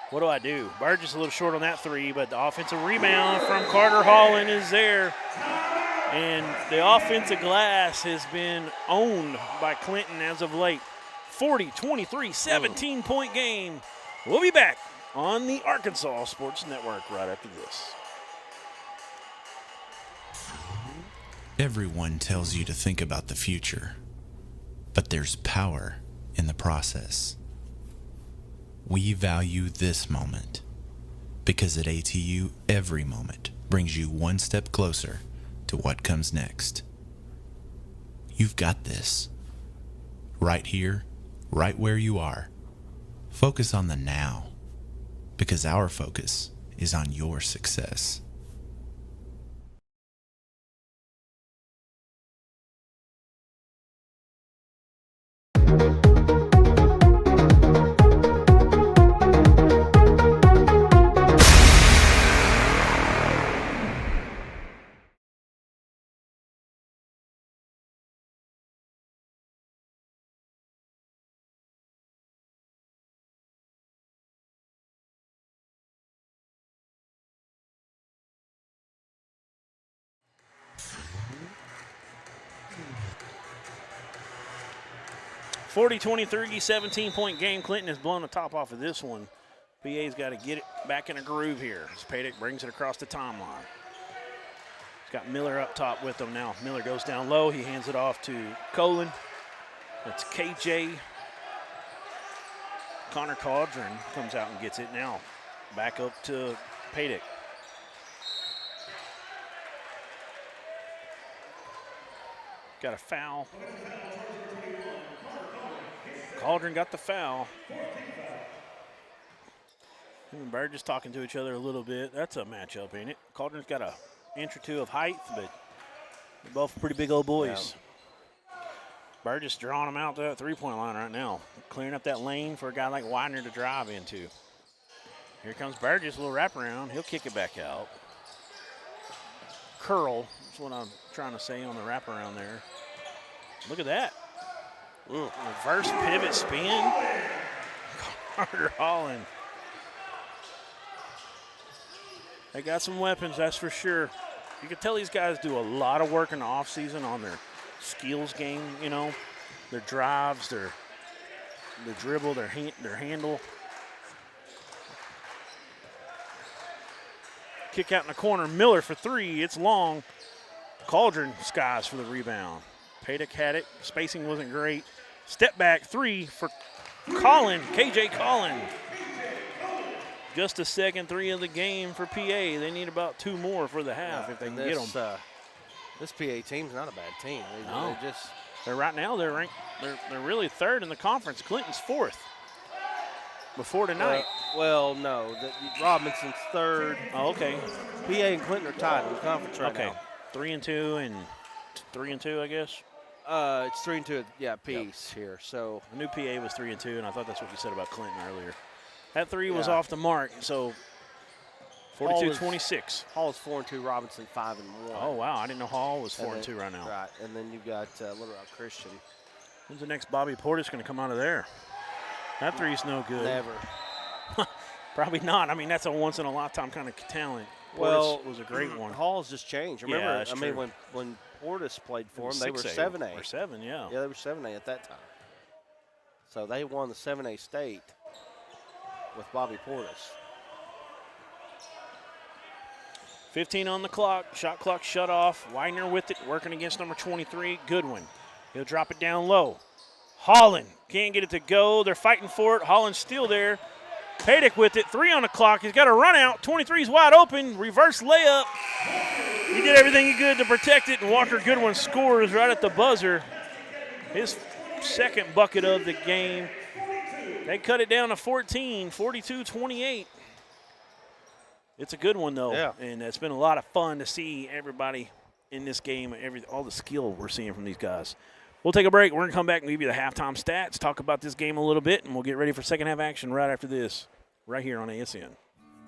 what do I do? Burgess a little short on that 3, but the offensive rebound from Carter Holland is there. And the offensive glass has been owned by Clinton as of late. 40-23, 17-point game. We'll be back on the Arkansas Sports Network right after this. Everyone tells you to think about the future, but there's power in the process. We value this moment because at ATU, every moment brings you one step closer to what comes next. You've got this. Right here, right where you are. Focus on the now, because our focus is on your success. .23, 17-point game. Clinton has blown the top off of this one. PA's got to get it back in a groove here. As Padick brings it across the timeline. He's got Miller up top with him now. Miller goes down low. He hands it off to Colin. That's KJ. Connor Cauldron comes out and gets it now. Back up to Padick. Got a foul. Cauldron got the foul. Him and Burgess talking to each other a little bit. That's a matchup, ain't it? Cauldron's got an inch or 2 of height, but they're both pretty big old boys. Yeah. Burgess drawing them out to that three-point line right now. Clearing up that lane for a guy like Widener to drive into. Here comes Burgess, a little wraparound. He'll kick it back out. Curl, that's what I'm trying to say on the wraparound there. Look at that. Ooh, reverse pivot spin. Carter Holland. They got some weapons, that's for sure. You can tell these guys do a lot of work in the offseason on their skills game, their drives, their dribble, their handle. Kick out in the corner. Miller for three. It's long. Cauldron skies for the rebound. Padick had it. Spacing wasn't great. Step back three for Collin, KJ Collin. Just a second three of the game for PA. They need about two more for the half if they can get them. This PA team's not a bad team. They're right now they're ranked. They're really third in the conference. Clinton's fourth. Before tonight. No. Robinson's third. Oh, okay. PA and Clinton are tied in the conference right now. 3-2 and 3-2, I guess. It's 3-2. Yeah, piece here. So I knew PA was 3-2, and I thought that's what you said about Clinton earlier. That three was off the mark. So 42-26. Hall is 4-2. Robinson 5-1. Oh wow! I didn't know Hall was 4-2 right now. Right, and then you've got Little Rock Christian. When's the next Bobby Portis going to come out of there? That three's no good. Never. Probably not. I mean, that's a once-in-a-lifetime kind of talent. Portis was a great one. Hall's just changed. Remember, true. mean, when Portis played for them, they were 7A. Or 7, yeah. Yeah, they were 7A at that time. So they won the 7A state with Bobby Portis. 15 on the clock. Shot clock shut off. Widener with it, working against number 23, Goodwin. He'll drop it down low. Holland can't get it to go. They're fighting for it. Holland's still there. Padick with it. 3 on the clock. He's got a run out. 23's wide open. Reverse layup. He did everything he could to protect it, and Walker Goodwin scores right at the buzzer. His second bucket of the game. They cut it down to 14, 42-28. It's a good one, though, and it's been a lot of fun to see everybody in this game, all the skill we're seeing from these guys. We'll take a break. We're going to come back and give you the halftime stats, talk about this game a little bit, and we'll get ready for second half action right after this, right here on ASN.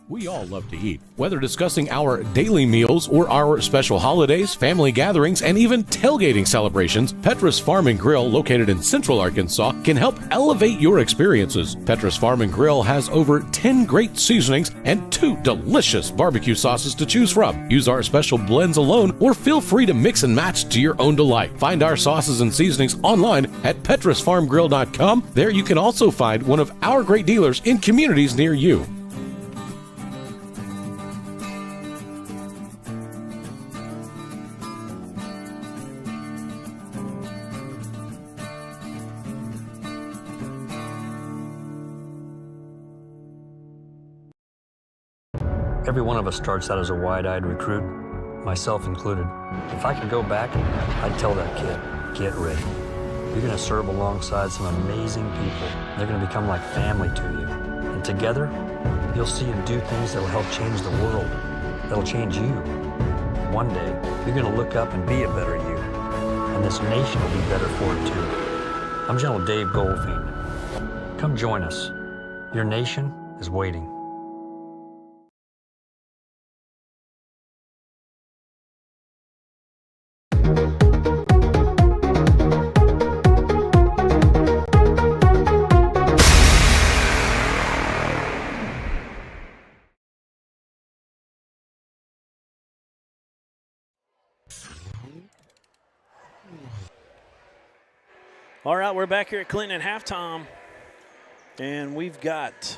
We all love to eat. Whether discussing our daily meals or our special holidays, family gatherings, and even tailgating celebrations, Petrus Farm and Grill, located in Central Arkansas, can help elevate your experiences. Petrus Farm and Grill has over 10 great seasonings and 2 delicious barbecue sauces to choose from. Use our special blends alone or feel free to mix and match to your own delight. Find our sauces and seasonings online at petrusfarmgrill.com. There you can also find one of our great dealers in communities near you. Every one of us starts out as a wide-eyed recruit, myself included. If I could go back, I'd tell that kid, get ready. You're going to serve alongside some amazing people. They're going to become like family to you. And together, you'll see them do things that will help change the world, that'll change you. One day, you're going to look up and be a better you. And this nation will be better for it too. I'm General Dave Goldfein. Come join us. Your nation is waiting. All right, we're back here at Clinton at halftime, and we've got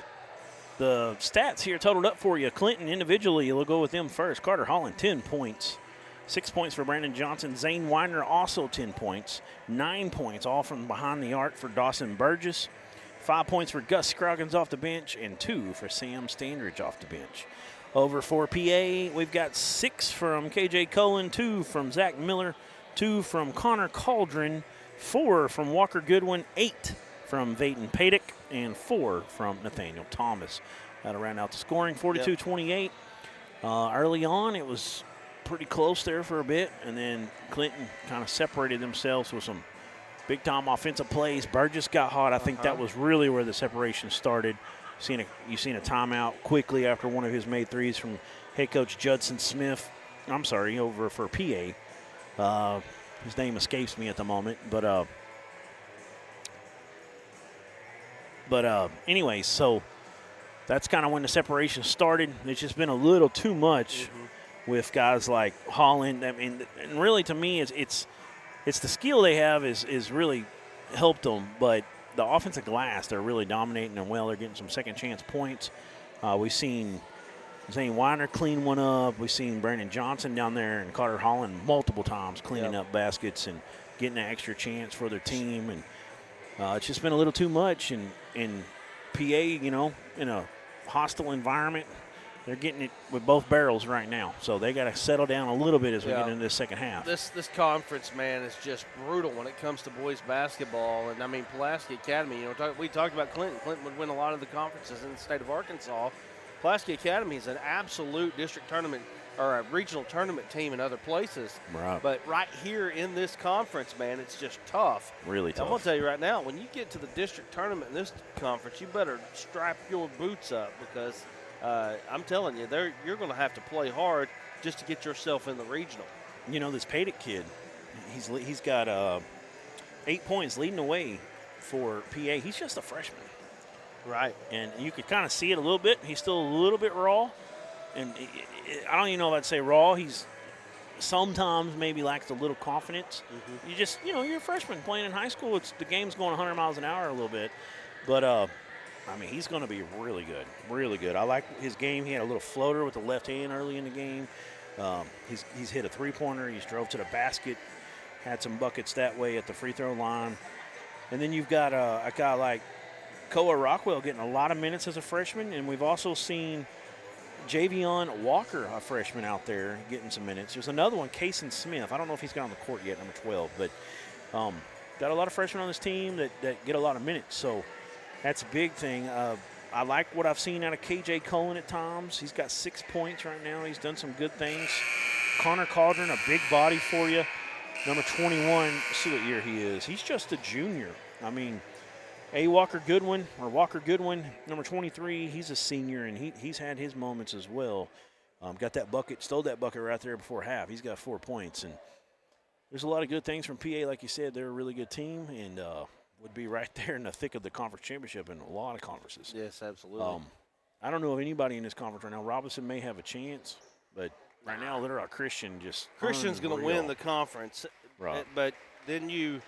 the stats here totaled up for you. Clinton individually, we'll go with them first. Carter Holland, 10 points. 6 points for Brandon Johnson. Zane Widener, also 10 points. 9 points, all from behind the arc for Dawson Burgess. 5 points for Gus Scroggins off the bench, and 2 for Sam Standridge off the bench. Over for PA, we've got 6 from KJ Colin, 2 from Zach Miller, 2 from Connor Cauldron, 4 from Walker Goodwin, 8 from Vaden Padick, and 4 from Nathaniel Thomas. That'll round out the scoring, 42-28. Early on, it was pretty close there for a bit, and then Clinton kind of separated themselves with some big-time offensive plays. Burgess got hot. I think that was really where the separation started. You've seen a timeout quickly after one of his made threes from head coach Judson Smith. I'm sorry, over for PA. His name escapes me at the moment, but anyway, so that's kind of when the separation started. It's just been a little too much with guys like Holland. I mean, and really to me, it's the skill they have is really helped them, but the offensive glass, they're really dominating them well. They're getting some second chance points. We've seen Zane Weiner clean one up. We've seen Brandon Johnson down there and Carter Holland multiple times cleaning up baskets and getting an extra chance for their team. And it's just been a little too much. And PA, in a hostile environment, they're getting it with both barrels right now. So they got to settle down a little bit as we get into the second half. This conference, man, is just brutal when it comes to boys basketball. And, I mean, Pulaski Academy, we talked about Clinton. Clinton would win a lot of the conferences in the state of Arkansas. Pulaski Academy is an absolute district tournament or a regional tournament team in other places. Right. But right here in this conference, man, it's just tough. Really tough. I'm going to tell you right now, when you get to the district tournament in this conference, you better strap your boots up because I'm telling you, you're going to have to play hard just to get yourself in the regional. This Padick kid, he's got 8 points leading the way for PA. He's just a freshman. Right. And you could kind of see it a little bit. He's still a little bit raw. And I don't even know if I'd say raw. He's sometimes maybe lacks a little confidence. Mm-hmm. You just, you're a freshman playing in high school. The game's going 100 miles an hour a little bit. But, he's going to be really good, really good. I like his game. He had a little floater with the left hand early in the game. He's hit a three-pointer. He's drove to the basket, had some buckets that way at the free throw line. And then you've got a guy like Koa Rockwell getting a lot of minutes as a freshman, and we've also seen Javion Walker, a freshman, out there getting some minutes. There's another one, Kason Smith. I don't know if he's got on the court yet, number 12, but got a lot of freshmen on this team that get a lot of minutes. So that's a big thing. I like what I've seen out of KJ Cullen at times. He's got 6 points right now. He's done some good things. Connor Caldron, a big body for you. Number 21, let's see what year he is. He's just a junior. Walker Goodwin, number 23, he's a senior, and he's had his moments as well. Got that bucket, stole that bucket right there before half. He's got 4 points. And there's a lot of good things from PA. Like you said, they're a really good team and would be right there in the thick of the conference championship in a lot of conferences. Yes, absolutely. I don't know of anybody in this conference right now. Robinson may have a chance, but right now they're Christian's going to win the conference. Right. But then you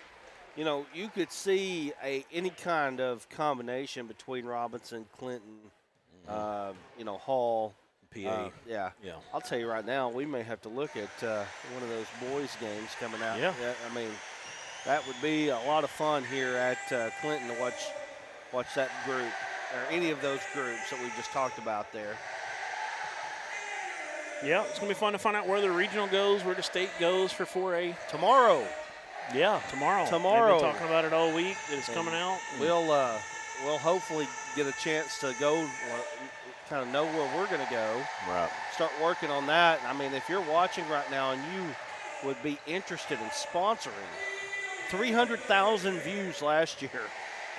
could see any kind of combination between Robinson, Clinton, Hall, PA. Yeah. I'll tell you right now, we may have to look at one of those boys games coming out. Yeah. That would be a lot of fun here at Clinton to watch that group or any of those groups that we just talked about there. Yeah, it's going to be fun to find out where the regional goes, where the state goes for 4A. Tomorrow. Yeah, tomorrow. They've been talking about it all week. It's coming out. We'll hopefully get a chance to go, kind of know where we're going to go. Right. Start working on that. If you're watching right now and you would be interested in sponsoring, 300,000 views last year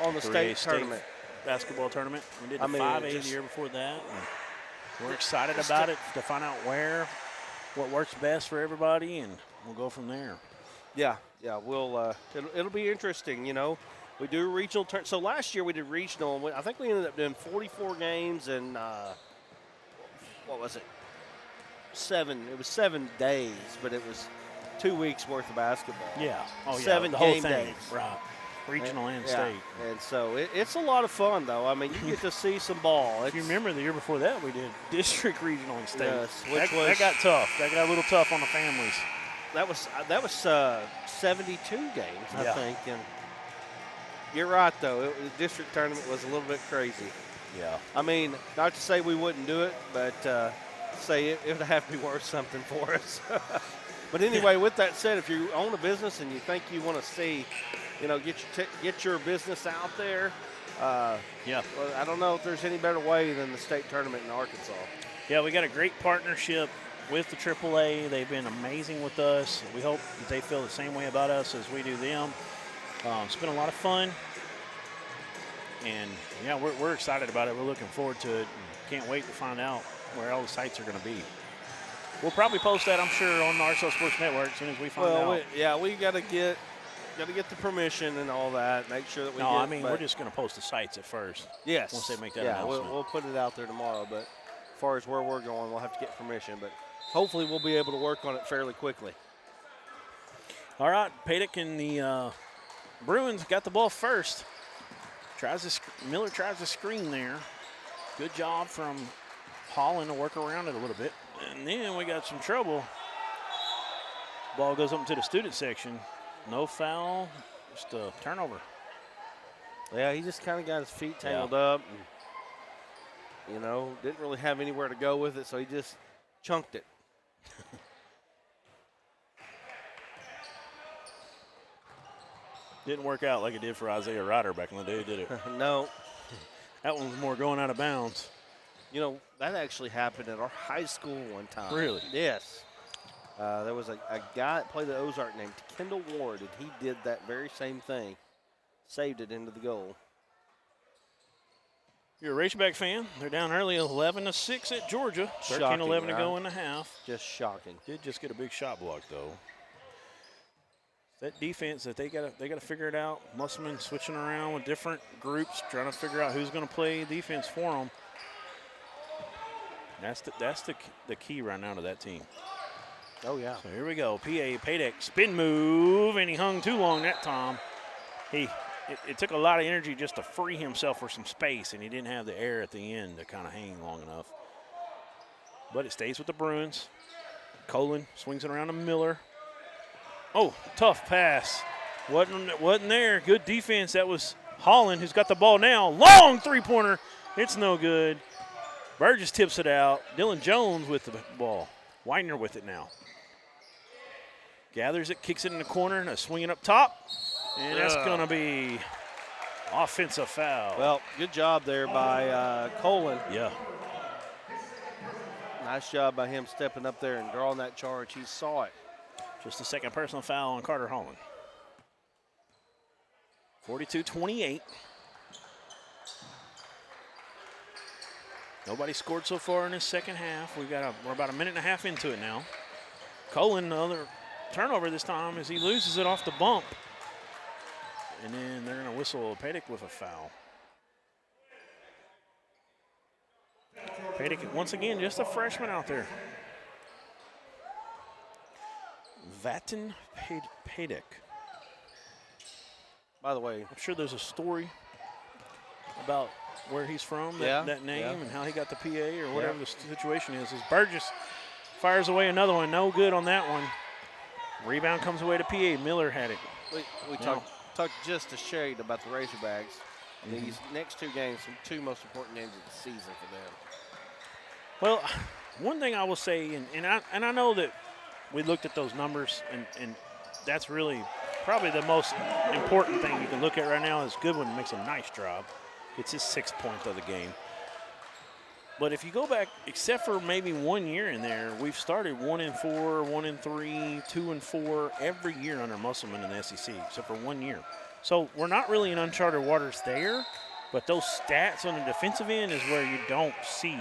on the state tournament. Basketball tournament. We did the 5A the year before that. We're excited about it to find out what works best for everybody, and we'll go from there. Yeah, we'll. It'll be interesting. We do regional. So last year we did regional, and I think we ended up doing 44 games and what was it? 7. It was 7 days, but it was 2 weeks worth of basketball. Yeah. Oh, yeah. 7 the whole game thing. days. Right. Regional and state. And so it's a lot of fun, though. You get to see some ball. If you remember the year before that, we did district, regional, and state. Yes, that got tough. That got a little tough on the families. That was 72 games, I think. And you're right, though. The district tournament was a little bit crazy. Yeah. Not to say we wouldn't do it, but say it would have to be worth something for us. But anyway, with that said, if you own a business and you think you want to see, get your business out there. Well, I don't know if there's any better way than the state tournament in Arkansas. Yeah, we got a great partnership with the AAA. They've been amazing with us. We hope that they feel the same way about us as we do them. It's been a lot of fun. And, yeah, we're excited about it. We're looking forward to it. And can't wait to find out where all the sites are going to be. We'll probably post that, I'm sure, on the RSL Sports Network as soon as we find out. We got to get the permission and all that. Make sure that we we're just going to post the sites at first. Yes. Once they make that announcement. We'll put it out there tomorrow. But as far as where we're going, we'll have to get permission. But hopefully we'll be able to work on it fairly quickly. All right, Padick in the Bruins got the ball first. Miller tries to screen there. Good job from Holland to work around it a little bit. And then we got some trouble. Ball goes up into the student section. No foul, just a turnover. Yeah, he just kind of got his feet tangled up. And, didn't really have anywhere to go with it, so he just chunked it. Didn't work out like it did for Isaiah Ryder back in the day, did it? No. That one was more going out of bounds. That actually happened at our high school one time. Really? Yes. There was a guy that played the Ozark named Kendall Ward, and he did that very same thing. Saved it into the goal. You're a Razorback fan. They're down early 11-6 at Georgia. 13-11 to go in the half. Just shocking. Did just get a big shot block, though. That defense that they gotta figure it out. Musselman switching around with different groups, trying to figure out who's going to play defense for them. That's the key right now to that team. Oh, yeah. So here we go. Padek spin move, and he hung too long that time. It took a lot of energy just to free himself for some space, and he didn't have the air at the end to kind of hang long enough. But it stays with the Bruins. Colin swings it around to Miller. Oh, tough pass. Wasn't there. Good defense. That was Holland, who's got the ball now. Long three-pointer. It's no good. Burgess tips it out. Dylan Jones with the ball. Widener with it now. Gathers it, kicks it in the corner, and a swinging up top. And that's going to be offensive foul. Well, good job there by Colin. Yeah. Nice job by him stepping up there and drawing that charge. He saw it. Just a second personal foul on Carter Holland. 42-28. Nobody scored so far in this second half. We're about a minute and a half into it now. Colin, another turnover this time as he loses it off the bump. And then they're going to whistle Padek with a foul. Padek, once again, just a freshman out there. Vatten Padek. By the way, I'm sure there's a story about where he's from, that name, and how he got the PA or whatever the situation is. As Burgess fires away another one. No good on that one. Rebound comes away to PA. Miller had it. We talked just a shade about the Razorbacks. These next two games, some two most important games of the season for them. Well, one thing I will say, and I know that we looked at those numbers, and that's really probably the most important thing you can look at right now is Goodwin makes a nice job. It's his 6th point of the game. But if you go back, except for maybe 1 year in there, we've started 1-4, 1-3, 2-4 every year under Musselman in the SEC, except for 1 year. So we're not really in uncharted waters there, but those stats on the defensive end is where you don't see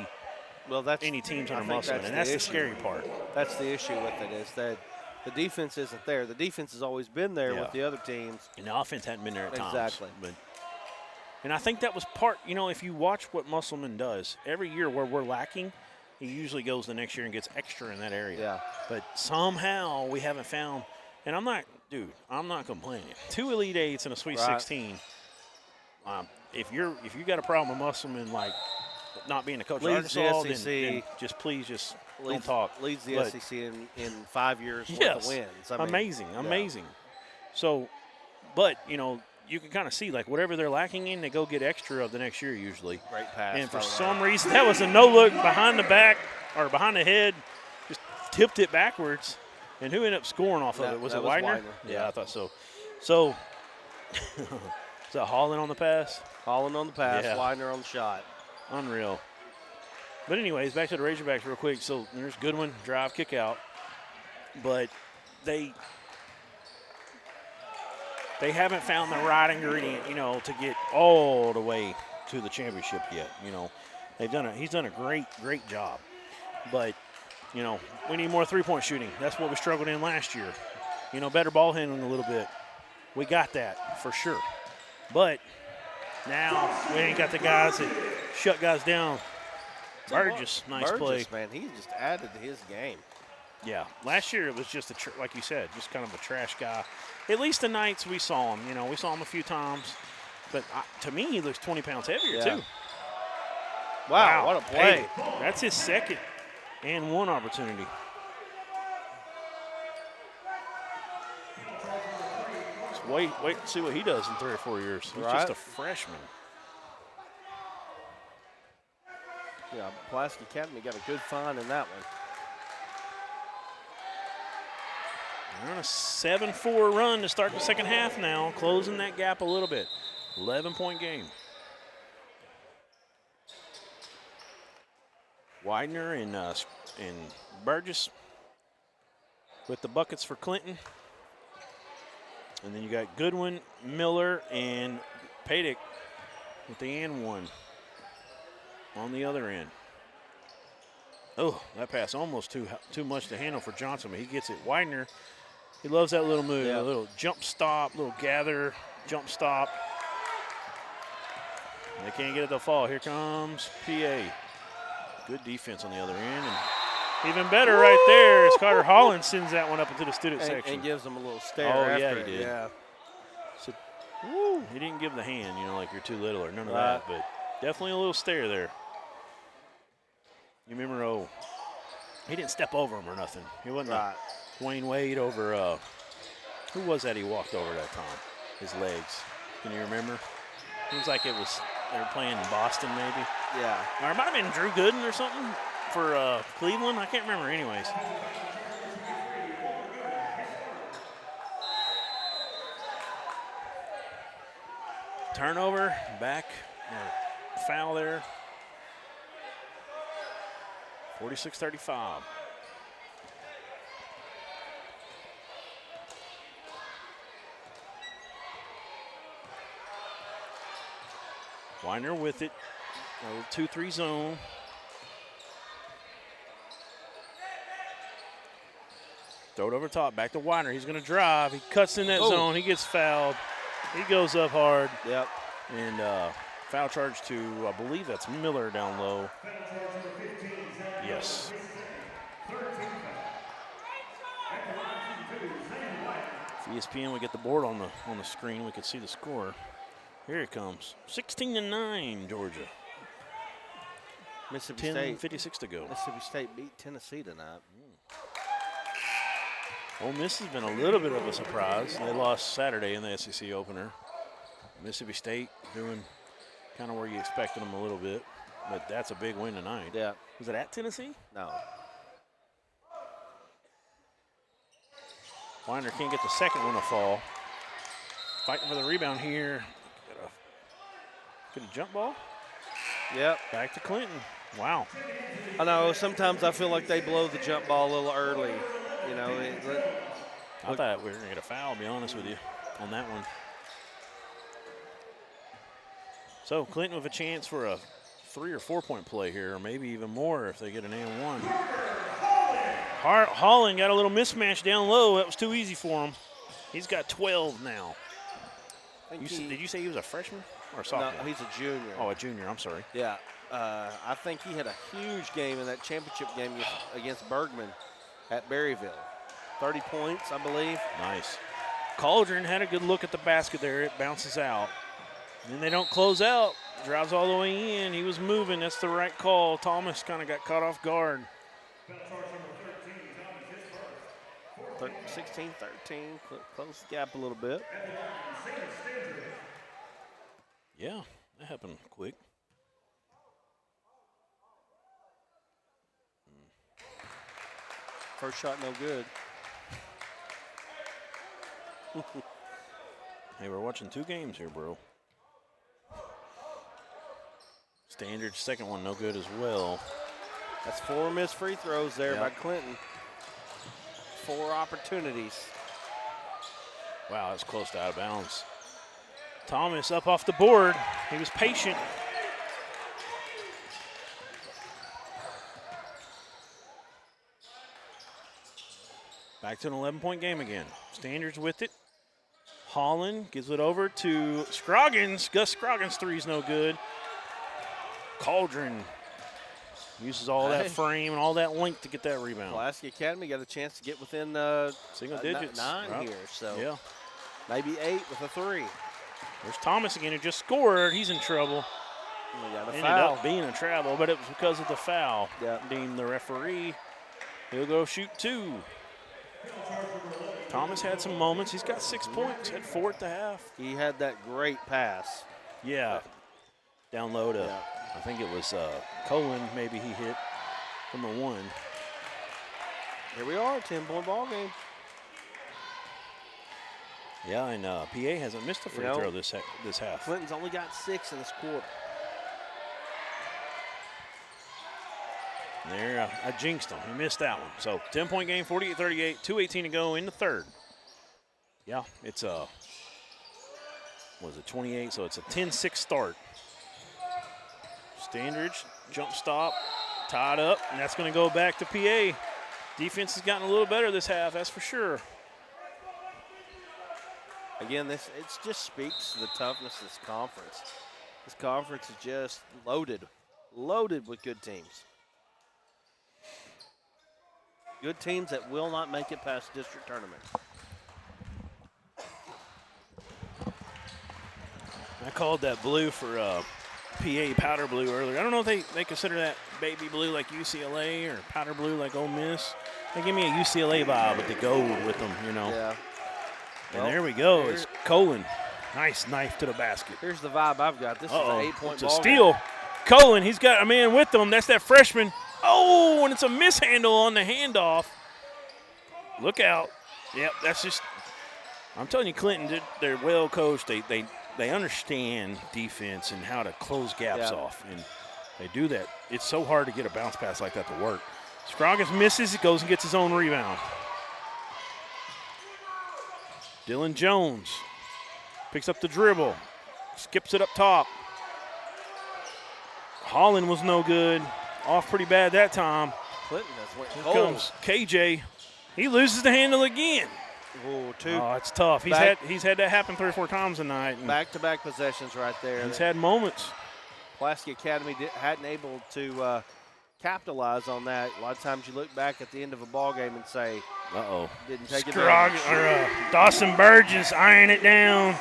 any teams under Musselman, and that's the scary part. That's the issue with it, is that the defense isn't there. The defense has always been there with the other teams. And the offense hadn't been there at times. Exactly. And I think that was part, if you watch what Musselman does, every year where we're lacking, he usually goes the next year and gets extra in that area. Yeah. But somehow we haven't found, and I'm not complaining. 2 Elite Eights and a Sweet 16. If you got a problem with Musselman, like not being a coach of Arkansas, then just please don't talk. Leads the SEC in 5 years worth of wins. Amazing. So, but, you can kind of see, like, whatever they're lacking in, they go get extra of the next year usually. Great pass. And for some reason, that was a no-look behind the back or behind the head, just tipped it backwards. And who ended up scoring off of it? Was it Widener? Yeah, I thought so. So, is that Holland on the pass? Holland on the pass, Widener on the shot. Unreal. But anyways, back to the Razorbacks real quick. So there's Goodwin, drive, kick out. But they haven't found the right ingredient, to get all the way to the championship yet. He's done a great job. But, we need more three-point shooting. That's what we struggled in last year. Better ball handling a little bit. We got that for sure. But now we ain't got the guys that shut guys down. Burgess, nice play. Man, he just added to his game. Yeah, last year it was just like you said, just kind of a trash guy. At least the nights we saw him, we saw him a few times. But to me, he looks 20 pounds heavier too. Wow, what a play! Hey, that's his second and one opportunity. Just wait and see what he does in 3 or 4 years. He's just a freshman. Yeah, Pulaski Academy got a good find in that one. They're on a 7-4 run to start the second half now, closing that gap a little bit. 11-point game. Widener and Burgess with the buckets for Clinton. And then you got Goodwin, Miller, and Padick with the and one on the other end. Oh, that pass almost too much to handle for Johnson, but he gets it. Widener, he loves that little move, a little jump stop, little gather, jump stop. They can't get it to fall. Here comes PA. Good defense on the other end. And even better right there is Carter Holland sends that one up into the student section. And gives them a little stare after he did. Yeah. So, he didn't give the hand, like you're too little or none of that, but definitely a little stare there. You remember, he didn't step over him or nothing. He wasn't Dwayne Wade over, who was that he walked over that time? His legs. Can you remember? Seems like they were playing in Boston maybe. Yeah. Or it might have been Drew Gooden or something for Cleveland. I can't remember anyways. Turnover, back, foul there. 46-35. Widener with it, a 2-3 zone. Throw it over top, back to Widener. He's going to drive. He cuts in that zone. He gets fouled. He goes up hard. Yep. And foul charge to, I believe that's Miller down low. Yes. If ESPN would get the board on the screen, we could see the score. Here it comes. 16-9, Georgia. Mississippi State. 10:56 to go. Mississippi State beat Tennessee tonight. Ole Miss has been a little bit of a surprise. They lost Saturday in the SEC opener. Mississippi State doing kind of where you expected them a little bit, but that's a big win tonight. Yeah. Was it at Tennessee? No. Widener can't get the second one to fall. Fighting for the rebound here. Get a jump ball. Yep. Back to Clinton. Wow. I know. Sometimes I feel like they blow the jump ball a little early. I thought we were going to get a foul, to be honest with you, on that one. So Clinton with a chance for a 3 or 4 point play here, or maybe even more if they get an and one. Holland got a little mismatch down low. That was too easy for him. He's got 12 now. Did you say he was a freshman or a sophomore? No, he's a junior. Oh, a junior. I'm sorry. Yeah. I think he had a huge game in that championship game against Bergman at Berryville. 30 points, I believe. Nice. Cauldron had a good look at the basket there. It bounces out. And then they don't close out. Drives all the way in. He was moving. That's the right call. Thomas kind of got caught off guard. 16-13. Close the gap a little bit. Yeah, that happened quick. First shot no good. Hey, we're watching 2 games here, bro. Standard second one no good as well. That's 4 missed free throws there by Clinton. 4 opportunities. Wow, that's close to out of bounds. Thomas up off the board. He was patient. Back to an 11-point game again. Standards with it. Holland gives it over to Scroggins. Gus Scroggins' 3's no good. Cauldron Uses all that frame and all that length to get that rebound. Pulaski Academy got a chance to get within single digits. 9 right. here, so yeah. maybe 8 with a 3. There's Thomas again, who just scored. He's in trouble. We got a Ended foul. up being in trouble, but it was because of the foul. Yep. Deemed the referee. He'll go shoot 2. Thomas had some moments. He's got 6 points. Had 4 at the half. He had that great pass. Yeah. Down low to, I think it was Colin, maybe he hit from the 1. Here we are, 10-point ball game. Yeah, and PA hasn't missed a free throw this half. Clinton's only got 6 in this quarter. There, I jinxed him. He missed that one. So 10-point game, 48-38, 2:18 to go in the third. Yeah, it's a, was it 28? So it's a 10-6 start. Standridge, jump stop, tied up, and that's going to go back to PA. Defense has gotten a little better this half, that's for sure. Again, it just speaks to the toughness of this conference. This conference is just loaded with good teams. Good teams that will not make it past district tournament. I called that blue for PA powder blue earlier. I don't know if they consider that baby blue like UCLA or powder blue like Ole Miss. They give me a UCLA vibe with the gold with them, you know. Yeah. And there we go. It's Colin. Nice knife to the basket. Here's the vibe I've got. This is an 8-point it's a ball steal. game. Colin, he's got a man with him. That's that freshman. Oh, and it's a mishandle on the handoff. Look out. Yep, that's just, I'm telling you, Clinton, they're well coached. They understand defense and how to close gaps off, and they do that. It's so hard to get a bounce pass like that to work. Scroggins misses, goes and gets his own rebound. Dylan Jones picks up the dribble, skips it up top. Holland was no good. Off pretty bad that time. Clinton has went Here cold. comes KJ. He loses the handle again. Oh, it's tough. He's had that happen 3 or 4 times tonight. Back-to-back possessions right there. He's had moments. Pulaski Academy hadn't able to capitalize on that. A lot of times you look back at the end of a ball game and say, didn't take it. Dawson Burgess eyeing it down.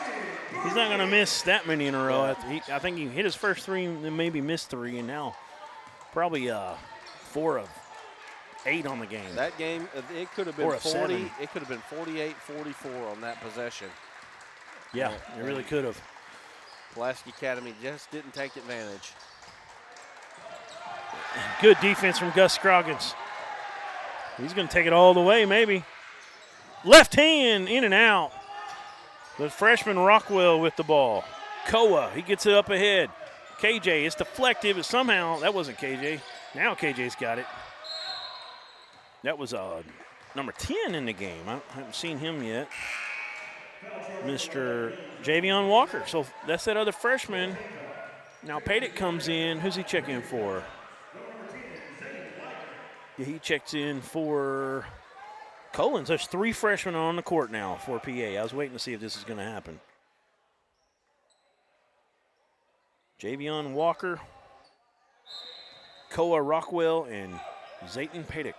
He's not going to miss that many in a row. I think he hit his first 3 and then maybe missed 3, and now probably 4 of 8 on the game. That game, it could have been 40. It could have been 48-44 on that possession. Yeah, it really could have. Pulaski Academy just didn't take advantage. Good defense from Gus Scroggins. He's going to take it all the way, maybe. Left hand, in and out. The freshman Rockwell with the ball. Koa, he gets it up ahead. KJ, it's deflected, but somehow that wasn't KJ. Now KJ's got it. That was number 10 in the game. I haven't seen him yet. Mr. Javion Walker. So that's that other freshman. Now Padick comes in. Who's he checking in for? Yeah, he checks in for Collins. There's 3 freshmen on the court now for PA. I was waiting to see if this is going to happen. Javion Walker, Koa Rockwell, and Zayton Padick.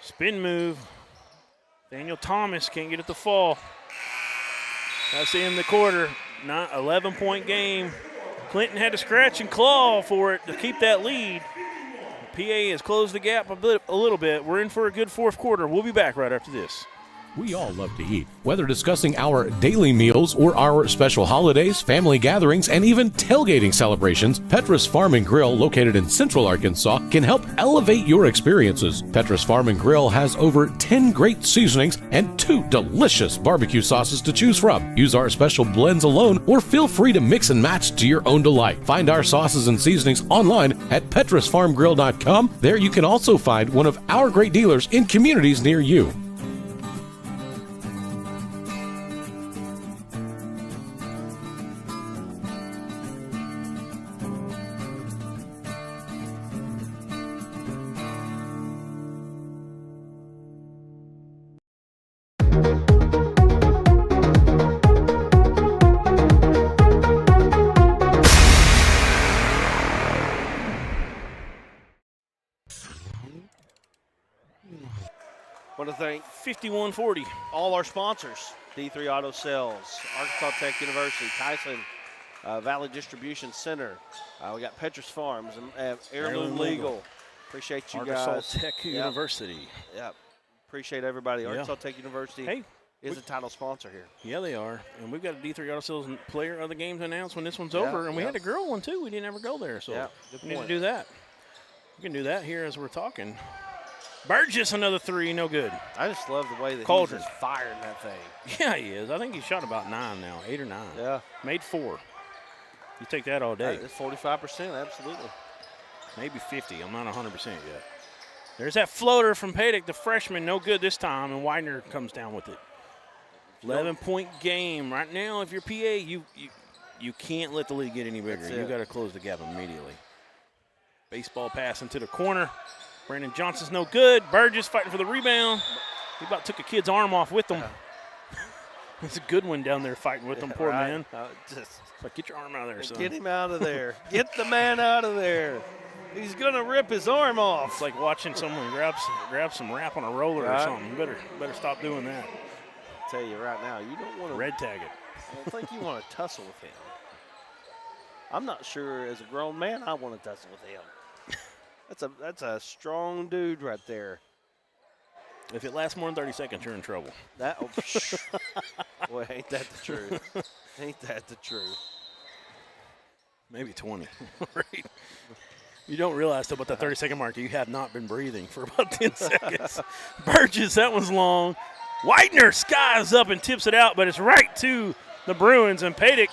Spin move. Daniel Thomas can't get it to fall. That's the end of the quarter. 11-point game. Clinton had to scratch and claw for it to keep that lead. PA has closed the gap a little bit. We're in for a good 4th quarter. We'll be back right after this. We all love to eat. Whether discussing our daily meals or our special holidays, family gatherings, and even tailgating celebrations, Petrus Farm and Grill, located in Central Arkansas, can help elevate your experiences. Petrus Farm and Grill has over 10 great seasonings and 2 delicious barbecue sauces to choose from. Use our special blends alone or feel free to mix and match to your own delight. Find our sauces and seasonings online at petrusfarmgrill.com. There you can also find one of our great dealers in communities near you. thank 51-40. all our sponsors: D3 Auto Sales, Arkansas Tech University, Tyson Valley Distribution Center. We got Petrus Farms and Heirloom Legal. Appreciate you Arkansas guys. Tech University. Yep. Appreciate everybody. Yeah. Arkansas Tech University is a title sponsor here. Yeah, they are. And we've got a D3 Auto Sales player of the games announced when this one's over. And we had a girl one, too. We didn't ever go there. So we need to do that. We can do that here as we're talking. Burgess, another 3, no good. I just love the way that Cauldron. he's just firing that thing. Yeah, he is. I think he shot about 9 now, 8 or 9. Yeah. Made 4. You take that all day. It's 45%, absolutely. Maybe 50. I'm not 100% yet. There's that floater from Padick, the freshman, no good this time, and Widener comes down with it. 11-point game. Right now, if you're PA, you can't let the lead get any bigger. You got to close the gap immediately. Baseball pass into the corner. Brandon Johnson's no good. Burgess fighting for the rebound. He about took a kid's arm off with him. It's a good one down there fighting with him, poor man. Just like, get your arm out of there, son. Get him out of there. Get the man out of there. He's going to rip his arm off. It's like watching someone grab some wrap on a roller or something. Better stop doing that. I'll tell you right now, you don't want to red tag it. I don't think you want to tussle with him. I'm not sure as a grown man I want to tussle with him. That's a strong dude right there. If it lasts more than 30 seconds, you're in trouble. Boy, ain't that the truth. Ain't that the truth. Maybe 20. Right. You don't realize, though, about that 30-second mark, you have not been breathing for about 10 seconds. Burgess, that one's long. Widener skies up and tips it out, but it's right to the Bruins. And Padick,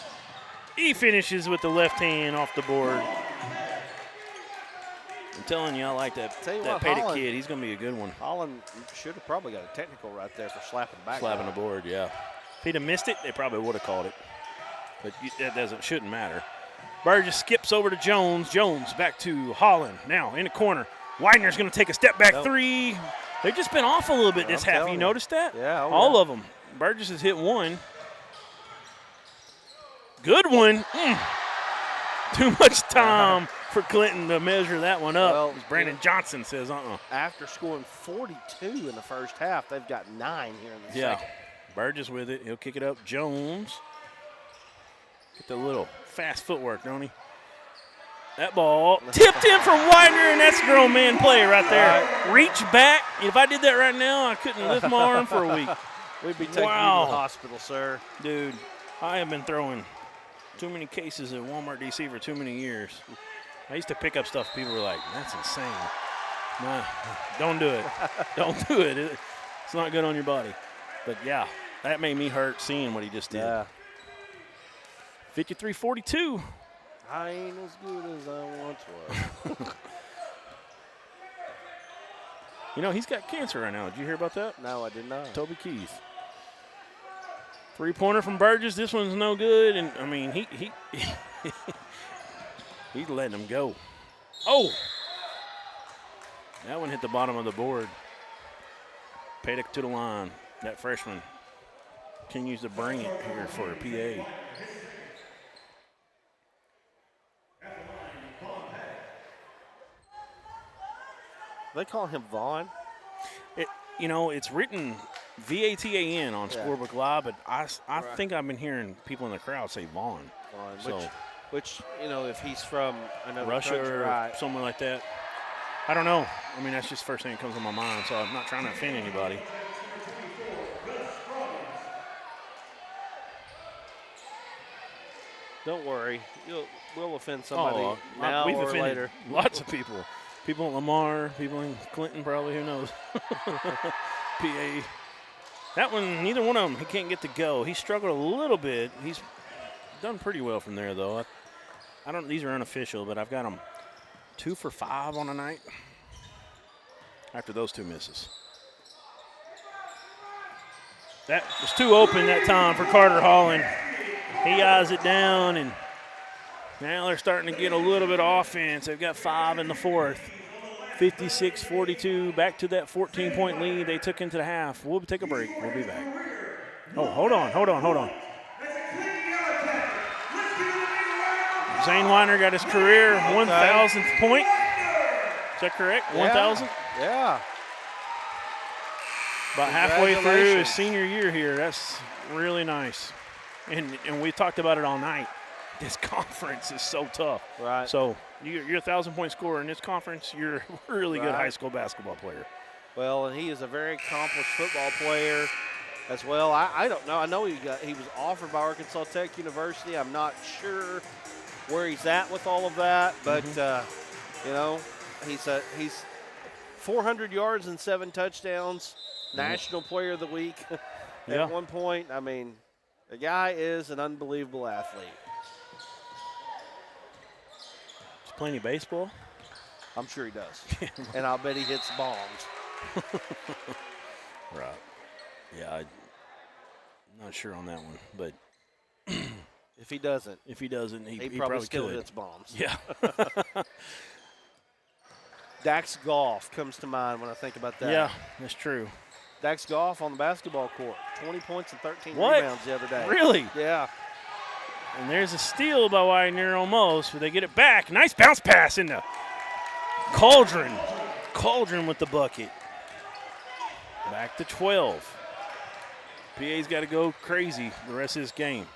he finishes with the left hand off the board. I'm telling you, I like that Padick kid. He's going to be a good one. Holland should have probably got a technical right there for slapping back. Slapping the board, yeah. If he'd have missed it, they probably would have called it. But that shouldn't matter. Burgess skips over to Jones. Jones back to Holland. Now in the corner. Widener's going to take a step back 3. They've just been off a little bit this half. You noticed that? Yeah. All of them. Burgess has hit 1. Good one. Too much time for Clinton to measure that one up. Well, Brandon Johnson says, After scoring 42 in the first half, they've got 9 here in the second. Burgess with it. He'll kick it up. Jones. Get the little fast footwork, don't he? That ball tipped in from Widener, and that's grown man play right there. Reach back. If I did that right now, I couldn't lift my arm for a week. We'd be taking you to the hospital, sir. Dude, I have been throwing too many cases at Walmart DC for too many years. I used to pick up stuff. People were like, that's insane. Nah, don't do it. Don't do it. It's not good on your body. But, yeah, that made me hurt seeing what he just did. Yeah. 53-42. I ain't as good as I once was. You know, he's got cancer right now. Did you hear about that? No, I did not. Toby Keith. 3-pointer from Burgess. This one's no good. And, I mean, he's letting him go. Oh! That one hit the bottom of the board. Padick to the line. That freshman continues to bring it here for a PA. They call him Vaughn. It's written V-A-T-A-N on Scorebook Live, but I think I've been hearing people in the crowd say Vaughn. Which if he's from another Russia country, or somewhere like that. I don't know. I mean, that's just the first thing that comes to my mind, so I'm not trying to offend anybody. Don't worry. We'll offend somebody now we've or offended later. Lots of people. People in Lamar, people in Clinton probably, who knows. PA. That one, neither one of them, he can't get to go. He struggled a little bit. He's done pretty well from there, though. These are unofficial, but I've got him 2 for 5 on the night after those 2 misses. That was too open that time for Carter Holland. He eyes it down, and now they're starting to get a little bit of offense. They've got 5 in the fourth. 56-42, back to that 14-point lead they took into the half. We'll take a break. We'll be back. Oh, hold on. Zane Weiner got his career 1,000th point. Is that correct? 1,000? Yeah. About halfway through his senior year here. That's really nice. And we talked about it all night. This conference is so tough. Right. So you're a 1,000-point scorer in this conference. You're a really good high school basketball player. Well, and he is a very accomplished football player as well. I don't know. I know he was offered by Arkansas Tech University. I'm not sure where he's at with all of that, but you know, he's 400 yards and 7 touchdowns. National Player of the Week at one point. I mean, the guy is an unbelievable athlete. Does he play any baseball? I'm sure he does. And I'll bet he hits bombs. Right. Yeah, I'm not sure on that one, but if he doesn't, he probably still could. hits bombs. Yeah. Dax Goff comes to mind when I think about that. Yeah, that's true. Dax Goff on the basketball court, 20 points and 13 What? rebounds the other day. Really? Yeah. And there's a steal by Widener almost, but they get it back. Nice bounce pass into Cauldron. Cauldron with the bucket. Back to 12. PA's got to go crazy the rest of this game.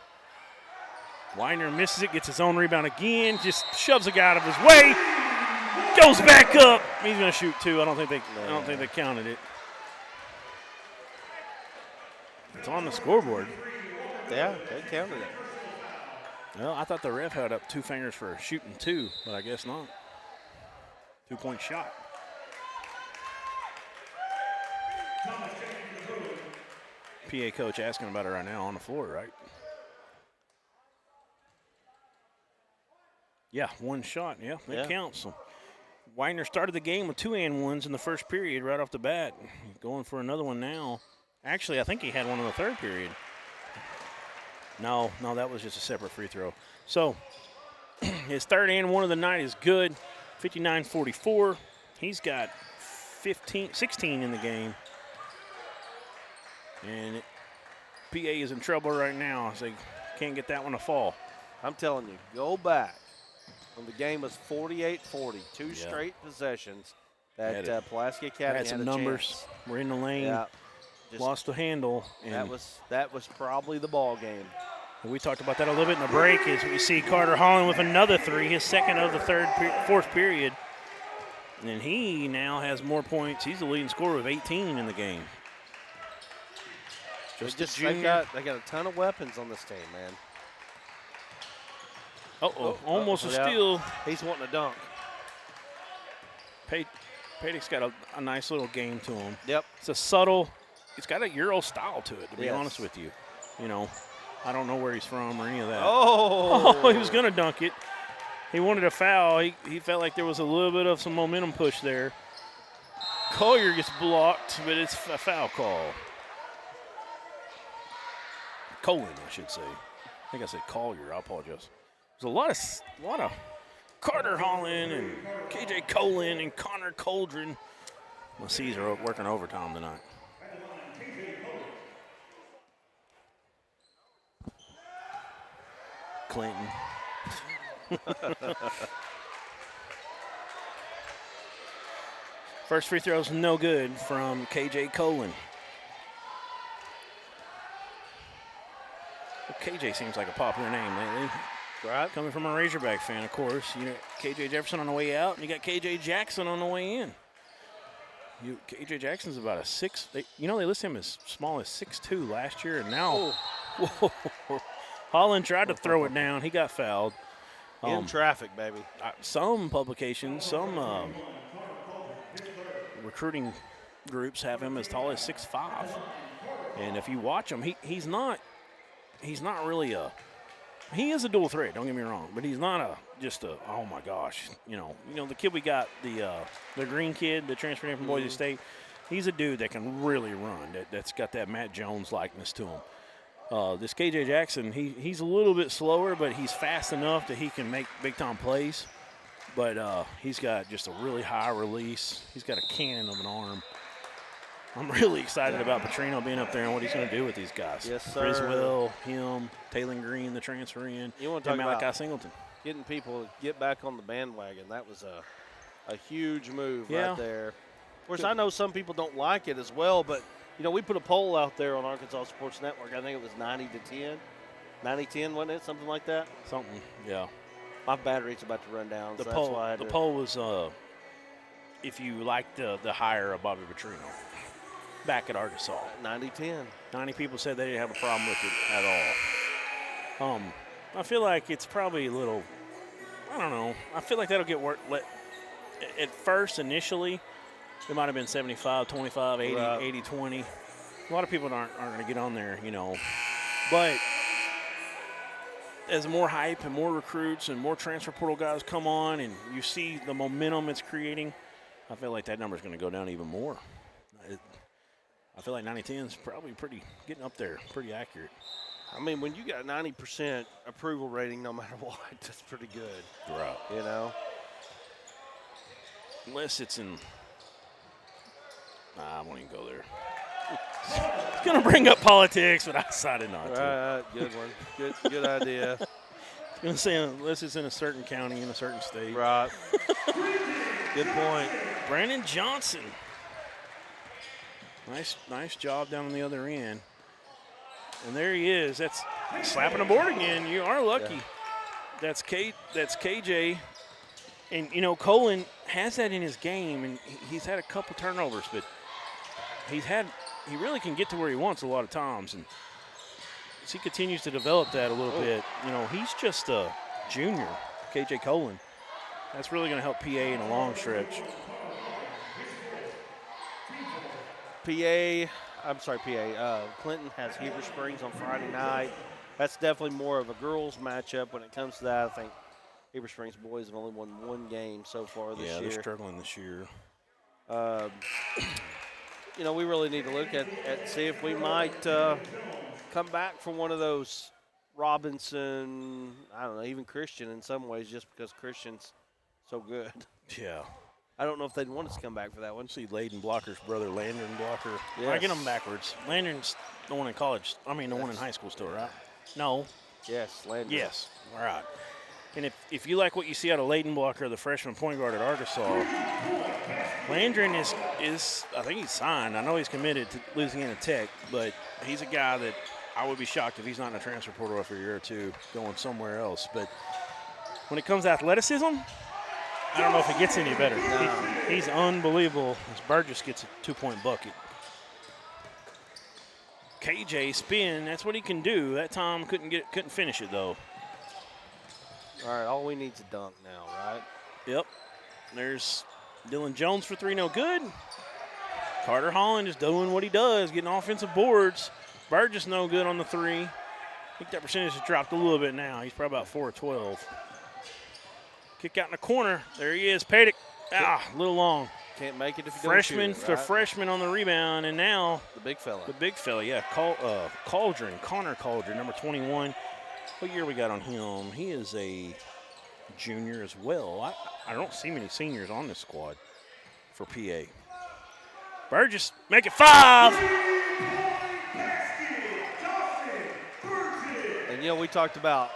Widener misses it, gets his own rebound again, just shoves a guy out of his way, goes back up. He's going to shoot 2. I don't think they counted it. It's on the scoreboard. Yeah, they counted it. Well, I thought the ref had up 2 fingers for shooting 2, but I guess not. 2-point shot. PA coach asking about it right now on the floor, right? Yeah, 1 shot. Yeah, that counts. So Widener started the game with 2 and 1s in the first period right off the bat. Going for another one now. Actually, I think he had one in the third period. No, that was just a separate free throw. So his 3rd and 1 of the night is good. 59-44. He's got 16 in the game. And PA is in trouble right now as they can't get that one to fall. I'm telling you, go back when the game was 48-40, 2 straight possessions. That Pulaski Academy had some had a numbers. chance. We're in the lane. Yeah. Lost the handle. And that was probably the ball game. We talked about that a little bit in the break as we see Carter Holland with another 3, his second of the fourth period. And he now has more points. He's the leading scorer with 18 in the game. They got a ton of weapons on this team, man. Almost a steal. He's wanting to dunk. Paydick's got a nice little game to him. Yep. It's got a Euro style to it, to be honest with you. You know, I don't know where he's from or any of that. Oh, he was going to dunk it. He wanted a foul. He felt like there was a little bit of some momentum push there. Collier gets blocked, but it's a foul call. Colin, I should say. I think I said Collier. I apologize. There's a lot of Carter Holland and KJ Colin and Connor Cauldron. The C's are working overtime tonight. Clinton. First free throw's no good from KJ Colin. Well, KJ seems like a popular name lately. Right. Coming from a Razorback fan, of course. You know, KJ Jefferson on the way out, and you got KJ Jackson on the way in. KJ Jackson's about a 6. They list him as small as 6'2" last year, and now Holland tried to throw it down. He got fouled. In traffic, baby. Some publications, some recruiting groups have him as tall as 6'5". And if you watch him, he's not really a. He is a dual threat. Don't get me wrong, but he's not just a. Oh my gosh, you know the kid we got, the green kid that transferred in from Boise State. He's a dude that can really run. That's got that Matt Jones likeness to him. This KJ Jackson, he's a little bit slower, but he's fast enough that he can make big-time plays. But he's got just a really high release. He's got a cannon of an arm. I'm really excited about Petrino being up there and what he's going to do with these guys. Yes, sir. Criswell, him, Taylor Green, the transfer in, you want to and talk Malachi about Singleton. Getting people to get back on the bandwagon. That was a huge move right there. Of course, I know some people don't like it as well, but You know, we put a poll out there on Arkansas Sports Network. I think it was 90-10. 90-10, wasn't it? Something like that? Something, yeah. My battery's about to run down, The so poll, that's why I had the to. poll was if you liked the hire of Bobby Petrino back at Arkansas. 90-10. 90 people said they didn't have a problem with it at all. I feel like it's probably a little, I don't know. I feel like that'll get work. At first, initially, it might have been 75-25, 80, Right. 80-20. A lot of people aren't going to get on there, you know. But as more hype and more recruits and more transfer portal guys come on and you see the momentum it's creating, I feel like that number's going to go down even more. I feel like 90-10 is probably getting up there, pretty accurate. I mean, when you got 90% approval rating no matter what, that's pretty good. Right. You know? Unless it's in I won't even go there. It's going to bring up politics, but I decided not to. Right, good one. Good idea. I was going to say unless it's in a certain county, in a certain state. Right. Good point. Brandon Johnson. Nice job down on the other end. And there he is. That's slapping the board again. You are lucky. Yeah. That's KJ. And, you know, Colin has that in his game, and he's had a couple turnovers, but he really can get to where he wants a lot of times. And as he continues to develop that a little bit, you know, he's just a junior, KJ Colin. That's really going to help PA in a long stretch. Clinton has Heber Springs on Friday night. That's definitely more of a girls' matchup when it comes to that. I think Heber Springs boys have only won one game so far this year. Yeah, they're struggling this year. You know, we really need to look at see if we might come back from one of those Robinson, I don't know, even Christian in some ways, just because Christian's so good. Yeah. I don't know if they'd want us to come back for that one. See Layden Blocker's brother, Landon Blocker. Yes. I get them backwards. Landon's the one in college. I mean, the one in high school still, right? No. Yes, Landon. Yes. All right. And if you like what you see out of Layden Blocker, the freshman point guard at Arkansas, Landon is I think he's signed. I know he's committed to Louisiana Tech, but he's a guy that I would be shocked if he's not in a transfer portal for a year or two going somewhere else. But when it comes to athleticism, I don't know if it gets any better. No. He's unbelievable as Burgess gets a 2-point bucket. KJ spin, that's what he can do. That time couldn't finish it though. All right, all we need is a dunk now, right? Yep. There's Dylan Jones for three, no good. Carter Holland is doing what he does, getting offensive boards. Burgess no good on the three. I think that percentage has dropped a little bit now. He's probably about 4 or 12. Kick out in the corner. There he is. Padick. A little long. Can't make it if you don't shoot it, right? Freshman on the rebound, and now the big fella. Yeah. Connor Cauldron, number 21. What year we got on him? He is a junior as well. I don't see many seniors on this squad for PA. Burgess, make it 5. And, you know, we talked about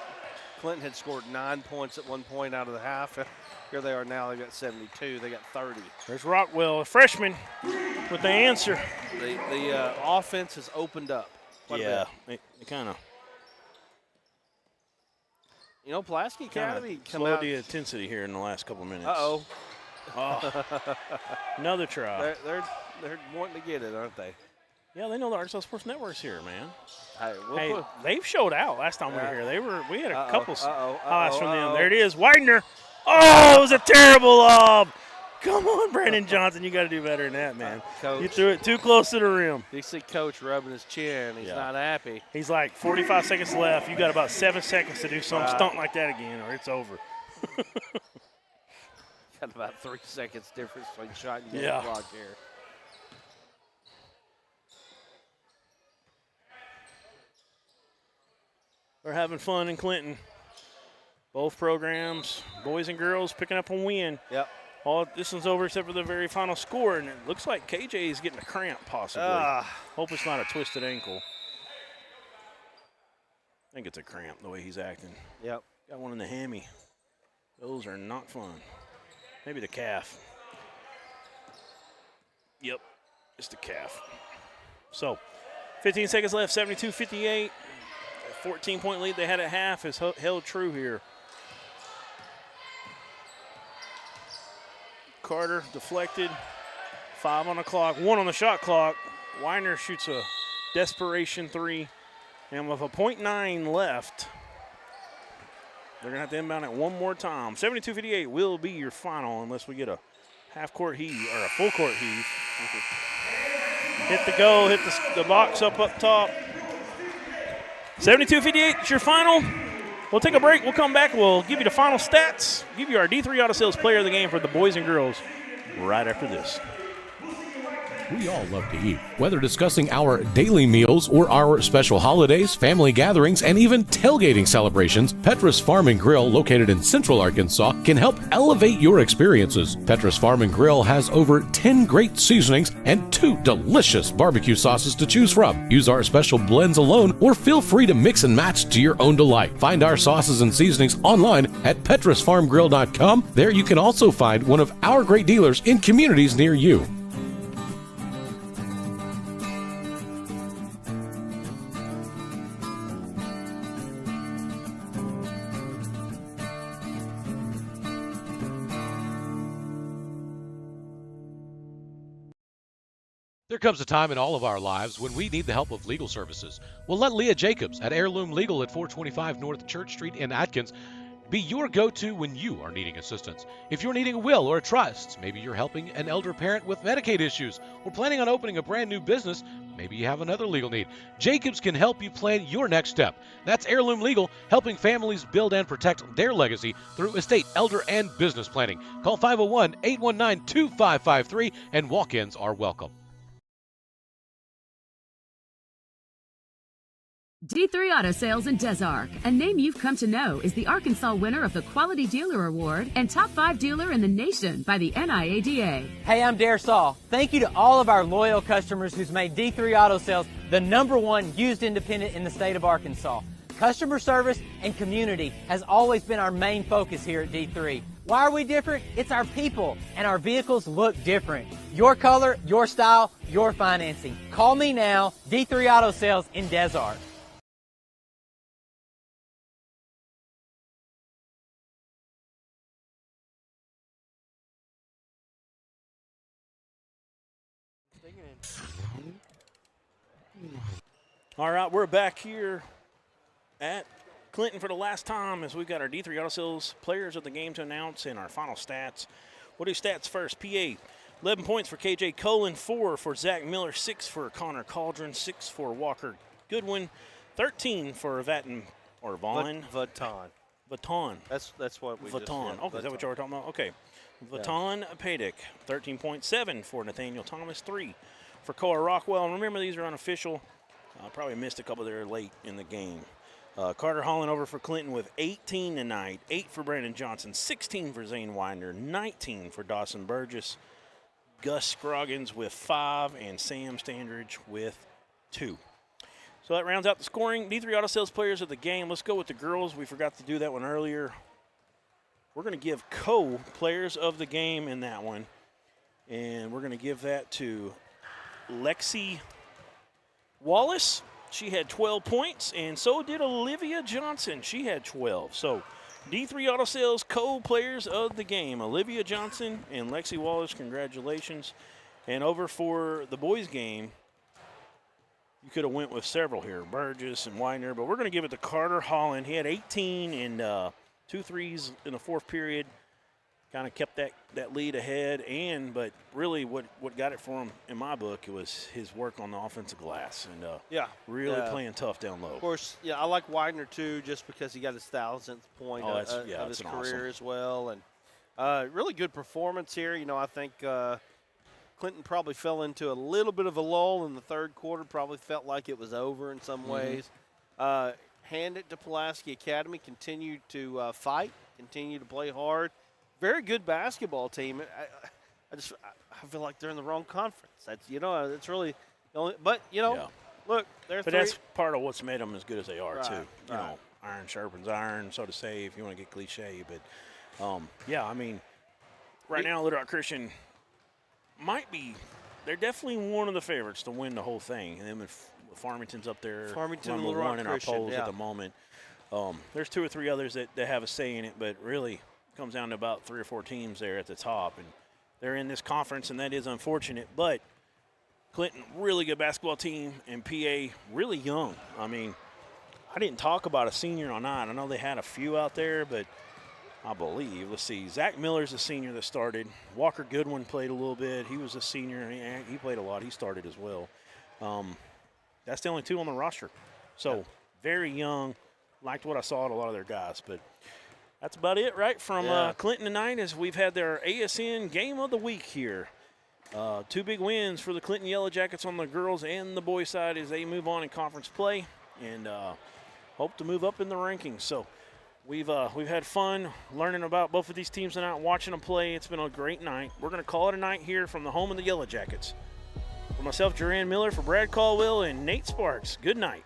Clinton had scored 9 points at one point out of the half. Here they are now. They've got 72. They got 30. There's Rockwell, a freshman, with the answer. The offense has opened up. Yeah, it kind of. You know, Pulaski Academy slowed the intensity here in the last couple minutes. Uh-oh. Oh. Another try. They're wanting to get it, aren't they? Yeah, they know the Arkansas Sports Network's here, man. Hey, they've showed out last time we were here. We had a couple highlights from them. uh-oh. There it is, Widener. Oh, it was a terrible lob. Come on, Brandon Johnson. You got to do better than that, man. Coach, you threw it too close to the rim. You see Coach rubbing his chin. He's not happy. He's like 45 seconds left. You got about 7 seconds to do some stunt like that again, or it's over. Got about 3 seconds difference between shot and game clock here. They're having fun in Clinton. Both programs, boys and girls, picking up a win. Yep. All this one's over except for the very final score, and it looks like KJ is getting a cramp possibly. Hope it's not a twisted ankle. I think it's a cramp the way he's acting. Yep. Got one in the hammy. Those are not fun. Maybe the calf. Yep, it's the calf. So 15 seconds left, 72-58. 14-point lead they had at half is held true here. Carter deflected. 5 on the clock, 1 on the shot clock. Weiner shoots a desperation 3. And with a .9 left, they're going to have to inbound it one more time. 72-58 will be your final unless we get a half-court heave or a full-court heave. Hit the goal, hit the box up top. 72-58 is your final. We'll take a break. We'll come back. We'll give you the final stats, give you our D3 Auto Sales Player of the Game for the boys and girls right after this. We all love to eat. Whether discussing our daily meals or our special holidays, family gatherings, and even tailgating celebrations, Petrus Farm and Grill, located in Central Arkansas, can help elevate your experiences. Petrus Farm and Grill has over 10 great seasonings and 2 delicious barbecue sauces to choose from. Use our special blends alone or feel free to mix and match to your own delight. Find our sauces and seasonings online at petrusfarmgrill.com. There you can also find one of our great dealers in communities near you. There comes a time in all of our lives when we need the help of legal services. Well, let Leah Jacobs at Heirloom Legal at 425 North Church Street in Atkins be your go-to when you are needing assistance. If you're needing a will or a trust, maybe you're helping an elder parent with Medicaid issues, or planning on opening a brand new business, maybe you have another legal need. Jacobs can help you plan your next step. That's Heirloom Legal, helping families build and protect their legacy through estate, elder, and business planning. Call 501-819-2553, and walk-ins are welcome. D3 Auto Sales in Des Arc, a name you've come to know, is the Arkansas winner of the Quality Dealer Award and Top 5 Dealer in the Nation by the NIADA. Hey, I'm Dare Saul. Thank you to all of our loyal customers who's made D3 Auto Sales the #1 used independent in the state of Arkansas. Customer service and community has always been our main focus here at D3. Why are we different? It's our people, and our vehicles look different. Your color, your style, your financing. Call me now, D3 Auto Sales in Des Arc. All right, we're back here at Clinton for the last time as we've got our D3 Auto Sales players of the game to announce and our final stats. We'll do stats first. PA, 11 points for KJ Cullen, 4 for Zach Miller, 6 for Connor Cauldron, 6 for Walker Goodwin, 13 for Vaughn. That's what we just Vaughn. Okay, is that what y'all were talking about? Okay. Vaughn Padick, 13.7 for Nathaniel Thomas, 3 for Koa Rockwell. And remember, these are unofficial. Probably missed a couple there late in the game. Carter Holland over for Clinton with 18 tonight, 8 for Brandon Johnson, 16 for Zane Winder, 19 for Dawson Burgess, Gus Scroggins with 5, and Sam Standridge with 2. So that rounds out the scoring. D3 Auto Sales players of the game. Let's go with the girls. We forgot to do that one earlier. We're going to give co-players of the game in that one. And we're going to give that to Lexi Wallace. She had 12 points, and so did Olivia Johnson. She had 12. So D3 Auto Sales co-players of the game, Olivia Johnson and Lexi Wallace, congratulations. And over for the boys' game, you could have went with several here, Burgess and Widener, but we're going to give it to Carter Holland. He had 18 and 2 threes in the fourth period. Kind of kept that lead ahead, but really what got it for him in my book, it was his work on the offensive glass and really playing tough down low. Of course, I like Widener too, just because he got his 1,000th point of his career as well, and really good performance here. I think Clinton probably fell into a little bit of a lull in the third quarter. Probably felt like it was over in some ways. Hand it to Pulaski Academy. Continue to fight. Continue to play hard. Very good basketball team. I feel like they're in the wrong conference. That's that's really the only. But look, that's part of what's made them as good as they are too. Iron sharpens iron, so to say, if you want to get cliche. But right now, Little Rock Christian might be they're definitely one of the favorites to win the whole thing. And then Farmington's up there, Farmington, number Little Rock one in our Christian, polls yeah. at the moment. There's 2 or 3 others that have a say in it, but really comes down to about 3 or 4 teams there at the top. And they're in this conference, and that is unfortunate. But Clinton, really good basketball team, and PA, really young. I mean, I didn't talk about a senior or not. I know they had a few out there, but I believe, let's see, Zach Miller's a senior that started. Walker Goodwin played a little bit. He was a senior. He played a lot. He started as well. That's the only 2 on the roster. So very young. Liked what I saw at a lot of their guys. But that's about it, right, from Clinton tonight, as we've had their ASN Game of the Week here. 2 big wins for the Clinton Yellow Jackets on the girls and the boys side as they move on in conference play and hope to move up in the rankings. So we've had fun learning about both of these teams tonight, watching them play. It's been a great night. We're going to call it a night here from the home of the Yellow Jackets. For myself, Duran Miller, for Brad Caldwell and Nate Sparks, good night.